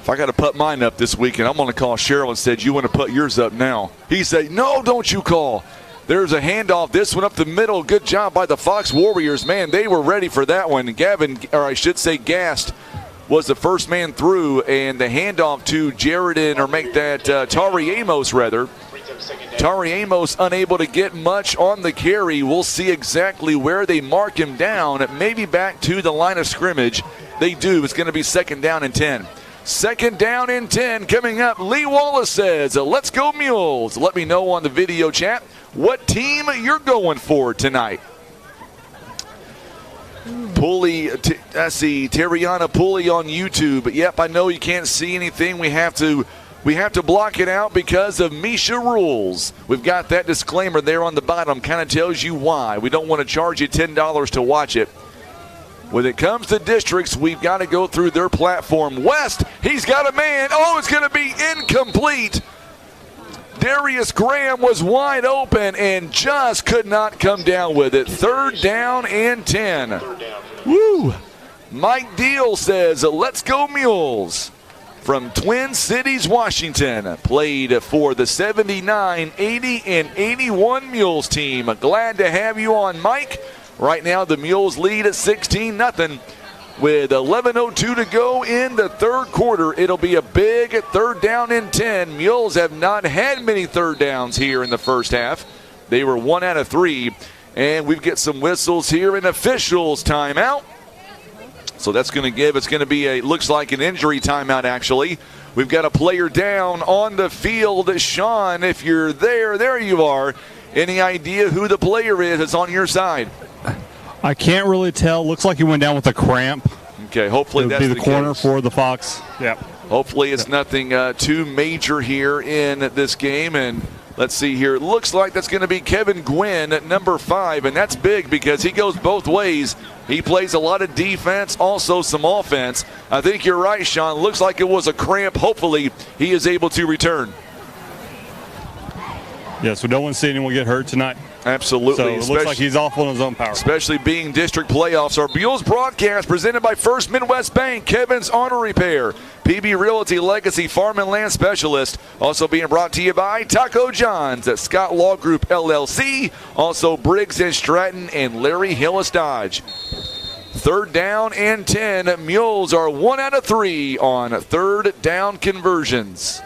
If I got to put mine up this weekend, I'm going to call Cheryl and said, you want to put yours up now? He said, no, don't you call. There's a handoff. This one up the middle. Good job by the Fox Warriors. Man, they were ready for that one. Gast was the first man through, and the handoff to Tari Amos, rather. Tari Amos unable to get much on the carry. We'll see exactly where they mark him down. Maybe back to the line of scrimmage. They do. It's going to be 2nd down and 10. 2nd down and 10 coming up. Lee Wallace says, let's go Mules. Let me know on the video chat what team you're going for tonight. Pulley, let's see, Terriana Pulley on YouTube. Yep, I know you can't see anything. We have to block it out because of Misha rules. We've got that disclaimer there on the bottom. Kind of tells you why. We don't want to charge you $10 to watch it. When it comes to districts, we've got to go through their platform. West, he's got a man. Oh, it's going to be incomplete. Darius Graham was wide open and just could not come down with it. 3rd down and 10. Woo! Mike Deal says, let's go Mules. From Twin Cities, Washington, played for the 79, 80, and 81 Mules team. Glad to have you on, Mike. Right now, the Mules lead at 16-0. With 11:02 to go in the third quarter, it'll be a big 3rd down and 10. Mules have not had many 3rd downs here in the first half. They were 1 out of 3. And we've got some whistles here and officials timeout. So that's going to give, it's going to be looks like an injury timeout actually. We've got a player down on the field. Sean, if you're there you are. Any idea who the player is that's on your side? I can't really tell. Looks like he went down with a cramp. Okay, hopefully that's the corner case. for the Fox. Yeah. Hopefully it's nothing too major here in this game. And let's see here. It looks like that's going to be Kevin Gwynn at number 5, and that's big because he goes both ways. He plays a lot of defense, also some offense. I think you're right, Sean. Looks like it was a cramp. Hopefully he is able to return. Yeah, so no one see anyone get hurt tonight. Absolutely. So it looks like he's off on his own power. Especially being district playoffs. Our Mules broadcast presented by First Midwest Bank, Kevin's Auto Repair, PB Realty Legacy Farm and Land Specialist. Also being brought to you by Taco John's at Scott Law Group LLC. Also Briggs & Stratton and Larry Hillis Dodge. 3rd down and 10. Mules are 1 out of 3 on 3rd down conversions.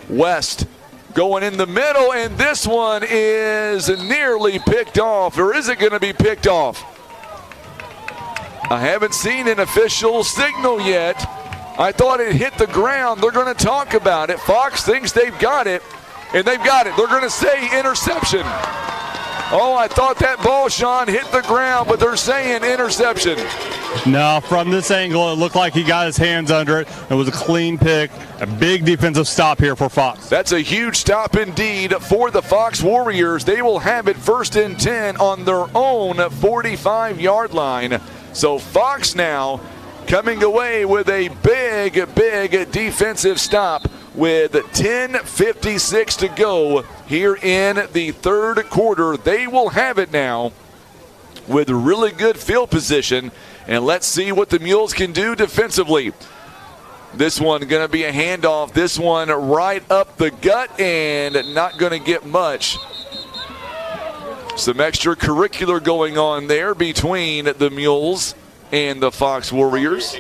West going in the middle, and this one is nearly picked off. Or is it going to be picked off? I haven't seen an official signal yet. I thought it hit the ground. They're going to talk about it. Fox thinks they've got it, and they've got it. They're going to say interception. Oh, I thought that ball, Sean, hit the ground, but they're saying interception. No, from this angle, it looked like he got his hands under it. It was a clean pick, a big defensive stop here for Fox. That's a huge stop indeed for the Fox Warriors. They will have it 1st and 10 on their own 45-yard line. So Fox now coming away with a big defensive stop with 10:56 to go here in the third quarter. They will have it now with really good field position. And let's see what the Mules can do defensively. This one going to be a handoff. This one right up the gut and not going to get much. Some extracurricular going on there between the Mules and the Fox Warriors.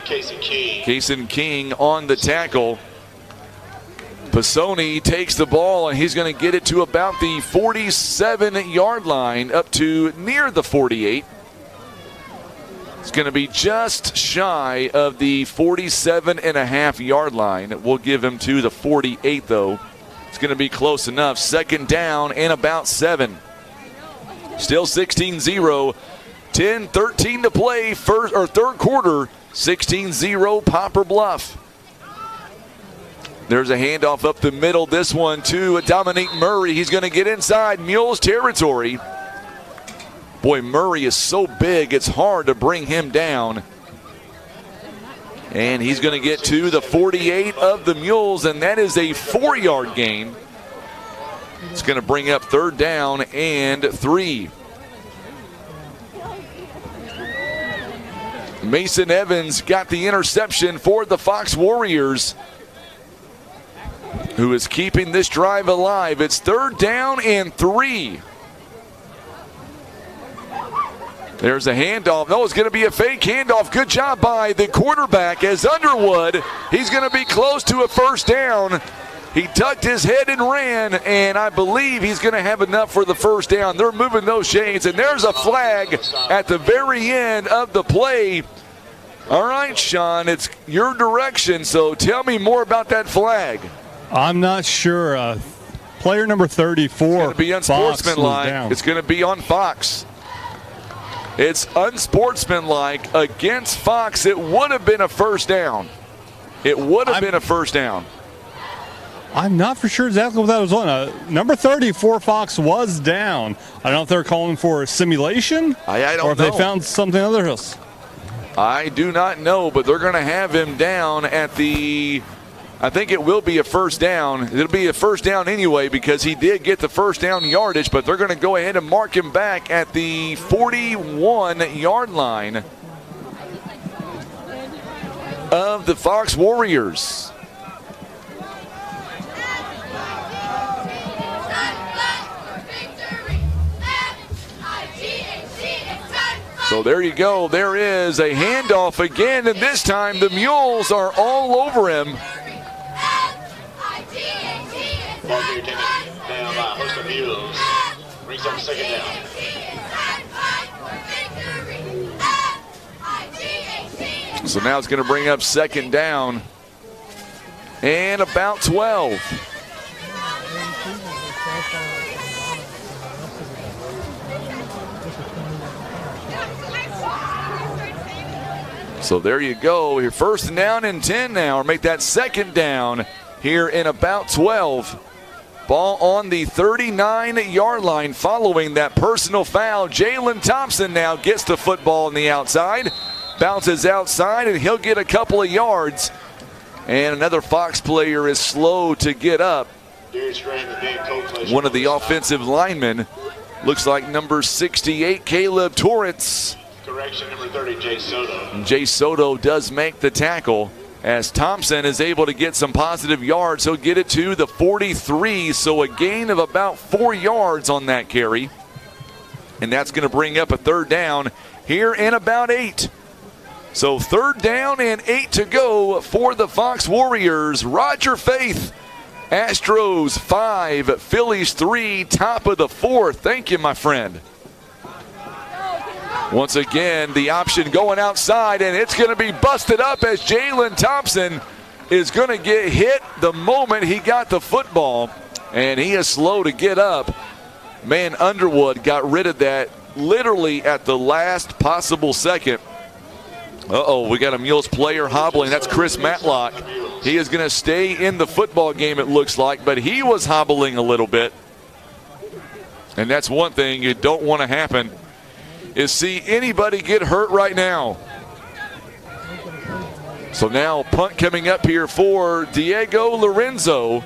Kason King on the tackle. Pisoni takes the ball, and he's going to get it to about the 47-yard line, up to near the 48. It's going to be just shy of the 47.5-yard line. We'll give him to the 48, though. It's going to be close enough. 2nd down and about 7. Still 16-0. 10-13 to play, third quarter. 16-0 Poplar Bluff. There's a handoff up the middle. This one to Dominique Murray. He's going to get inside Mules territory. Boy, Murray is so big, it's hard to bring him down. And he's going to get to the 48 of the Mules, and that is a 4-yard gain. It's going to bring up 3rd down and 3. Mason Evans got the interception for the Fox Warriors, who is keeping this drive alive. It's 3rd down and 3. There's a handoff. No, it's going to be a fake handoff. Good job by the quarterback as Underwood. He's going to be close to a 1st down. He tucked his head and ran, and I believe he's going to have enough for the 1st down. They're moving those shades, and there's a flag at the very end of the play. All right, Sean, it's your direction, so tell me more about that flag. I'm not sure. Player number 34. It's going to be unsportsmanlike. It's going to be on Fox. It's unsportsmanlike against Fox. It would have been a first down. It would have been a first down. I'm not for sure exactly what that was on. Number 30 for Fox was down. I don't know if they're calling for a simulation I don't know. Or if they found something else. I do not know, but they're going to have him down at the, I think it will be a first down. It'll be a first down anyway because he did get the first down yardage, but they're going to go ahead and mark him back at the 41-yard line of the Fox Warriors. So there you go. There is a handoff again, and this time the Mules are all over him. Ball carrier taken down by a host of Mules. Brings up second down. So now it's going to bring up second down and about 12. So there you go. Your first down and 10 now, or make that second down here in about 12. Ball on the 39-yard line following that personal foul. Jalen Thompson now gets the football on the outside, bounces outside, and he'll get a couple of yards. And another Fox player is slow to get up. One of the offensive linemen, looks like number 68, Caleb Torrance. Correction, number 30, Jay Soto. Jay Soto does make the tackle as Thompson is able to get some positive yards. He'll get it to the 43, so a gain of about 4 yards on that carry. And that's going to bring up a third down here in about 8. So third down and 8 to go for the Fox Warriors. Roger Faith, Astros 5, Phillies 3, top of the 4th. Thank you, my friend. Once again, the option going outside, and it's going to be busted up as Jalen Thompson is going to get hit the moment he got the football, and he is slow to get up. Man, Underwood got rid of that literally at the last possible second. We got a Mules player hobbling. That's Chris Matlock. He is going to stay in the football game, it looks like, but he was hobbling a little bit. And that's one thing you don't want to happen, is see anybody get hurt right now. So now punt coming up here for Diego Lorenzo.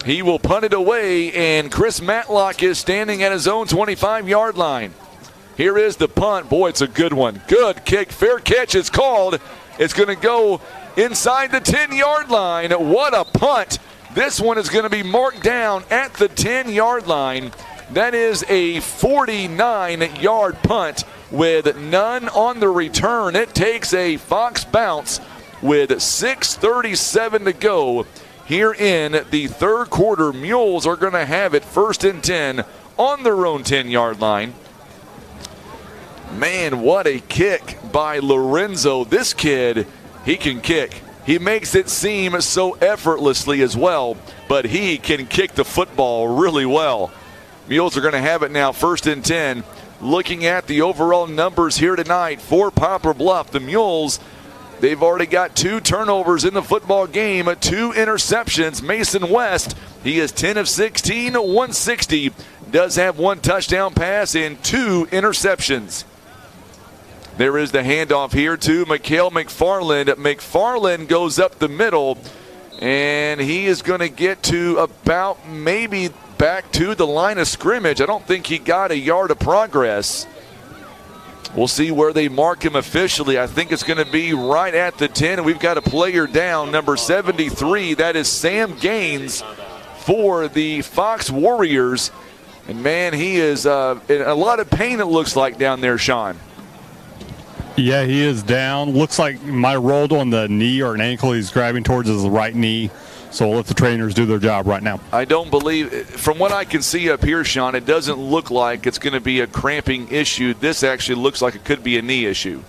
He will punt it away, and Chris Matlock is standing at his own 25-yard line. Here is the punt. Boy, it's a good one. Good kick. Fair catch is called. It's going to go inside the 10-yard line. What a punt. This one is going to be marked down at the 10-yard line. That is a 49-yard punt with none on the return. It takes a Fox bounce with 6:37 to go here in the third quarter. Mules are going to have it first and 10 on their own 10-yard line. Man, what a kick by Lorenzo. This kid, he can kick. He makes it seem so effortlessly as well, but he can kick the football really well. Mules are going to have it now first and 10. Looking at the overall numbers here tonight for Poplar Bluff, the Mules, they've already got 2 turnovers in the football game, 2 interceptions. Mason West, he is 10 of 16, 160. Does have 1 touchdown pass and 2 interceptions. There is the handoff here to Mikhail McFarland. McFarland goes up the middle, and he is going to get to about maybe back to the line of scrimmage. I don't think he got a yard of progress. We'll see where they mark him officially. I think it's going to be right at the 10, and we've got a player down, number 73. That is Sam Gaines for the Fox Warriors. And, man, he is in a lot of pain, it looks like, down there, Sean. Yeah, he is down. Looks like might rolled on the knee or an ankle. He's grabbing towards his right knee. So we'll let the trainers do their job right now. I don't believe, from what I can see up here, Sean, it doesn't look like it's going to be a cramping issue. This actually looks like it could be a knee issue.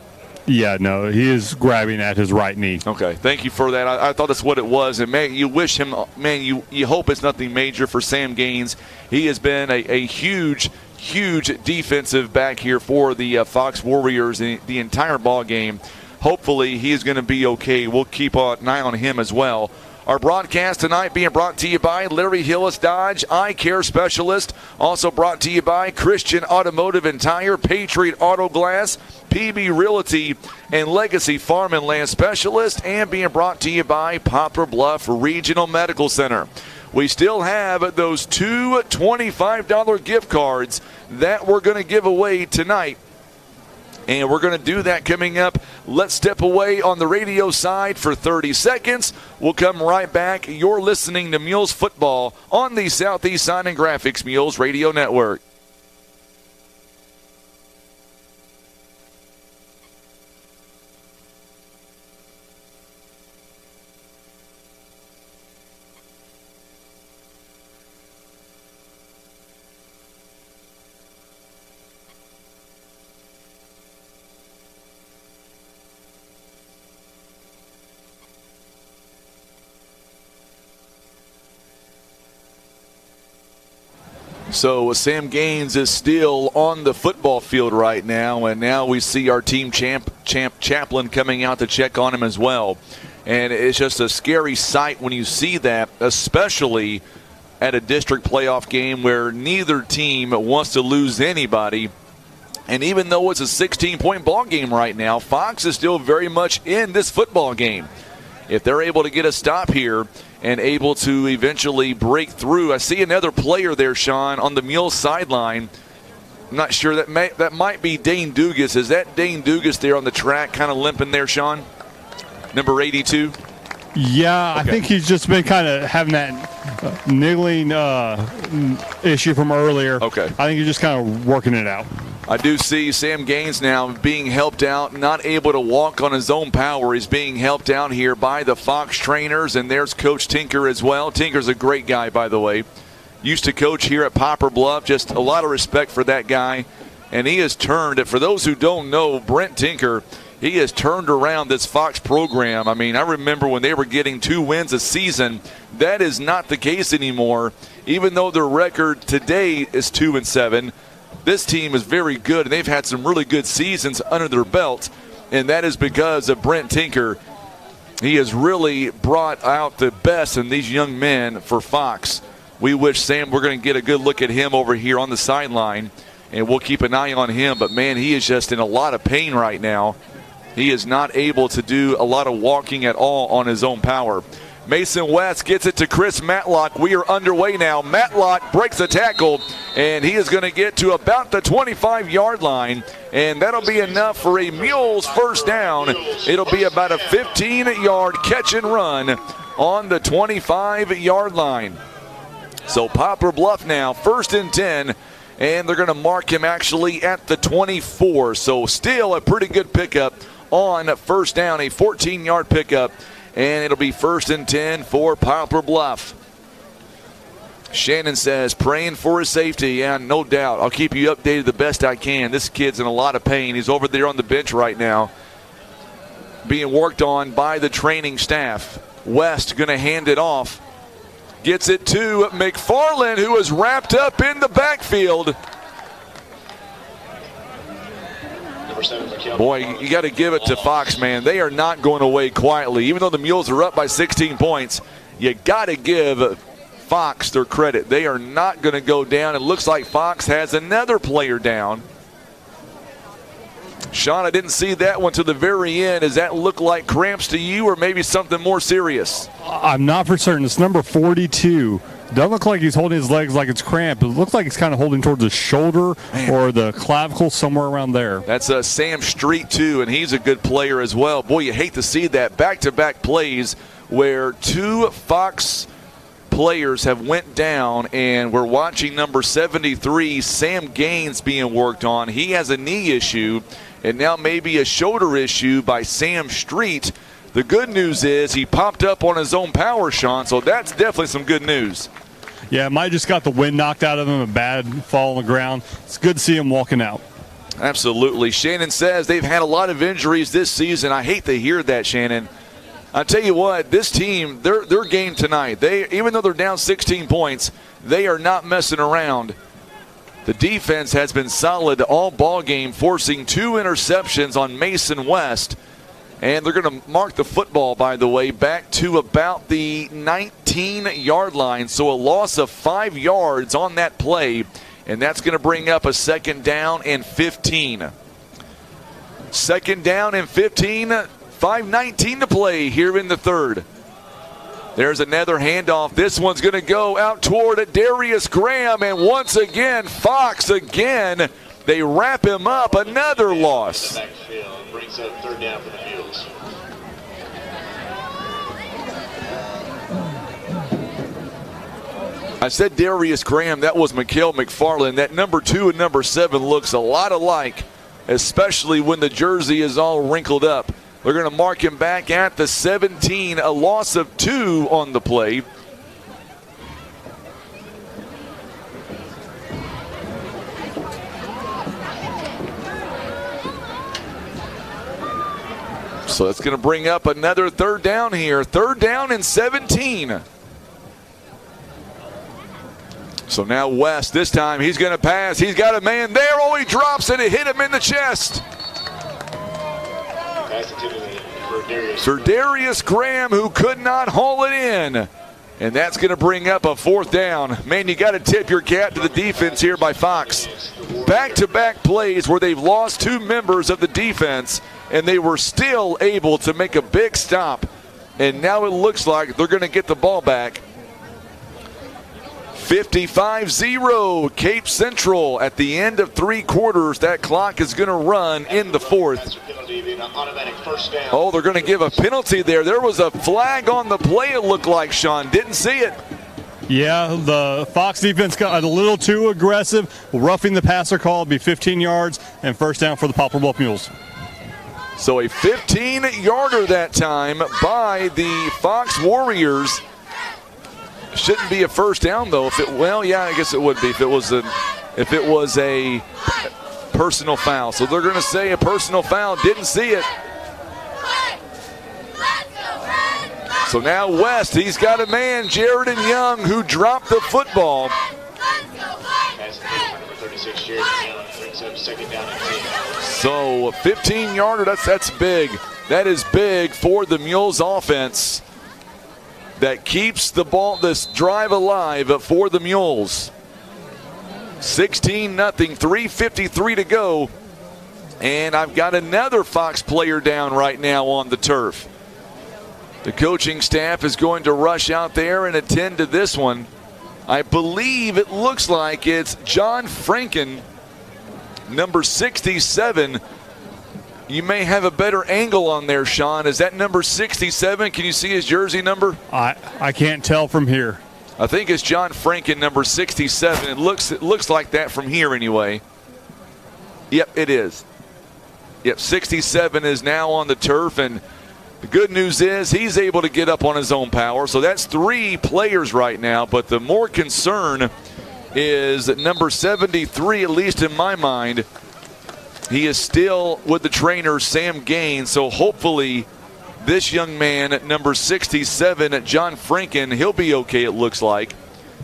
Yeah, no, he is grabbing at his right knee. Okay, thank you for that. I thought that's what it was. And, man, you wish him, man, you hope it's nothing major for Sam Gaines. He has been a huge huge defensive back here for the Fox Warriors the entire ball game. Hopefully he's going to be okay. We'll keep an eye on him as well. Our broadcast tonight being brought to you by Larry Hillis Dodge, Eye Care Specialist. Also brought to you by Christian Automotive and Tire, Patriot Auto Glass, PB Realty, and Legacy Farm and Land Specialist. And being brought to you by Poplar Bluff Regional Medical Center. We still have those two $25 gift cards that we're going to give away tonight. And we're going to do that coming up. Let's step away on the radio side for 30 seconds. We'll come right back. You're listening to Mules Football on the Southeast Sign and Graphics Mules Radio Network. So Sam Gaines is still on the football field right now, and now we see our team champ Chaplin coming out to check on him as well. And it's just a scary sight when you see that, especially at a district playoff game where neither team wants to lose anybody. And even though it's a 16-point ball game right now, Fox is still very much in this football game. If they're able to get a stop here and able to eventually break through. I see another player there, Sean, on the Mules sideline. I'm not sure. That might be Dane Dugas. Is that Dane Dugas there on the track kind of limping there, Sean? Number 82? Yeah, okay. I think he's just been kind of having that niggling issue from earlier. Okay. I think he's just kind of working it out. I do see Sam Gaines now being helped out, not able to walk on his own power. He's being helped out here by the Fox trainers, and there's Coach Tinker as well. Tinker's a great guy, by the way. Used to coach here at Poplar Bluff. Just a lot of respect for that guy. And he has turned it. For those who don't know, Brent Tinker, he has turned around this Fox program. I mean, I remember when they were getting 2 wins a season. That is not the case anymore. Even though their record today is 2-7, this team is very good, and they've had some really good seasons under their belt, and that is because of Brent Tinker. He has really brought out the best in these young men for Fox. We wish Sam, we're going to get a good look at him over here on the sideline, and we'll keep an eye on him. But, man, he is just in a lot of pain right now. He is not able to do a lot of walking at all on his own power. Mason West gets it to Chris Matlock. We are underway now. Matlock breaks the tackle, and he is going to get to about the 25-yard line, and that'll be enough for a Mules first down. It'll be about a 15-yard catch and run on the 25-yard line. So Poplar Bluff now, 1st and 10, and they're going to mark him actually at the 24. So still a pretty good pickup on first down, a 14-yard pickup. And it'll be 1st and 10 for Poplar Bluff. Shannon says, praying for his safety. Yeah, no doubt. I'll keep you updated the best I can. This kid's in a lot of pain. He's over there on the bench right now, being worked on by the training staff. West going to hand it off. Gets it to McFarland, who is wrapped up in the backfield. Boy, you got to give it to Fox, man. They are not going away quietly. Even though the Mules are up by 16 points, you got to give Fox their credit. They are not going to go down. It looks like Fox has another player down. Sean, I didn't see that one to the very end. Does that look like cramps to you or maybe something more serious? I'm not for certain. It's number 42. Doesn't look like he's holding his legs like it's cramped. It looks like he's kind of holding towards the shoulder or the clavicle, somewhere around there. That's Sam Street, too, and he's a good player as well. Boy, you hate to see that. Back-to-back plays where 2 Fox players have went down, and we're watching number 73, Sam Gaines, being worked on. He has a knee issue, and now maybe a shoulder issue by Sam Street. The good news is he popped up on his own power, Sean, so that's definitely some good news. Yeah, might just got the wind knocked out of him, a bad fall on the ground. It's good to see him walking out. Absolutely. Shannon says they've had a lot of injuries this season. I hate to hear that, Shannon. I tell you what, this team, their game tonight, even though they're down 16 points, they are not messing around. The defense has been solid all ball game, forcing 2 interceptions on Mason West. And they're going to mark the football, by the way, back to about the 19-yard line. So a loss of 5 yards on that play. And that's going to bring up a 2nd down and 15. 2nd down and 15, 5:19 to play here in the third. There's another handoff. This one's going to go out toward Darius Graham. And once again, Fox again. They wrap him up. Another loss. Brings up 3rd down for the Mules. I said Darius Graham. That was Mikael McFarland. That number 2 and number 7 looks a lot alike, especially when the jersey is all wrinkled up. They're going to mark him back at the 17, a loss of 2 on the play. So that's going to bring up another 3rd down here. 3rd down and 17. So now West, this time he's going to pass. He's got a man there. Oh, he drops it. It hit him in the chest. For Darius Graham, who could not haul it in. And that's going to bring up a 4th down. Man, you got to tip your cap to the defense here by Fox. Back-to-back plays where they've lost 2 members of the defense, and they were still able to make a big stop. And now it looks like they're going to get the ball back. 55-0 Cape Central at the end of 3 quarters. That clock is going to run in the 4th. Oh, they're going to give a penalty there. There was a flag on the play, it looked like, Sean. Didn't see it. Yeah, the Fox defense got a little too aggressive. Roughing the passer call, be 15 yards and 1st down for the Poplar Bluff Mules. So a 15-yarder that time by the Fox Warriors. Shouldn't be a 1st down though. Well, yeah, I guess it would be if it was a personal foul. So they're going to say a personal foul. Didn't see it. So now West, he's got a man, Jared Young, who dropped the football. So a 15-yarder, that's big. That is big for the Mules offense. That keeps the ball, this drive alive for the Mules. 16-0, 3:53 to go. And I've got another Fox player down right now on the turf. The coaching staff is going to rush out there and attend to this one. I believe it looks like it's John Franken, number 67. You may have a better angle on there, Sean. Is that number 67? Can you see his jersey number? I can't tell from here. I think it's John Franken, number 67. It looks like that from here anyway. Yep, it is. Yep, 67 is now on the turf, and the good news is he's able to get up on his own power. So that's 3 players right now, but the more concern is that number 73, at least in my mind. He is still with the trainer, Sam Gaines, so hopefully this young man at number 67, John Franken, he'll be okay, it looks like.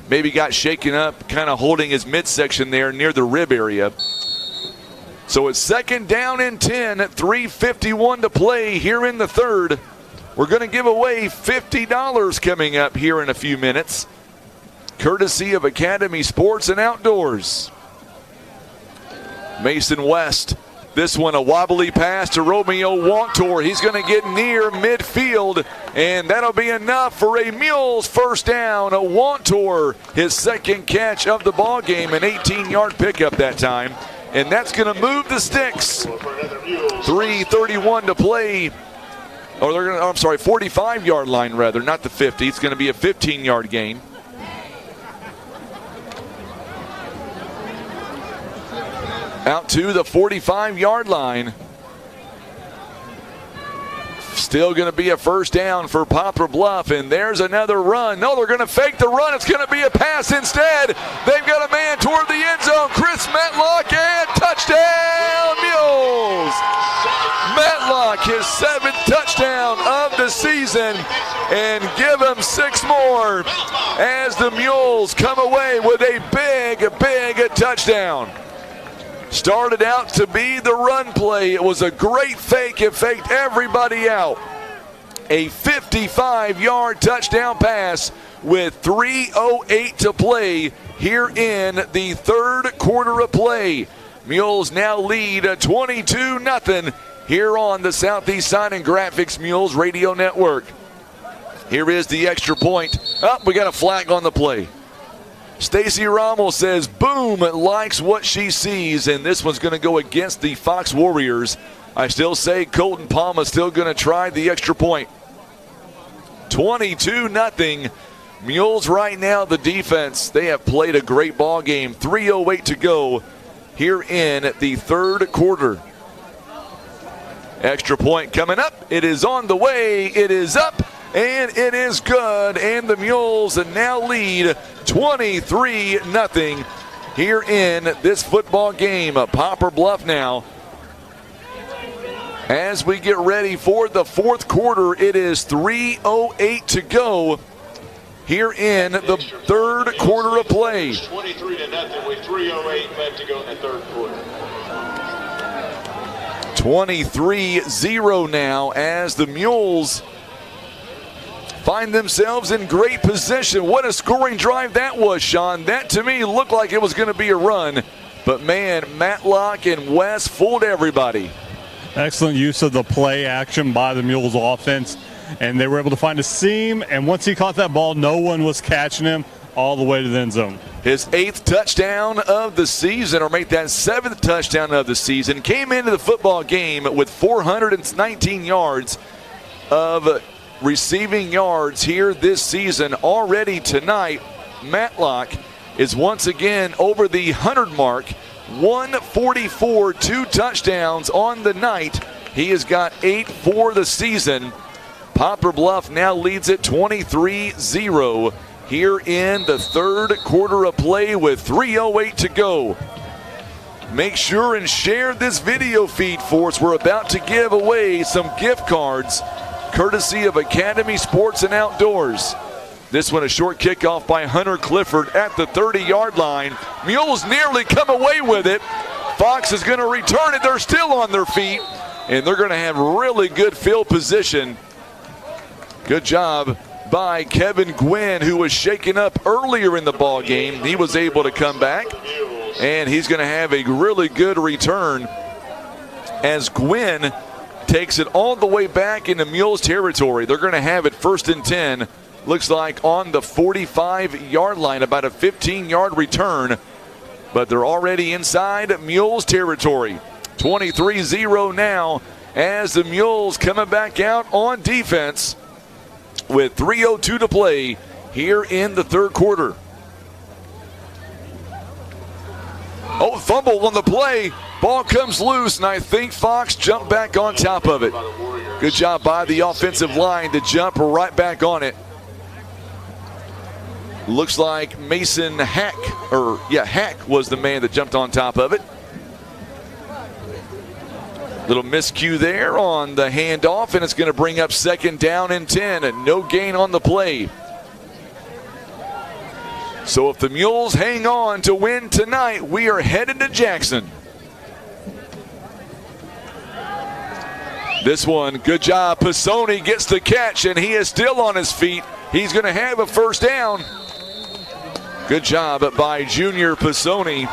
Maybe got shaken up, kind of holding his midsection there near the rib area. So it's 2nd down and 10 at 3:51 to play here in the 3rd. We're going to give away $50 coming up here in a few minutes, courtesy of Academy Sports and Outdoors. Mason West, this one a wobbly pass to Romeo Wantor. He's going to get near midfield, and that'll be enough for a Mules 1st down. A Wantor, his 2nd catch of the ball game, an 18-yard pickup that time, and that's going to move the sticks. 3:31 to play. Or they're going to, I'm sorry, 45-yard line rather, not the 50. It's going to be a 15-yard gain. Out to the 45-yard line. Still going to be a 1st down for Poplar Bluff, and there's another run. No, they're going to fake the run. It's going to be a pass instead. They've got a man toward the end zone. Chris Matlock, and touchdown, Mules. Matlock, his 7th touchdown of the season and give them 6 more as the Mules come away with a big touchdown. Started out to be the run play. It was a great fake. It faked everybody out. A 55-yard touchdown pass with 3:08 to play here in the third quarter of play. Mules now lead 22-0 here on the Southeast Sign and Graphics Mules Radio Network. Here is the extra point. Oh, we got a flag on the play. Stacy Rommel says, boom, likes what she sees, and this one's going to go against the Fox Warriors. I still say Colton Palma's still going to try the extra point. 22-0. Mules right now, the defense, they have played a great ball game. 3:08 to go here in the third quarter. Extra point coming up. It is on the way. It is up, and it is good. And the Mules now lead 23-0 here in this football game. Poplar Bluff now. As we get ready for the fourth quarter, it is 3:08 to go here in the third quarter of play. 23-0 with 3:08 left to go in the third quarter. 23-0 now as the Mules find themselves in great position. What a scoring drive that was, Sean. That to me looked like it was going to be a run. But man, Matlock and West fooled everybody. Excellent use of the play action by the Mules offense. And they were able to find a seam. And once he caught that ball, no one was catching him all the way to the end zone. His 8th touchdown of the season, or make that 7th touchdown of the season, came into the football game with 419 yards of receiving yards here this season. Already tonight, Matlock is once again over the 100 mark. 144, 2 touchdowns on the night. He has got 8 for the season. Poplar Bluff now leads it 23-0 here in the third quarter of play with 3:08 to go. Make sure and share this video feed for us. We're about to give away some gift cards courtesy of Academy Sports and Outdoors. This one a short kickoff by Hunter Clifford at the 30-yard line. Mules nearly come away with it. Fox is going to return it. They're still on their feet, and they're going to have really good field position. Good job by Kevin Gwynn, who was shaken up earlier in the ball game. He was able to come back, and he's going to have a really good return as Gwynn takes it all the way back into Mules territory. They're going to have it 1st and 10. Looks like on the 45-yard line, about a 15-yard return, but they're already inside Mules territory. 23-0 now as the Mules coming back out on defense with 3:02 to play here in the third quarter. Oh, fumble on the play. Ball comes loose, and I think Fox jumped back on top of it. Good job by the offensive line to jump right back on it. Looks like Mason Hack, Hack was the man that jumped on top of it. Little miscue there on the handoff, and it's going to bring up 2nd down and 10, and no gain on the play. So if the Mules hang on to win tonight, we are headed to Jackson. This one, good job. Pisoni gets the catch, and he is still on his feet. He's going to have a 1st down. Good job by Junior Pisoni,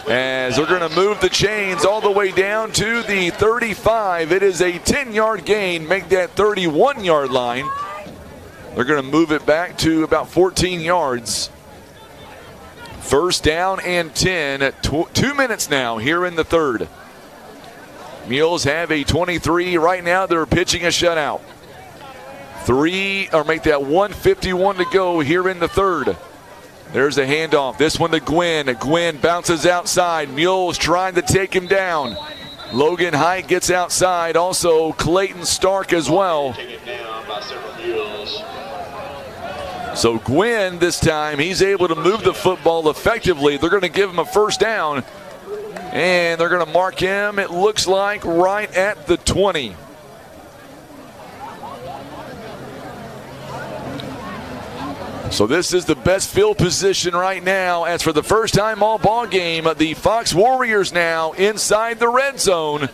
as they're going to move the chains all the way down to the 35. It is a 10-yard gain, make that 31-yard line. They're going to move it back to about 14 yards. 1st down and 10. 2 minutes now here in the third. Mules have a 23 right now. They're pitching a shutout. 1:51 to go here in the third. There's a handoff. This one to Gwynn. Gwynn bounces outside. Mules trying to take him down. Logan Height gets outside. Also Clayton Stark as well. So Gwynn this time, he's able to move the football effectively. They're going to give him a 1st down. And they're going to mark him, it looks like, right at the 20. So this is the best field position right now. As for the first time all ball game, the Fox Warriors now inside the red zone.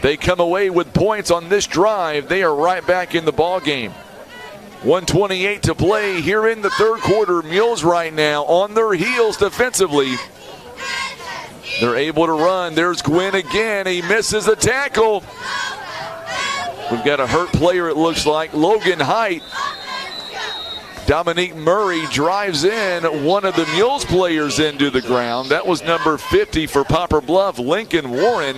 They come away with points on this drive. They are right back in the ball game. 1:28 to play here in the third quarter. Mules right now on their heels defensively. They're able to run. There's Gwynn again. He misses a tackle. We've got a hurt player, it looks like. Logan Height. Dominique Murray drives in one of the Mules players into the ground. That was number 50 for Poplar Bluff, Lincoln Warren.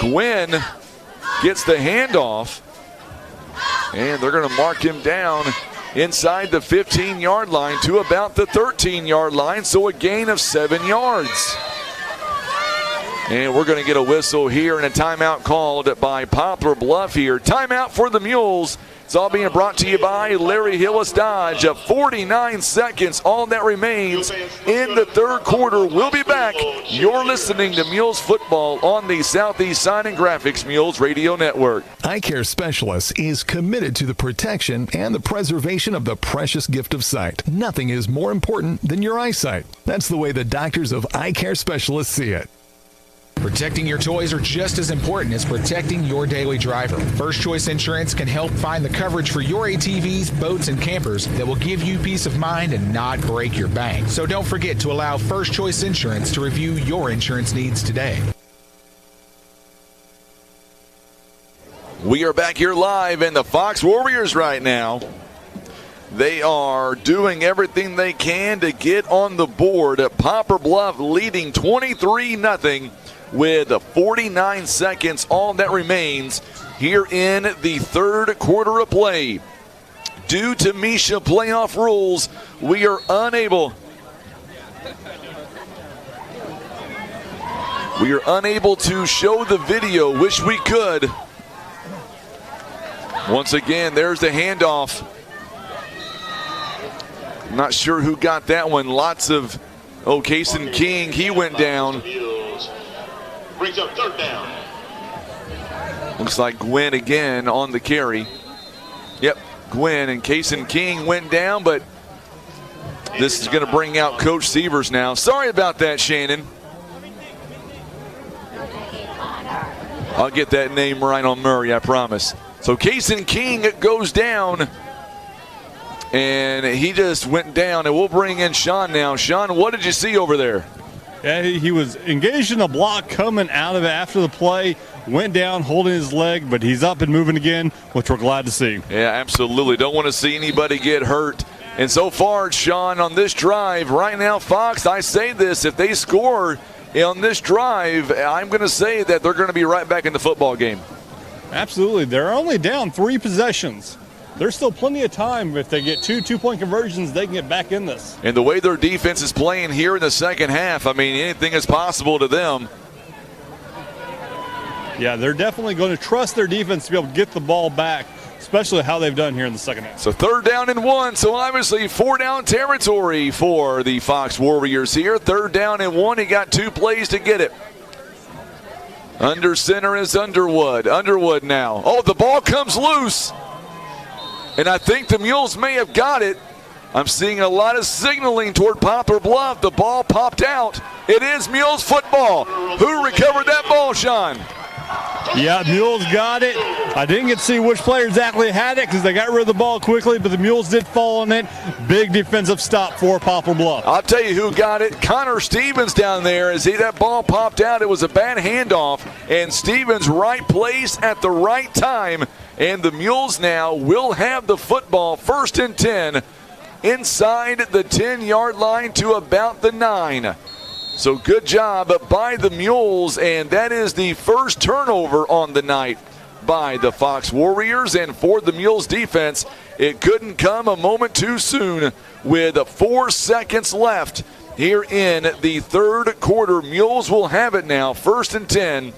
Gwynn gets the handoff, and they're going to mark him down inside the 15-yard line to about the 13-yard line, so a gain of 7 yards. And we're going to get a whistle here and a timeout called by Poplar Bluff here. Timeout for the Mules. It's all being brought to you by Larry Hillis Dodge. 49 seconds, all that remains in the third quarter. We'll be back. You're listening to Mules football on the Southeast Sign and Graphics Mules Radio Network. Eye Care Specialists is committed to the protection and the preservation of the precious gift of sight. Nothing is more important than your eyesight. That's the way the doctors of Eye Care Specialists see it. Protecting your toys are just as important as protecting your daily driver. First Choice Insurance can help find the coverage for your ATVs, boats, and campers that will give you peace of mind and not break your bank. So don't forget to allow First Choice Insurance to review your insurance needs today. We are back here live, and the Fox Warriors right now, they are doing everything they can to get on the board. Poplar Bluff leading 23-0 with 49 seconds, all that remains here in the third quarter of play. Due to Misha playoff rules, we are unable to show the video. Wish we could. Once again, there's the handoff. I'm not sure who got that one. Lots of, Kason King, he went down. Brings up third down. Looks like Gwynn again on the carry. Yep, Gwynn and Kason King went down, but this is going to bring out Coach Sievers now. Sorry about that, Shannon. I'll get that name right on Murray, I promise. So Kason King goes down, and he just went down, and we'll bring in Sean now. Sean, what did you see over there? Yeah, he was engaged in a block coming out of it after the play, went down holding his leg, but he's up and moving again, which we're glad to see. Yeah, absolutely. Don't want to see anybody get hurt. And so far, Sean, on this drive, right now, Fox, I say this, if they score on this drive, I'm going to say that they're going to be right back in the football game. Absolutely. They're only down 3 possessions. There's still plenty of time. If they get two-point conversions, they can get back in this. And the way their defense is playing here in the second half, I mean, anything is possible to them. Yeah, they're definitely going to trust their defense to be able to get the ball back, especially how they've done here in the second half. So 3rd down and 1. So obviously 4-down territory for the Fox Warriors here. 3rd down and 1. He got 2 plays to get it. Under center is Underwood. Underwood now. Oh, the ball comes loose. And I think the Mules may have got it. I'm seeing a lot of signaling toward Poplar Bluff. The ball popped out. It is Mules football. Who recovered that ball, Sean? Yeah, Mules got it. I didn't get to see which player exactly had it because they got rid of the ball quickly, but the Mules did fall on it. Big defensive stop for Poplar Bluff. I'll tell you who got it. Connor Stevens down there. As that ball popped out, it was a bad handoff, and Stevens right place at the right time. And the Mules now will have the football 1st and 10 inside the 10-yard line to about the 9. So good job by the Mules, and that is the first turnover on the night by the Fox Warriors. And for the Mules defense, it couldn't come a moment too soon with 4 seconds left here in the third quarter. Mules will have it now, 1st and 10.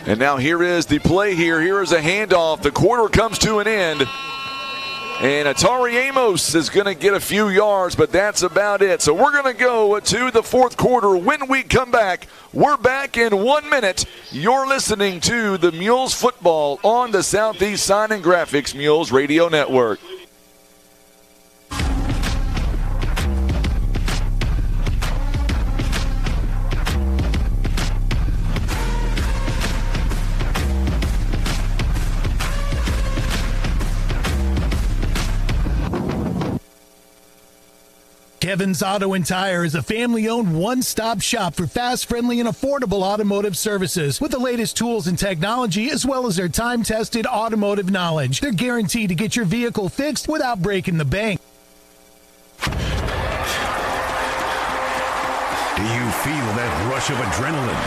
And now here is the play here. Here is a handoff. The quarter comes to an end. And Atari Amos is going to get a few yards, but that's about it. So we're going to go to the fourth quarter. When we come back, we're back in 1 minute. You're listening to the Mules football on the Southeast Sign and Graphics Mules Radio Network. Kevin's Auto and Tire is a family-owned one-stop shop for fast, friendly, and affordable automotive services with the latest tools and technology as well as their time-tested automotive knowledge. They're guaranteed to get your vehicle fixed without breaking the bank. Do you feel that rush of adrenaline?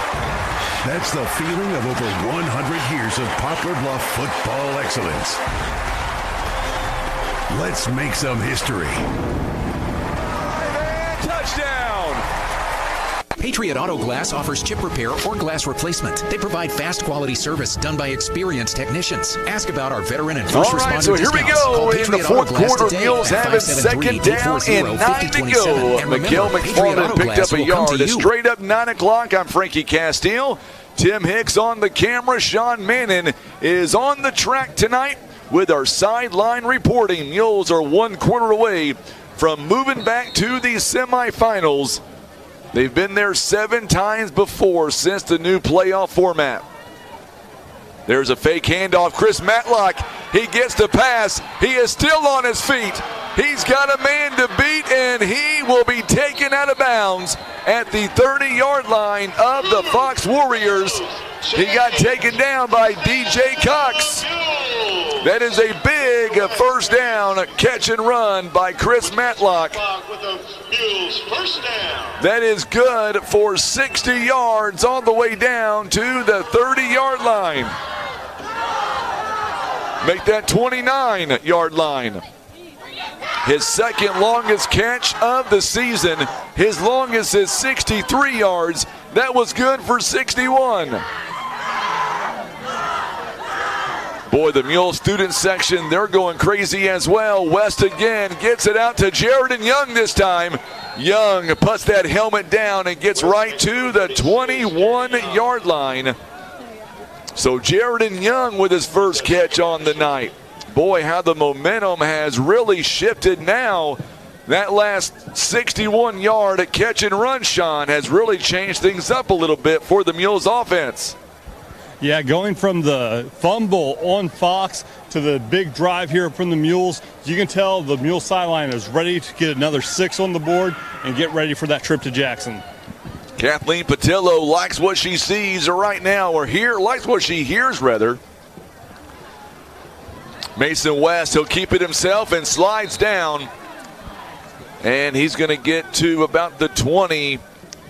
That's the feeling of over 100 years of Poplar Bluff football excellence. Let's make some history. Touchdown! Patriot Auto Glass offers chip repair or glass replacement. They provide fast quality service done by experienced technicians. Ask about our veteran and first responder so here we go. In the fourth quarter, Mules have it second down and 9 to go. Miguel McFarland picked up a yard. It's straight up 9 o'clock. I'm Frankie Castile. Tim Hicks on the camera. Sean Mannon is on the track tonight with our sideline reporting. Mules are 1 quarter away from moving back to the semifinals. They've been there 7 times before since the new playoff format. There's a fake handoff. Chris Matlock, he gets the pass. He is still on his feet. He's got a man to beat, and he will be taken out of bounds at the 30-yard line of the Fox Warriors. He got taken down by DJ Cox. That is a big first down, catch and run by Chris Matlock. That is good for 60 yards all the way down to the 30-yard line. Make that 29-yard line. His second longest catch of the season. His longest is 63 yards. That was good for 61. Boy, the Mule student section, they're going crazy as well. West again gets it out to Jared Young this time. Young puts that helmet down and gets right to the 21-yard line. So Jared Young with his first catch on the night. Boy, how the momentum has really shifted now. That last 61-yard catch and run, Sean, has really changed things up a little bit for the Mules offense. Yeah, going from the fumble on Fox to the big drive here from the Mules, you can tell the Mule sideline is ready to get another 6 on the board and get ready for that trip to Jackson. Kathleen Patillo likes what she sees right now, or likes what she hears, rather. Mason West, he'll keep it himself and slides down. And he's going to get to about the 20.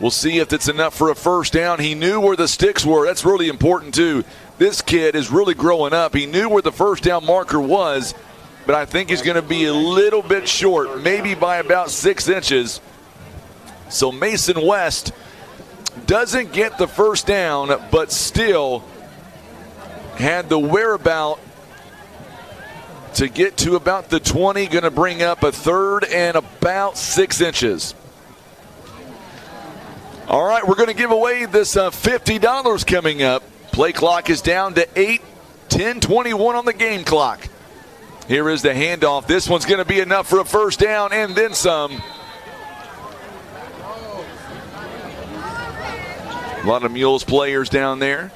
We'll see if it's enough for a first down. He knew where the sticks were. That's really important, too. This kid is really growing up. He knew where the first down marker was, but I think he's going to be a little bit short, maybe by about 6 inches. So Mason West doesn't get the first down, but still had the whereabout to get to about the 20. Going to bring up a third and about 6 inches. All right, we're going to give away this $50 coming up. Play clock is down to 8, 10:21 on the game clock. Here is the handoff. This one's going to be enough for a first down and then some. A lot of Mules players down there.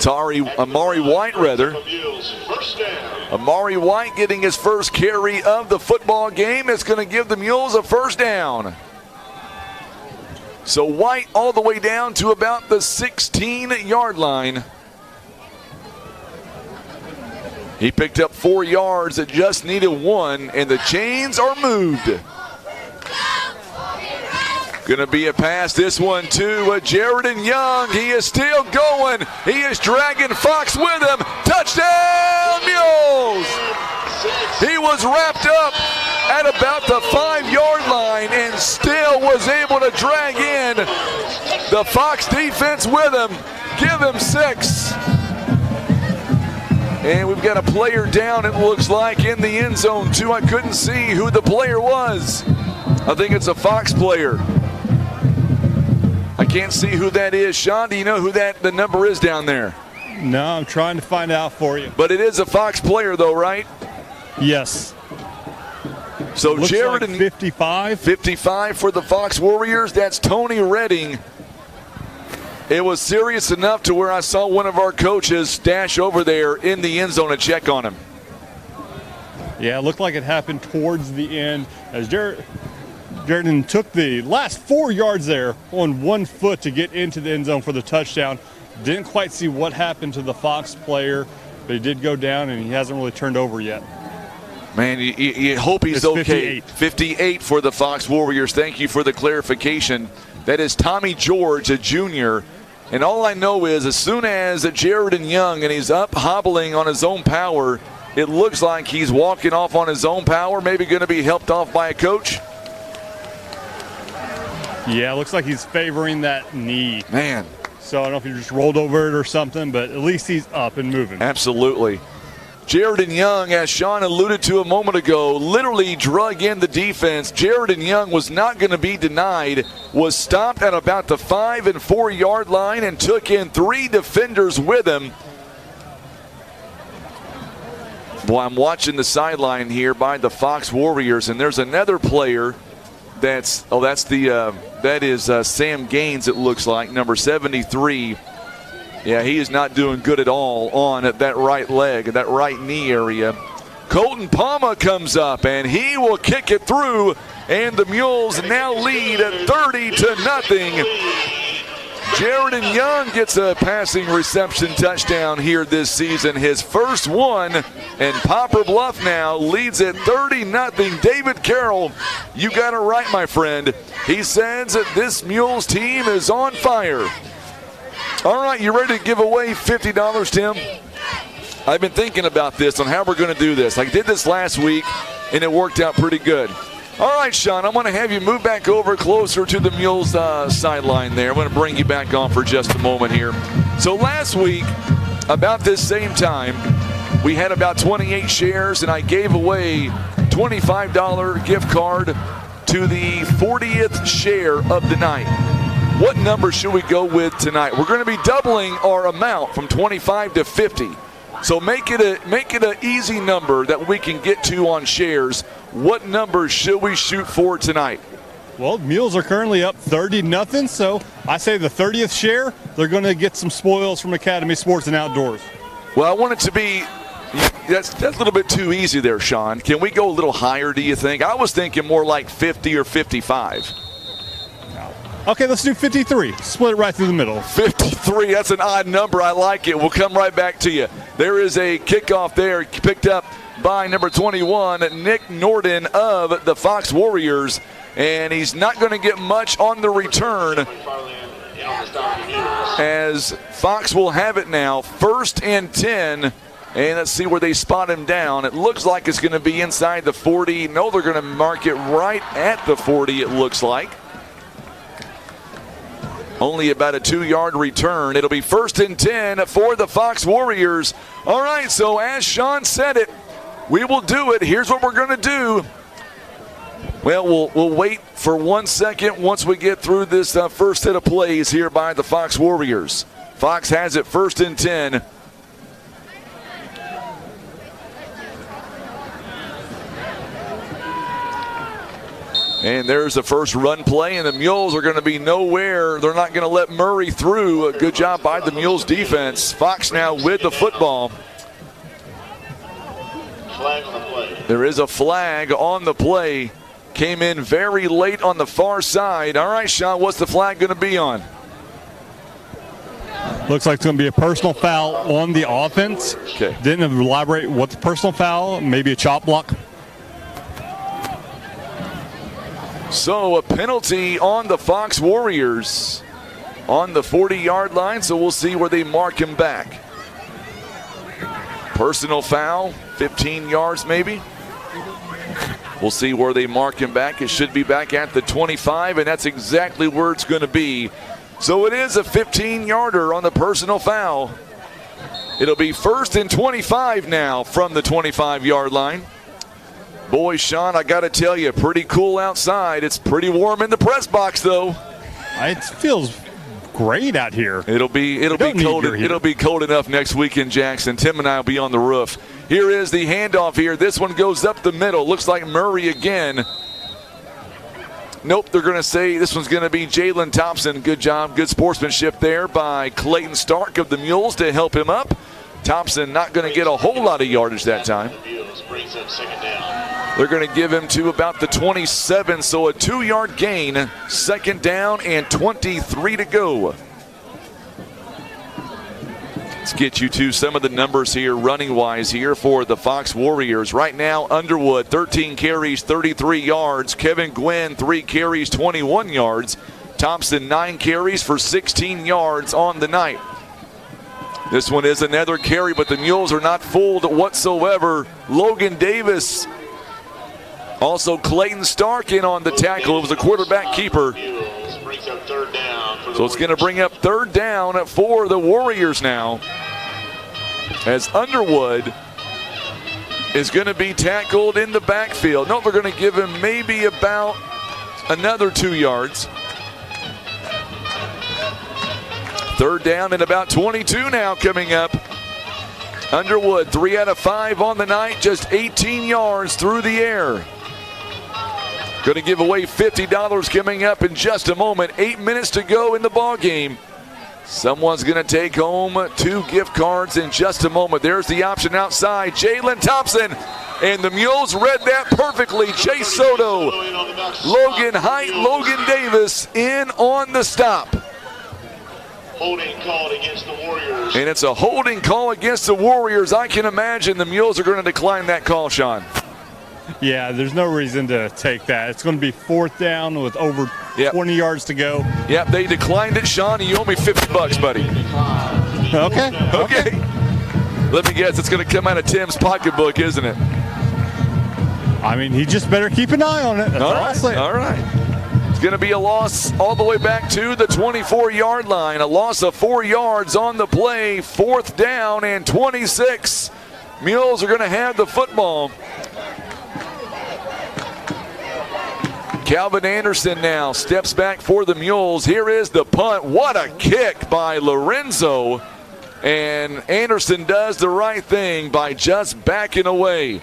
Amari White, rather. Amari White getting his first carry of the football game. It's going to give the Mules a first down. So White all the way down to about the 16-yard line. He picked up 4 yards that just needed 1, and the chains are moved. Going to be a pass, this one to Jared Young. He is still going. He is dragging Fox with him. Touchdown, Mules! He was wrapped up at about the 5-yard line and still was able to drag in the Fox defense with him. Give him 6. And we've got a player down, it looks like, in the end zone, too. I couldn't see who the player was. I think it's a Fox player. I can't see who that is. Sean, do you know who the number is down there? No, I'm trying to find out for you. But it is a Fox player, though, right? Yes. So looks Jared like and 55. 55 for the Fox Warriors. That's Tony Redding. It was serious enough to where I saw one of our coaches dash over there in the end zone and check on him. Yeah, it looked like it happened towards the end as Jared took the last 4 yards there on 1 foot to get into the end zone for the touchdown. Didn't quite see what happened to the Fox player, but he did go down and he hasn't really turned over yet. Man, you hope he's okay. 58 for the Fox Warriors. Thank you for the clarification. That is Tommy George, a junior. And all I know is as soon as Jared and Young and he's up hobbling on his own power, it looks like he's walking off on his own power, maybe going to be helped off by a coach. Yeah, it looks like he's favoring that knee. Man. So I don't know if he just rolled over it or something, but at least he's up and moving. Absolutely. Jared and Young, as Sean alluded to a moment ago, literally drug in the defense. Jared and Young was not going to be denied, was stopped at about the 5 and 4 yard line and took in 3 defenders with him. Boy, I'm watching the sideline here by the Fox Warriors, and there's another player that is Sam Gaines, it looks like, number 73. Yeah, he is not doing good at all on that right leg, that right knee area. Colton Palma comes up, and he will kick it through, and the Mules now lead at 30-0. Jared and Young gets a passing reception touchdown here this season, his first one, and Poplar Bluff now leads at 30-0. David Carroll, you got it right, my friend. He says that this Mules team is on fire. All right, you ready to give away $50, Tim? I've been thinking about this on how we're going to do this. I did this last week, and it worked out pretty good. All right, Sean, I'm going to have you move back over closer to the Mules sideline there. I'm going to bring you back on for just a moment here. So last week, about this same time, we had about 28 shares, and I gave away $25 gift card to the 40th share of the night. What number should we go with tonight? We're going to be doubling our amount from 25 to 50. So make it an easy number that we can get to on shares. What number should we shoot for tonight? Well, Mules are currently up 30-0, so I say the 30th share, they're going to get some spoils from Academy Sports and Outdoors. Well, I want it to be that's a little bit too easy there, Sean. Can we go a little higher, do you think? I was thinking more like 50 or 55. Okay, let's do 53. Split it right through the middle. 53, that's an odd number. I like it. We'll come right back to you. There is a kickoff there picked up by number 21, Nick Norden of the Fox Warriors. And he's not going to get much on the return as Fox will have it now. 1st and 10. And let's see where they spot him down. It looks like it's going to be inside the 40. No, they're going to mark it right at the 40, it looks like. Only about a 2-yard return. It'll be 1st and 10 for the Fox Warriors. All right, so as Sean said it, we will do it. Here's what we're going to do. Well, we'll wait for 1 second once we get through this first set of plays here by the Fox Warriors. Fox has it 1st and 10. And there's the first run play, and the Mules are going to be nowhere. They're not going to let Murray through. A good job by the Mules defense. Fox now with the football. Flag on the play. There is a flag on the play. Came in very late on the far side. All right, Sean, what's the flag going to be on? Looks like it's going to be a personal foul on the offense. Okay. Didn't elaborate what the personal foul, maybe a chop block. So a penalty on the Fox Warriors on the 40-yard line, so we'll see where they mark him back. Personal foul, 15 yards maybe. We'll see where they mark him back. It should be back at the 25, and that's exactly where it's going to be. So it is a 15-yarder on the personal foul. It'll be 1st and 25 now from the 25-yard line. Boy, Sean, I got to tell you, pretty cool outside. It's pretty warm in the press box, though. It feels great out here. It'll be cold. It'll be cold enough next week in Jackson. Tim and I will be on the roof. Here is the handoff here. This one goes up the middle. Looks like Murray again. Nope, they're going to say this one's going to be Jalen Thompson. Good job, good sportsmanship there by Clayton Stark of the Mules to help him up. Thompson not going to get a whole lot of yardage that time. They're going to give him to about the 27, so a 2-yard gain. 2nd down and 23 to go. Let's get you to some of the numbers here, running-wise here for the Fox Warriors. Right now, Underwood, 13 carries, 33 yards. Kevin Gwynn, 3 carries, 21 yards. Thompson, 9 carries for 16 yards on the night. This one is another carry, but the Mules are not fooled whatsoever. Logan Davis, also Clayton Stark in on the tackle. It was a quarterback keeper. So it's going to bring up 3rd down for the Warriors now, as Underwood is going to be tackled in the backfield. No, they're going to give him maybe about another 2 yards. 3rd down and about 22 now coming up. Underwood, 3 out of 5 on the night, just 18 yards through the air. Going to give away $50 coming up in just a moment. 8 minutes to go in the ball game. Someone's going to take home 2 gift cards in just a moment. There's the option outside. Jalen Thompson. And the Mules read that perfectly. Chase Soto, Logan Height, Logan Davis in on the stop. Holding called against the Warriors. And it's a holding call against the Warriors. I can imagine the Mules are going to decline that call, Sean. Yeah, there's no reason to take that. It's going to be 4th down with over 20 yards to go. Yep, they declined it, Sean. You owe me $50, buddy. Okay. Let me guess, it's going to come out of Tim's pocketbook, isn't it? I mean, he just better keep an eye on it. That's all I'll say. All right. It's going to be a loss all the way back to the 24-yard line. A loss of 4 yards on the play. 4th down and 26. Mules are going to have the football. Calvin Anderson now steps back for the Mules. Here is the punt. What a kick by Lorenzo. And Anderson does the right thing by just backing away.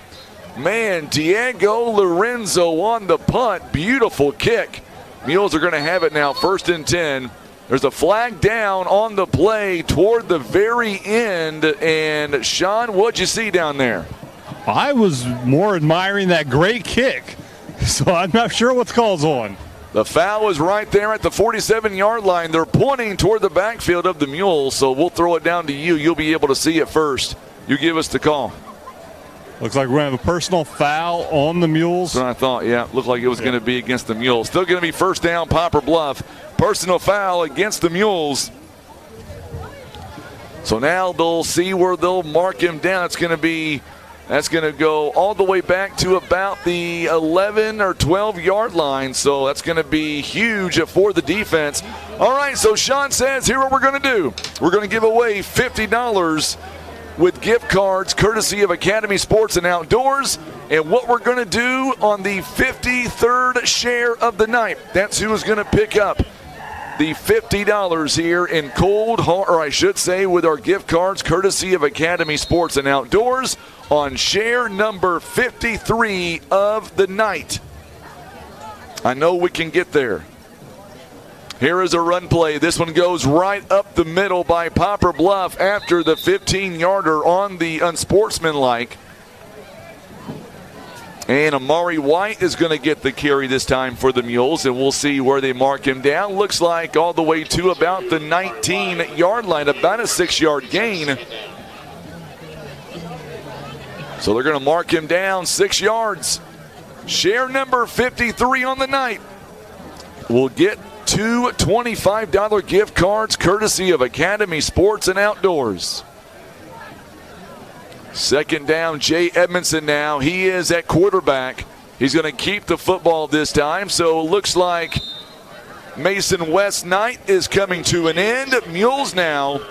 Man, Diego Lorenzo on the punt. Beautiful kick. Mules are going to have it now, 1st and 10. There's a flag down on the play toward the very end. And Sean, what'd you see down there? I was more admiring that great kick. So I'm not sure what the call's on. The foul is right there at the 47-yard line. They're pointing toward the backfield of the Mules, so we'll throw it down to you. You'll be able to see it first. You give us the call. Looks like we're going to have a personal foul on the Mules. That's what I thought, yeah. Looked like it was going to be against the Mules. Still going to be 1st down, Poplar Bluff. Personal foul against the Mules. So now they'll see where they'll mark him down. That's going to go all the way back to about the 11 or 12-yard line. So that's going to be huge for the defense. All right, so Sean says, here's what we're going to do. We're going to give away $50 with gift cards courtesy of Academy Sports and Outdoors. And what we're going to do on the 53rd share of the night, that's who is going to pick up the $50 here in cold, or I should say with our gift cards courtesy of Academy Sports and Outdoors on share number 53 of the night. I know we can get there. Here is a run play. This one goes right up the middle by Poplar Bluff after the 15-yarder on the unsportsmanlike. And Amari White is going to get the carry this time for the Mules, and we'll see where they mark him down. Looks like all the way to about the 19-yard line, about a 6-yard gain. So they're going to mark him down 6 yards. Share number 53 on the night. We'll get 2 $25 gift cards courtesy of Academy Sports and Outdoors. 2nd down, Jay Edmondson now. He is at quarterback. He's going to keep the football this time. So it looks like Mason West Knight is coming to an end. Mules now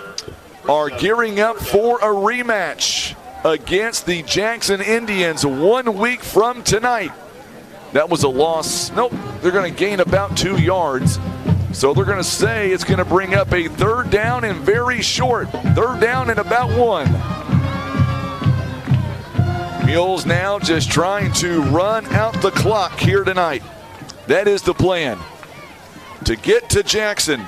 are gearing up for a rematch against the Jackson Indians 1 week from tonight. That was a loss. Nope, they're going to gain about 2 yards. So they're going to say it's going to bring up a 3rd down and very short. 3rd down and about 1. Mules now just trying to run out the clock here tonight. That is the plan. To get to Jackson.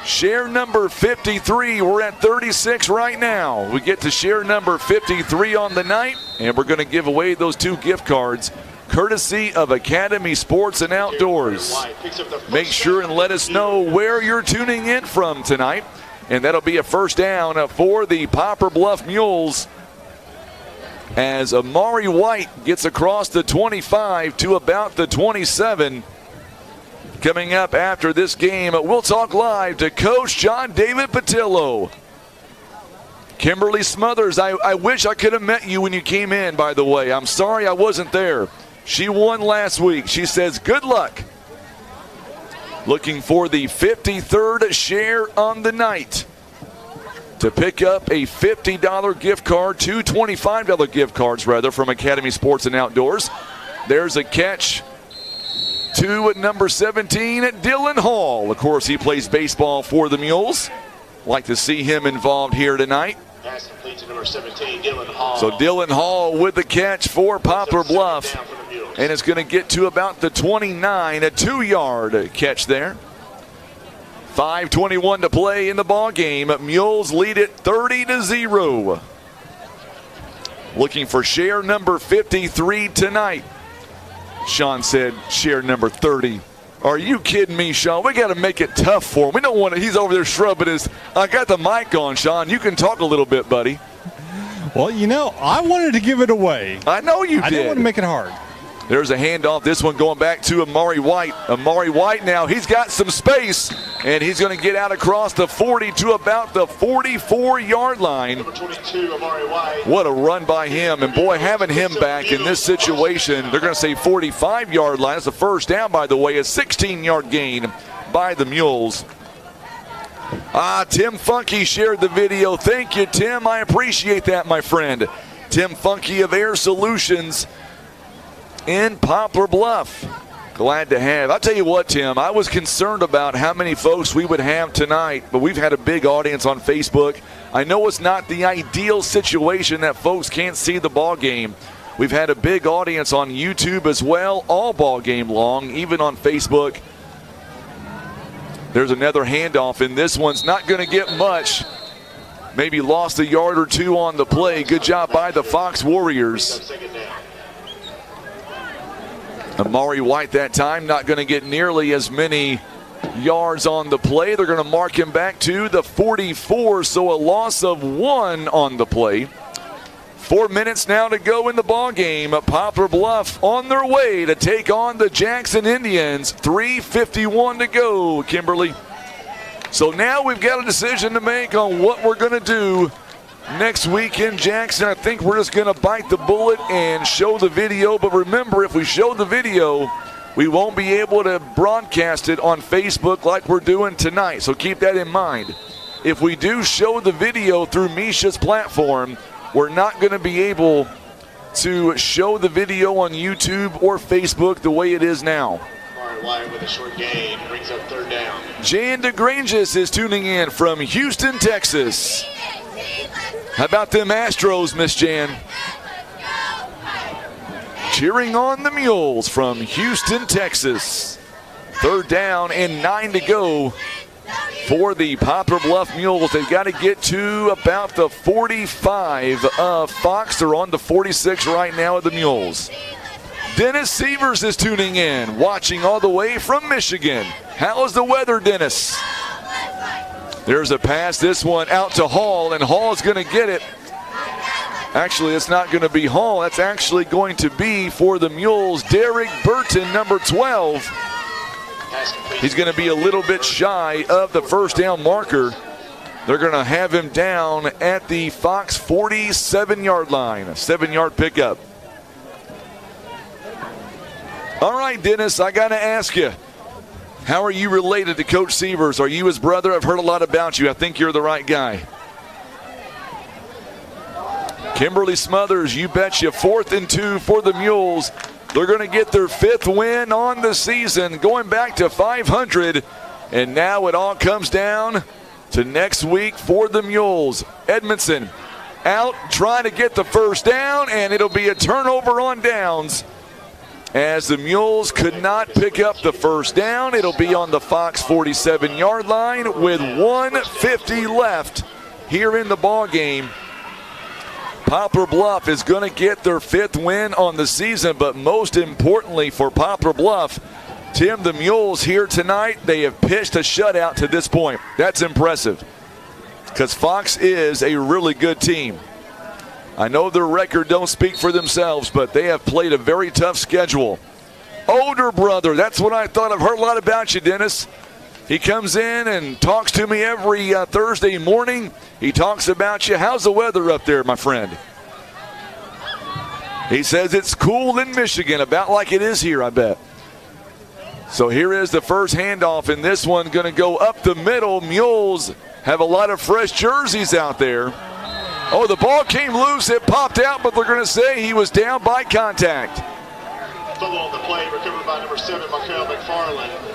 Share number 53. We're at 36 right now. We get to share number 53 on the night, and we're going to give away those 2 gift cards courtesy of Academy Sports and Outdoors. Make sure and let us know where you're tuning in from tonight, and that'll be a 1st down for the Poplar Bluff Mules as Amari White gets across the 25 to about the 27. Coming up after this game, we'll talk live to Coach John David Patillo. Kimberly Smothers, I wish I could have met you when you came in, by the way. I'm sorry I wasn't there. She won last week. She says good luck. Looking for the 53rd share on the night to pick up a $50 gift card, 2 $25 gift cards rather, from Academy Sports and Outdoors. There's a catch to number 17, Dylan Hall. Of course, he plays baseball for the Mules. Like to see him involved here tonight. Pass complete to number 17, Dylan Hall. So Dylan Hall with the catch for Poplar Bluff. And it's going to get to about the 29, a 2-yard catch there. 5:21 to play in the ball game. Mules lead it 30-0. Looking for share number 53 tonight. Sean said share number 30. Are you kidding me, Sean? We got to make it tough for him. We don't want to. He's over there shrubbing his. I got the mic on, Sean. You can talk a little bit, buddy. Well, you know, I wanted to give it away. I know you did. I didn't want to make it hard. There's a handoff. This one going back to Amari White. Amari White now, he's got some space, and he's going to get out across the 40 to about the 44-yard line. Number 22, Amari White. What a run by him. And, boy, having him back in this situation, they're going to say 45-yard line. That's a 1st down, by the way, a 16-yard gain by the Mules. Tim Funky shared the video. Thank you, Tim. I appreciate that, my friend. Tim Funky of Air Solutions in Poplar Bluff. Glad to have. I'll tell you what, Tim, I was concerned about how many folks we would have tonight, but we've had a big audience on Facebook. I know it's not the ideal situation that folks can't see the ball game. We've had a big audience on YouTube as well, all ball game long, even on Facebook. There's another handoff, and this one's not going to get much. Maybe lost a yard or 2 on the play. Good job by the Fox Warriors. Amari White that time not going to get nearly as many yards on the play. They're going to mark him back to the 44, so a loss of 1 on the play. 4 minutes now to go in the ball game. Poplar Bluff on their way to take on the Jackson Indians. 3:51 to go, Kimberly. So now we've got a decision to make on what we're going to do next week in Jackson. I think we're just going to bite the bullet and show the video. But remember, if we show the video, we won't be able to broadcast it on Facebook like we're doing tonight. So keep that in mind. If we do show the video through Misha's platform, we're not going to be able to show the video on YouTube or Facebook the way it is now. White with a short gain brings up 3rd down. Jan DeGranges is tuning in from Houston, Texas. How about them Astros, Miss Jan? Cheering on the Mules from Houston, Texas. 3rd down and 9 to go for the Poplar Bluff Mules. They've got to get to about the 45 of Fox. They're on the 46 right now of the Mules. Dennis Sievers is tuning in, watching all the way from Michigan. How is the weather, Dennis? There's a pass, this one out to Hall, and Hall's going to get it. Actually, it's not going to be Hall. That's actually going to be for the Mules, Derek Burton, number 12. He's going to be a little bit shy of the 1st down marker. They're going to have him down at the Fox 47-yard line, a 7-yard pickup. All right, Dennis, I got to ask you, how are you related to Coach Sievers? Are you his brother? I've heard a lot about you. I think you're the right guy. Kimberly Smothers, you betcha, 4th and 2 for the Mules. They're going to get their 5th win on the season, going back to 500. And now it all comes down to next week for the Mules. Edmondson out trying to get the first down, and it'll be a turnover on downs as the Mules could not pick up the first down. It'll be on the Fox 47-yard line with 1:50 left here in the ball game. Poplar Bluff is going to get their 5th win on the season, but most importantly for Poplar Bluff, Tim, the Mules here tonight, they have pitched a shutout to this point. That's impressive because Fox is a really good team. I know their record don't speak for themselves, but they have played a very tough schedule. Older brother, that's what I thought. I've heard a lot about you, Dennis. He comes in and talks to me every Thursday morning. He talks about you. How's the weather up there, my friend? He says it's cool in Michigan, about like it is here, I bet. So here is the first handoff, and this one going to go up the middle. Mules have a lot of fresh jerseys out there. Oh, the ball came loose. It popped out, but they're going to say he was down by contact. Fumble on the play, recovered by number 7, Michael McFarland.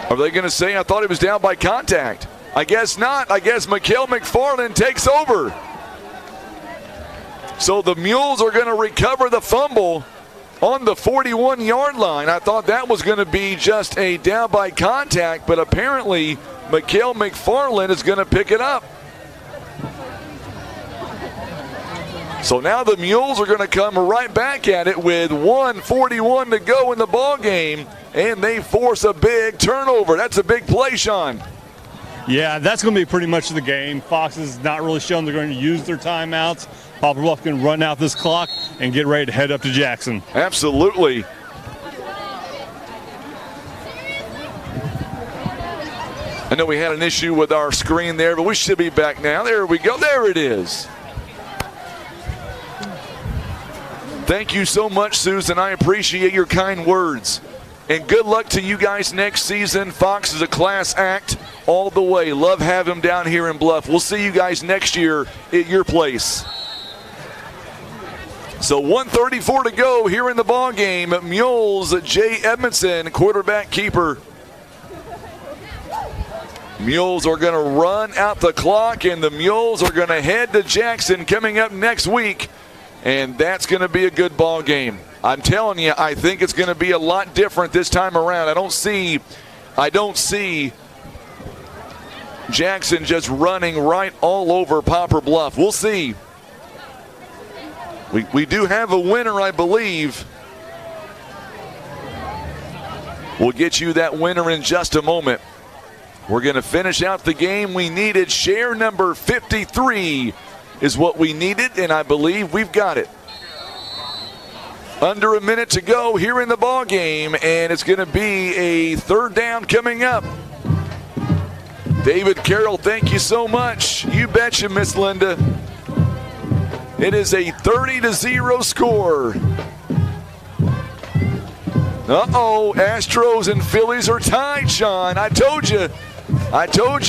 Are they going to say, I thought he was down by contact? I guess not. I guess Michael McFarland takes over. So the Mules are going to recover the fumble on the 41-yard line. I thought that was going to be just a down by contact, but apparently Michael McFarland is going to pick it up. So now the Mules are going to come right back at it with 1:41 to go in the ball game, and they force a big turnover. That's a big play, Sean. Yeah, that's going to be pretty much the game. Fox has not really shown they're going to use their timeouts. Poplar Bluff can run out this clock and get ready to head up to Jackson. Absolutely. I know we had an issue with our screen there, but we should be back now. There we go. There it is. Thank you so much, Susan. I appreciate your kind words. And good luck to you guys next season. Fox is a class act all the way. Love having him down here in Bluff. We'll see you guys next year at your place. So 1:34 to go here in the ball game. Mules, Jay Edmondson, quarterback keeper. Mules are going to run out the clock, and the Mules are going to head to Jackson coming up next week. And that's going to be a good ball game. I'm telling you, I think it's going to be a lot different this time around. I don't see Jackson just running right all over Poplar Bluff. We'll see. We do have a winner, I believe. We'll get you that winner in just a moment. We're going to finish out the game we needed. Share number 53 is what we needed, and I believe we've got it. Under a minute to go here in the ball game, and it's going to be a 3rd down coming up. David Carroll, thank you so much. You betcha, Miss Linda. It is a 30-0 score. Uh-oh, Astros and Phillies are tied, Sean. I told you,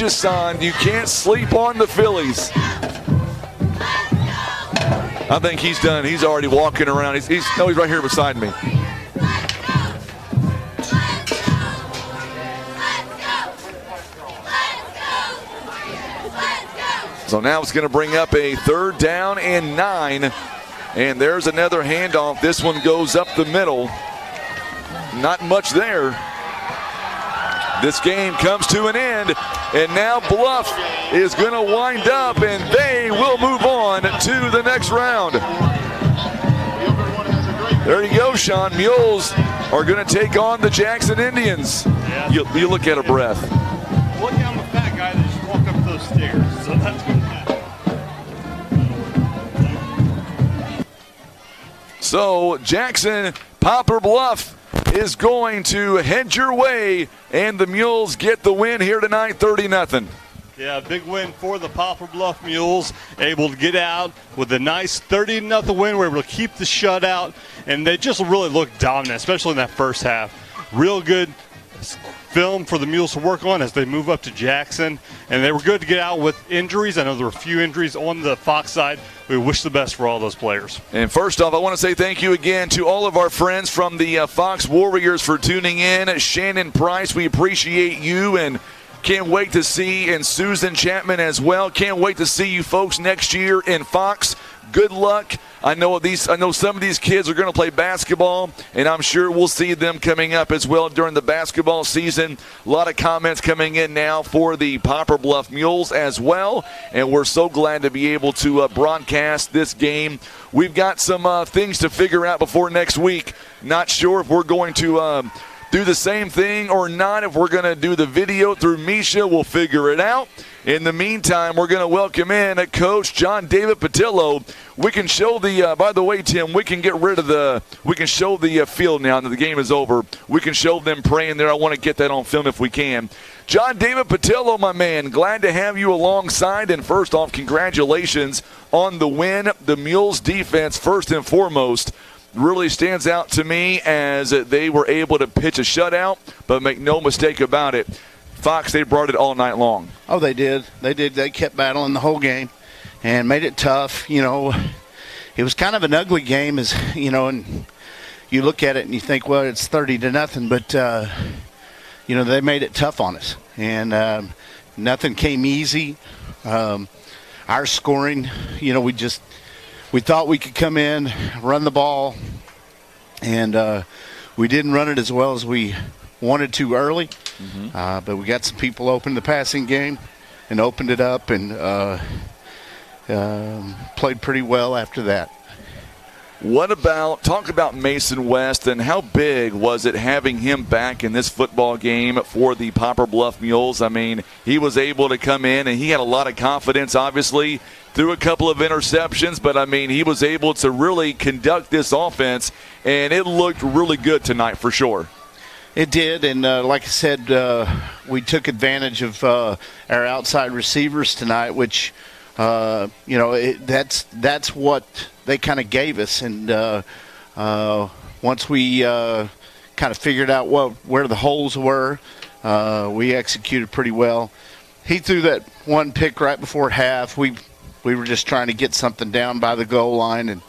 son, you can't sleep on the Phillies. I think he's done. He's already walking around. He's right here beside me. So now it's going to bring up a 3rd down and 9. And there's another handoff. This one goes up the middle. Not much there. This game comes to an end, and now Bluff is going to wind up, and they will move on to the next round. There you go, Sean. Mules are going to take on the Jackson Indians. Yeah. You look at a breath. Look, I'm a fat guy that just walked up those stairs, so that's going to happen. So Jackson, Poplar Bluff is going to head your way, and the Mules get the win here tonight, 30-0. Yeah, big win for the Poplar Bluff Mules, able to get out with a nice 30-0 win. We're able to keep the shutout, and they just really looked dominant, especially in that first half. Real good film for the Mules to work on as they move up to Jackson. And they were good to get out with injuries. I know there were a few injuries on the Fox side. We wish the best for all those players. And first off, I want to say thank you again to all of our friends from the Fox Warriors for tuning in. Shannon Price, we appreciate you, and can't wait to see, and Susan Chapman as well. Can't wait to see you folks next year in Fox. Good luck. I know some of these kids are going to play basketball, and I'm sure we'll see them coming up as well during the basketball season. A lot of comments coming in now for the Poplar Bluff Mules as well, and we're so glad to be able to broadcast this game. We've got some things to figure out before next week. Not sure if we're going to do the same thing or not. If we're going to do the video through Misha, we'll figure it out. In the meantime, we're going to welcome in Coach John David Patillo. We can show by the way, Tim, we can show the field now that the game is over. We can show them praying there. I want to get that on film if we can. John David Patillo, my man, glad to have you alongside. And first off, congratulations on the win. The Mules defense, first and foremost, really stands out to me as they were able to pitch a shutout, but make no mistake about it, Fox, they brought it all night long. Oh, they did. They kept battling the whole game and made it tough. You know, it was kind of an ugly game, as you know, and you look at it and you think, well, it's 30-0, but you know, they made it tough on us, and nothing came easy. Our scoring, you know, we thought we could come in, run the ball, and we didn't run it as well as we wanted to early. But we got some people open the passing game and opened it up, and played pretty well after that. Talk about Mason West, and how big was it having him back in this football game for the Poplar Bluff Mules? I mean, he was able to come in, and he had a lot of confidence, obviously, threw a couple of interceptions, but, I mean, he was able to really conduct this offense, and it looked really good tonight for sure. It did, and like I said, we took advantage of our outside receivers tonight, which, you know, that's what they kind of gave us. And once we kind of figured out where the holes were, we executed pretty well. He threw that one pick right before half. We were just trying to get something down by the goal line, and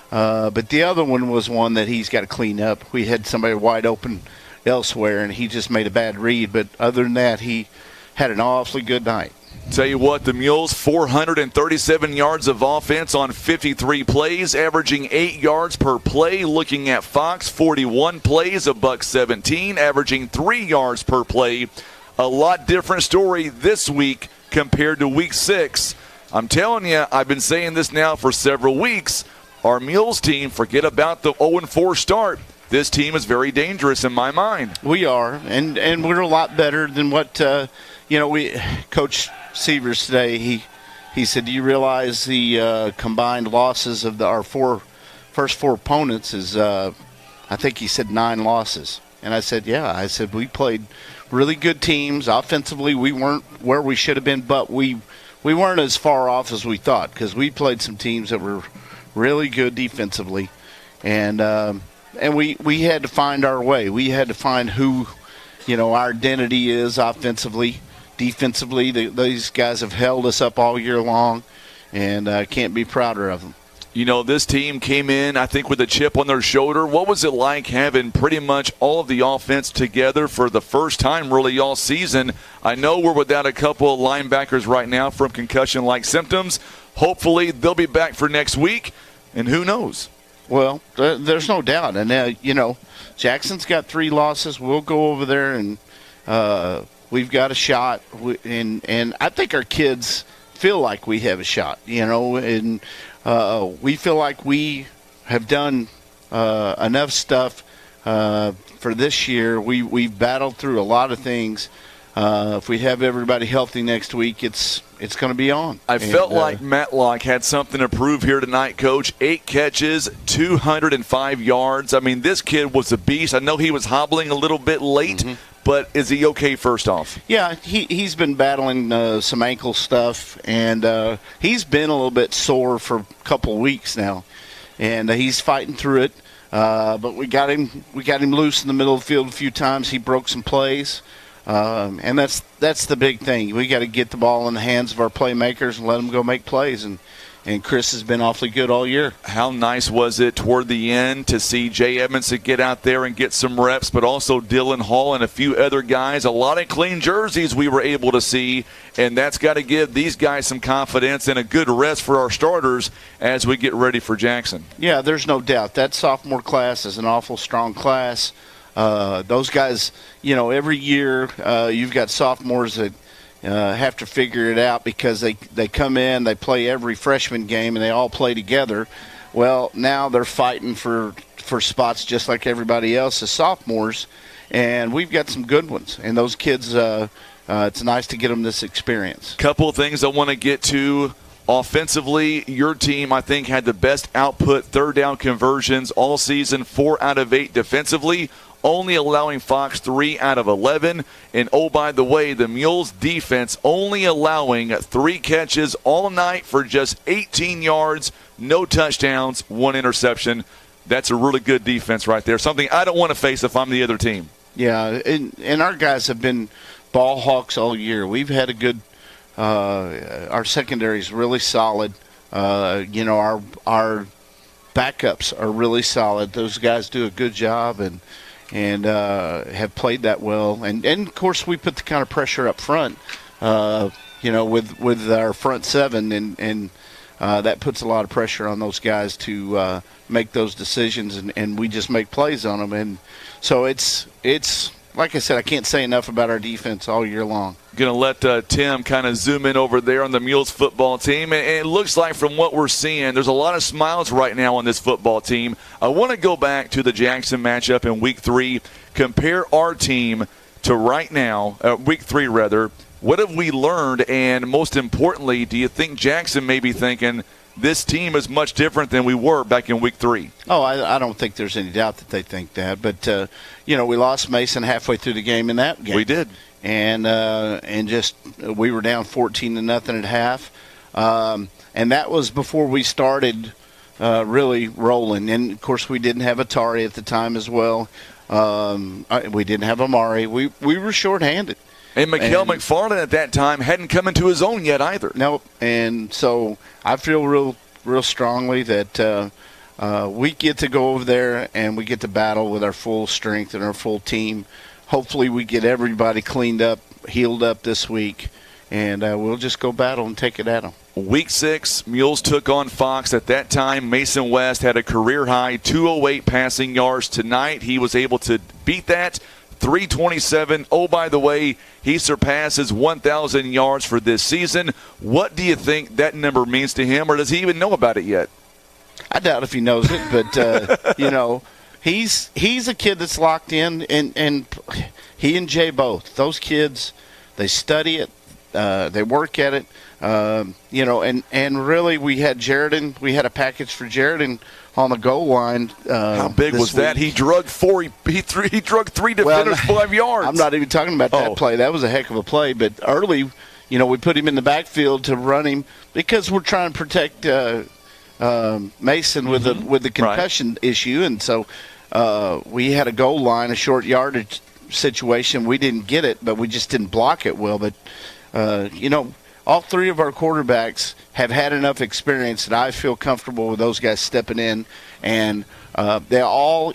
but the other one was one that he's got to clean up. We had somebody wide open elsewhere, and he just made a bad read. But other than that, he had an awfully good night. Tell you what, the Mules, 437 yards of offense on 53 plays, averaging 8 yards per play. Looking at Fox, 41 plays, $117, averaging 3 yards per play. A lot different story this week compared to week 6. I'm telling you, I've been saying this now for several weeks. Our Mules team, forget about the 0-4 start. This team is very dangerous in my mind. We are, and we're a lot better than what, you know, Coach Sievers today, he said, do you realize the combined losses of our first four opponents is, I think he said 9 losses. And I said, yeah. I said, we played really good teams. Offensively, we weren't where we should have been, but we weren't as far off as we thought, because we played some teams that were really good defensively. And we had to find our way. We had to find who, you know, our identity is offensively, defensively. These guys have held us up all year long, and I can't be prouder of them. You know, this team came in, I think, with a chip on their shoulder. What was it like having pretty much all of the offense together for the first time really all season? I know we're without a couple of linebackers right now from concussion-like symptoms. Hopefully they'll be back for next week, and who knows? Well, there's no doubt. And, you know, Jackson's got 3 losses. We'll go over there, and we've got a shot. And I think our kids feel like we have a shot, you know, and we feel like we have done enough stuff for this year. We've battled through a lot of things. If we have everybody healthy next week, it's going to be on. I felt like Matlock had something to prove here tonight, Coach. 8 catches, 205 yards. I mean, this kid was a beast. I know he was hobbling a little bit late, but is he okay first off? Yeah, he's been battling some ankle stuff, and he's been a little bit sore for a couple of weeks now, and he's fighting through it. But we got him loose in the middle of the field a few times. He broke some plays. And that's the big thing. We got to get the ball in the hands of our playmakers and let them go make plays. And Chris has been awfully good all year. How nice was it toward the end to see Jay Edmonds get out there and get some reps, but also Dylan Hall and a few other guys. A lot of clean jerseys we were able to see, and that's got to give these guys some confidence and a good rest for our starters as we get ready for Jackson. Yeah, there's no doubt. That sophomore class is an awful strong class. Those guys, every year you've got sophomores that have to figure it out because they come in, they play every freshman game, and they all play together. Well, now they're fighting for spots just like everybody else as sophomores, and we've got some good ones. And those kids, it's nice to get them this experience. Couple of things I want to get to. Offensively, your team, I think, had the best output third down conversions all season, 4 out of 8 defensively, only allowing Fox 3 out of 11. And, oh, by the way, the Mules defense only allowing 3 catches all night for just 18 yards, no touchdowns, 1 interception. That's a really good defense right there, something I don't want to face if I'm the other team. Yeah, and our guys have been ball hawks all year. We've had a good our secondary is really solid. Our backups are really solid. Those guys do a good job and have played that well. And of course, we put the kind of pressure up front, with our front seven, and that puts a lot of pressure on those guys to make those decisions, and we just make plays on them. And so it's like I said, I can't say enough about our defense all year long. Going to let Tim kind of zoom in over there on the Mules football team. And it looks like from what we're seeing, there's a lot of smiles right now on this football team. I want to go back to the Jackson matchup in Week 3, compare our team to right now, Week 3 rather. What have we learned? And most importantly, do you think Jackson may be thinking this team is much different than we were back in Week 3? Oh, I don't think there's any doubt that they think that. But, we lost Mason halfway through the game in that game. We did. And we were down 14-0 at half. And that was before we started really rolling. And, of course, we didn't have Atari at the time as well. We didn't have Amari. We were shorthanded. And McFarland at that time hadn't come into his own yet either. Nope. And so I feel real strongly that we get to go over there and we get to battle with our full strength and our full team. Hopefully we get everybody cleaned up, healed up this week, and we'll just go battle and take it at them. Week 6, Mules took on Fox. At that time, Mason West had a career-high 208 passing yards. Tonight, he was able to beat that, 327. Oh, by the way, he surpasses 1,000 yards for this season. What do you think that number means to him, or does he even know about it yet? I doubt if he knows it, but, he's a kid that's locked in, and he and Jay both. Those kids, they study it, they work at it, and really we had Jaredon. We had a package for Jaredon on the goal line. How big was that? He drug 4. He drug 3 defenders 5 yards. I'm not even talking about that play. That was a heck of a play. But early, we put him in the backfield to run him because we're trying to protect Mason with the concussion issue, and so we had a goal line, a short yardage situation. We didn't get it, but we just didn't block it well. But all 3 of our quarterbacks have had enough experience that I feel comfortable with those guys stepping in, and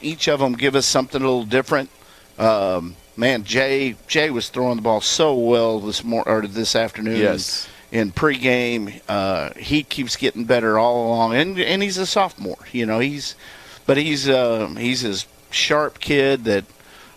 each of them give us something a little different. Jay was throwing the ball so well this afternoon. Yes. In pregame, he keeps getting better all along, and he's a sophomore. He's a sharp kid that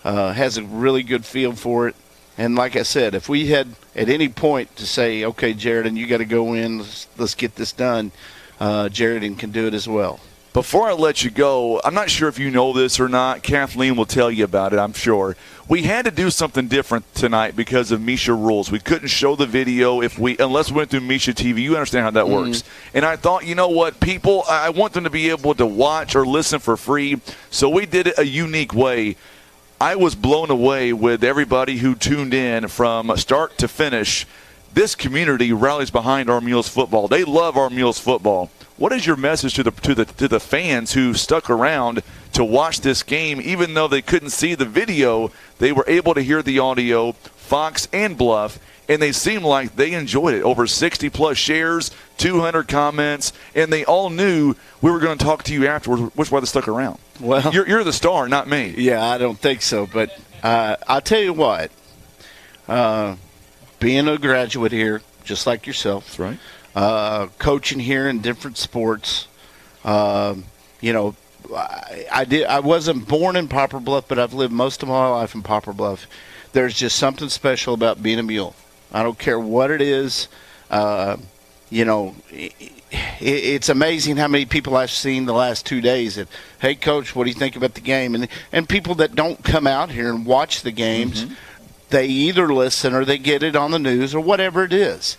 has a really good feel for it. And like I said, if we had at any point to say, okay, Jaredon, you got to go in, let's get this done, Jaredon can do it as well. Before I let you go, I'm not sure if you know this or not. Kathleen will tell you about it, I'm sure. We had to do something different tonight because of Misha rules. We couldn't show the video unless we went through Misha TV. You understand how that works. And I thought, you know what, people, I want them to be able to watch or listen for free. So we did it a unique way. I was blown away with everybody who tuned in from start to finish. This community rallies behind our Mules football. They love our Mules football. What is your message to the fans who stuck around to watch this game? Even though they couldn't see the video, they were able to hear the audio. Fox, and Bluff, and they seemed like they enjoyed it. Over 60-plus shares, 200 comments, and they all knew we were going to talk to you afterwards, which is why they stuck around. Well, you're the star, not me. Yeah, I don't think so. But I'll tell you what, being a graduate here, just like yourself, that's right. Coaching here in different sports, I wasn't born in Poplar Bluff, but I've lived most of my life in Poplar Bluff. There's just something special about being a mule. I don't care what it is. It's amazing how many people I've seen the last 2 days that, hey, Coach, what do you think about the game? And people that don't come out here and watch the games, they either listen or they get it on the news or whatever it is.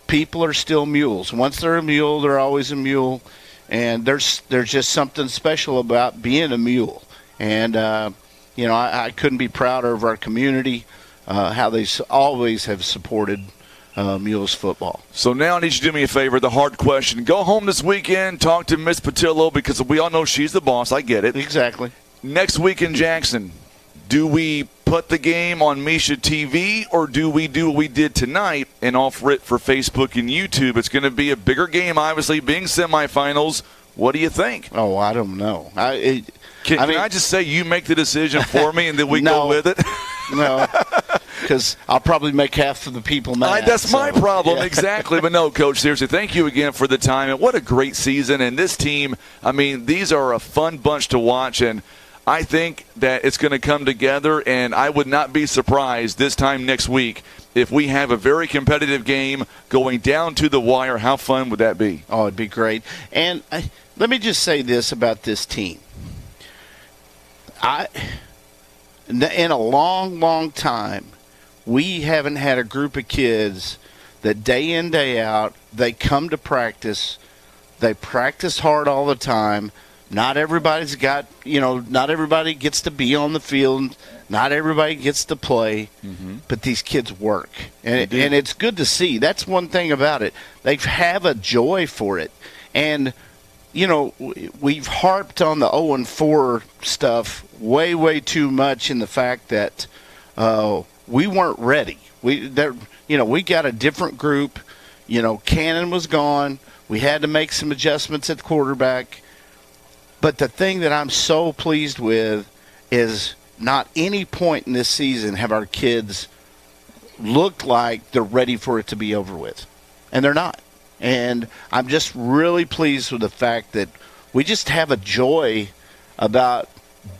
People are still mules. Once they're a mule, they're always a mule. And there's just something special about being a mule. And, I couldn't be prouder of our community, how they always have supported Mules football. So now I need you to do me a favor, the hard question. Go home this weekend, talk to Miss Patillo, because we all know she's the boss. I get it. Exactly. Next week in Jackson, do we put the game on Misha TV, or do we do what we did tonight and offer it for Facebook and YouTube? It's going to be a bigger game, obviously, being semifinals. What do you think? Oh, I don't know. Can I just say you make the decision for me and then we go with it? No, because I'll probably make half of the people mad. That's my problem, exactly. But no, Coach, seriously, thank you again for the time. And what a great season. And this team, these are a fun bunch to watch. And I think that it's going to come together. And I would not be surprised this time next week if we have a very competitive game going down to the wire. How fun would that be? Oh, it'd be great. And let me just say this about this team. In a long, long time, we haven't had a group of kids that day in, day out, they come to practice. They practice hard all the time. Not everybody gets to be on the field. Not everybody gets to play. But these kids work. And it's good to see. That's one thing about it. They have a joy for it. And we've harped on the 0-4 stuff way, way too much in the fact that we weren't ready. We got a different group. Cannon was gone. We had to make some adjustments at the quarterback. But the thing that I'm so pleased with is not any point in this season have our kids looked like they're ready for it to be over with. And they're not. And I'm just really pleased with the fact that we just have a joy about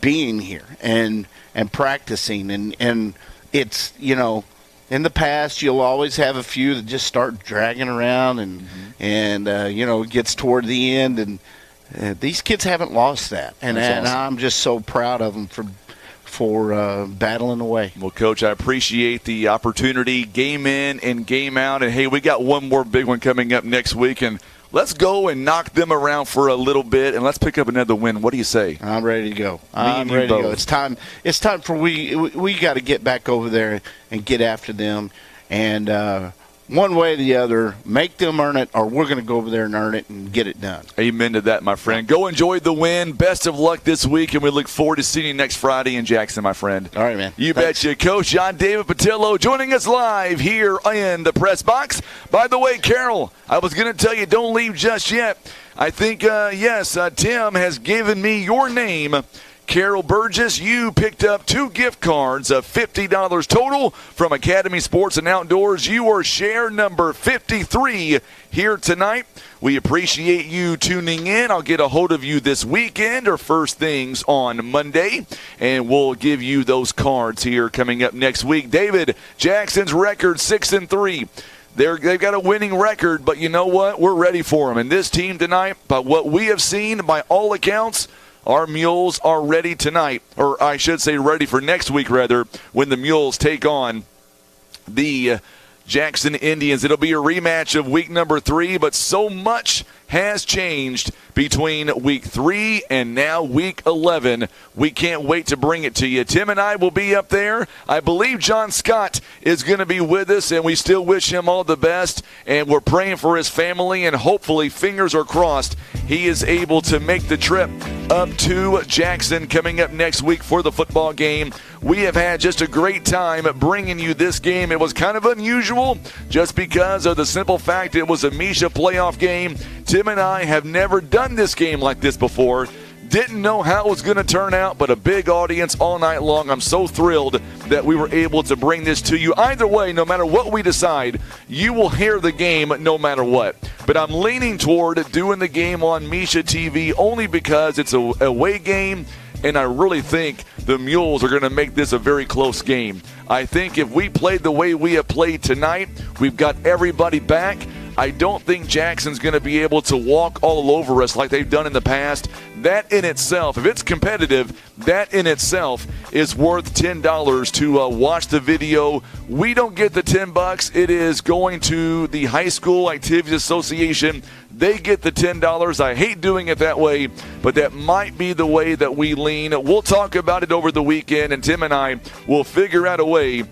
being here and practicing. And it's, in the past you'll always have a few that just start dragging around and it gets toward the end. And these kids haven't lost that. And awesome. I'm just so proud of them for battling away. Well, Coach, I appreciate the opportunity, game in and game out. And, hey, we got one more big one coming up next week. And let's go and knock them around for a little bit, and let's pick up another win. What do you say? I'm ready to go. I'm ready to go. It's time for we got to get back over there and get after them. And one way or the other, make them earn it, or we're going to go over there and earn it and get it done. Amen to that, my friend. Go enjoy the win. Best of luck this week, and we look forward to seeing you next Friday in Jackson, my friend. All right, man. You betcha. Coach John David Patillo joining us live here in the press box. By the way, Carol, I was going to tell you, don't leave just yet. I think, Tim has given me your name. Carol Burgess, you picked up 2 gift cards of $50 total from Academy Sports and Outdoors. You are share number 53 here tonight. We appreciate you tuning in. I'll get a hold of you this weekend or first things on Monday, and we'll give you those cards here coming up next week. David, Jackson's record 6-3. They've got a winning record, but you know what? We're ready for them. And this team tonight, by what we have seen, by all accounts, our Mules are ready tonight, or I should say ready for next week, rather, when the Mules take on the Jackson Indians. It'll be a rematch of week number 3, but so much has changed between week 3 and now week 11. We can't wait to bring it to you. Tim and I will be up there. I believe John Scott is going to be with us, and we still wish him all the best, and we're praying for his family, and hopefully, fingers are crossed, he is able to make the trip up to Jackson coming up next week for the football game. We have had just a great time bringing you this game. It was kind of unusual just because of the simple fact it was a Misha playoff game. Tim and I have never done this game like this before. Didn't know how it was going to turn out, but a big audience all night long. I'm so thrilled that we were able to bring this to you. Either way, no matter what we decide, you will hear the game no matter what. But I'm leaning toward doing the game on Misha TV only because it's a away game, and I really think the Mules are going to make this a very close game. I think if we played the way we have played tonight, we've got everybody back. I don't think Jackson's going to be able to walk all over us like they've done in the past. That in itself, if it's competitive, that in itself is worth $10 to watch the video. We don't get the $10. It is going to the High School Activities Association. They get the $10. I hate doing it that way, but that might be the way that we lean. We'll talk about it over the weekend, and Tim and I will figure out a way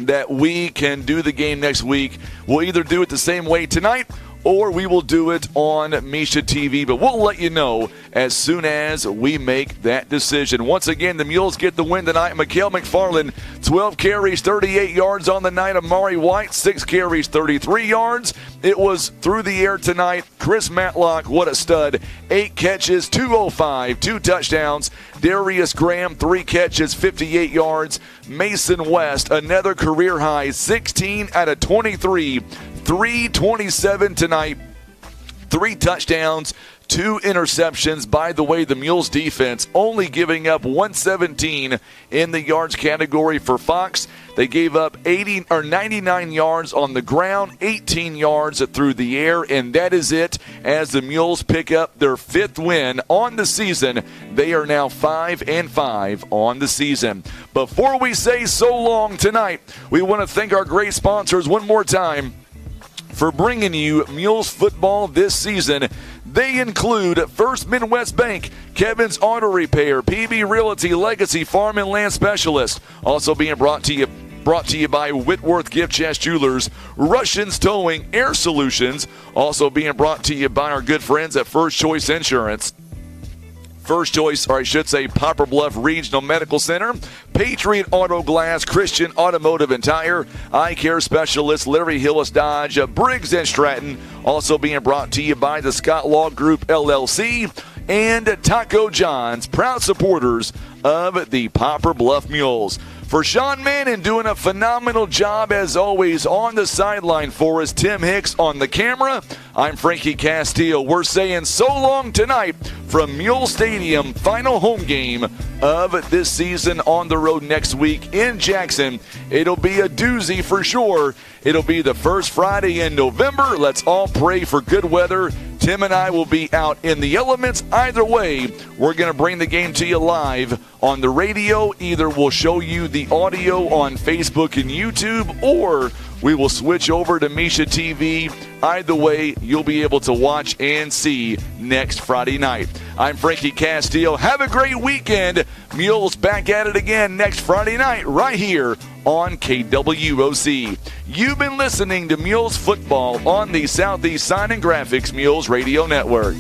that we can do the game next week. We'll either do it the same way tonight or we will do it on Misha TV, but we'll let you know as soon as we make that decision. Once again, the Mules get the win tonight. Mikael McFarland, 12 carries, 38 yards on the night. Amari White, 6 carries, 33 yards. It was through the air tonight. Chris Matlock, what a stud. 8 catches, 205, 2 touchdowns. Darius Graham, 3 catches, 58 yards. Mason West, another career high, 16 out of 23. 327 tonight, 3 touchdowns, 2 interceptions. By the way, the Mules defense only giving up 117 in the yards category for Fox. They gave up 99 yards on the ground, 18 yards through the air, and that is it as the Mules pick up their 5th win on the season. They are now 5-5 on the season. Before we say so long tonight, we want to thank our great sponsors one more time for bringing you Mules football this season. They include First Midwest Bank, Kevin's Auto Repair, PB Realty, Legacy Farm and Land Specialist. Also being brought to you by Whitworth Gift Chest Jewelers, Russians Towing, Air Solutions. Also being brought to you by our good friends at First Choice Insurance. First Choice, or I should say Poplar Bluff Regional Medical Center, Patriot Auto Glass, Christian Automotive and Tire, Eye Care Specialist, Larry Hillis Dodge, Briggs & Stratton. Also being brought to you by the Scott Law Group, LLC, and Taco John's, proud supporters of the Poplar Bluff Mules. For Sean Mannon doing a phenomenal job as always on the sideline for us, Tim Hicks on the camera, I'm Frankie Castillo. We're saying so long tonight from Mule Stadium, final home game of this season on the road next week in Jackson. It'll be a doozy for sure. It'll be the first Friday in November. Let's all pray for good weather. Tim and I will be out in the elements. Either way, we're going to bring the game to you live on the radio. Either we'll show you the audio on Facebook and YouTube, or we will switch over to Misha TV. Either way, you'll be able to watch and see next Friday night. I'm Frankie Castillo. Have a great weekend. Mules back at it again next Friday night right here on KWOC. You've been listening to Mules Football on the Southeast Sign and Graphics Mules Radio Network.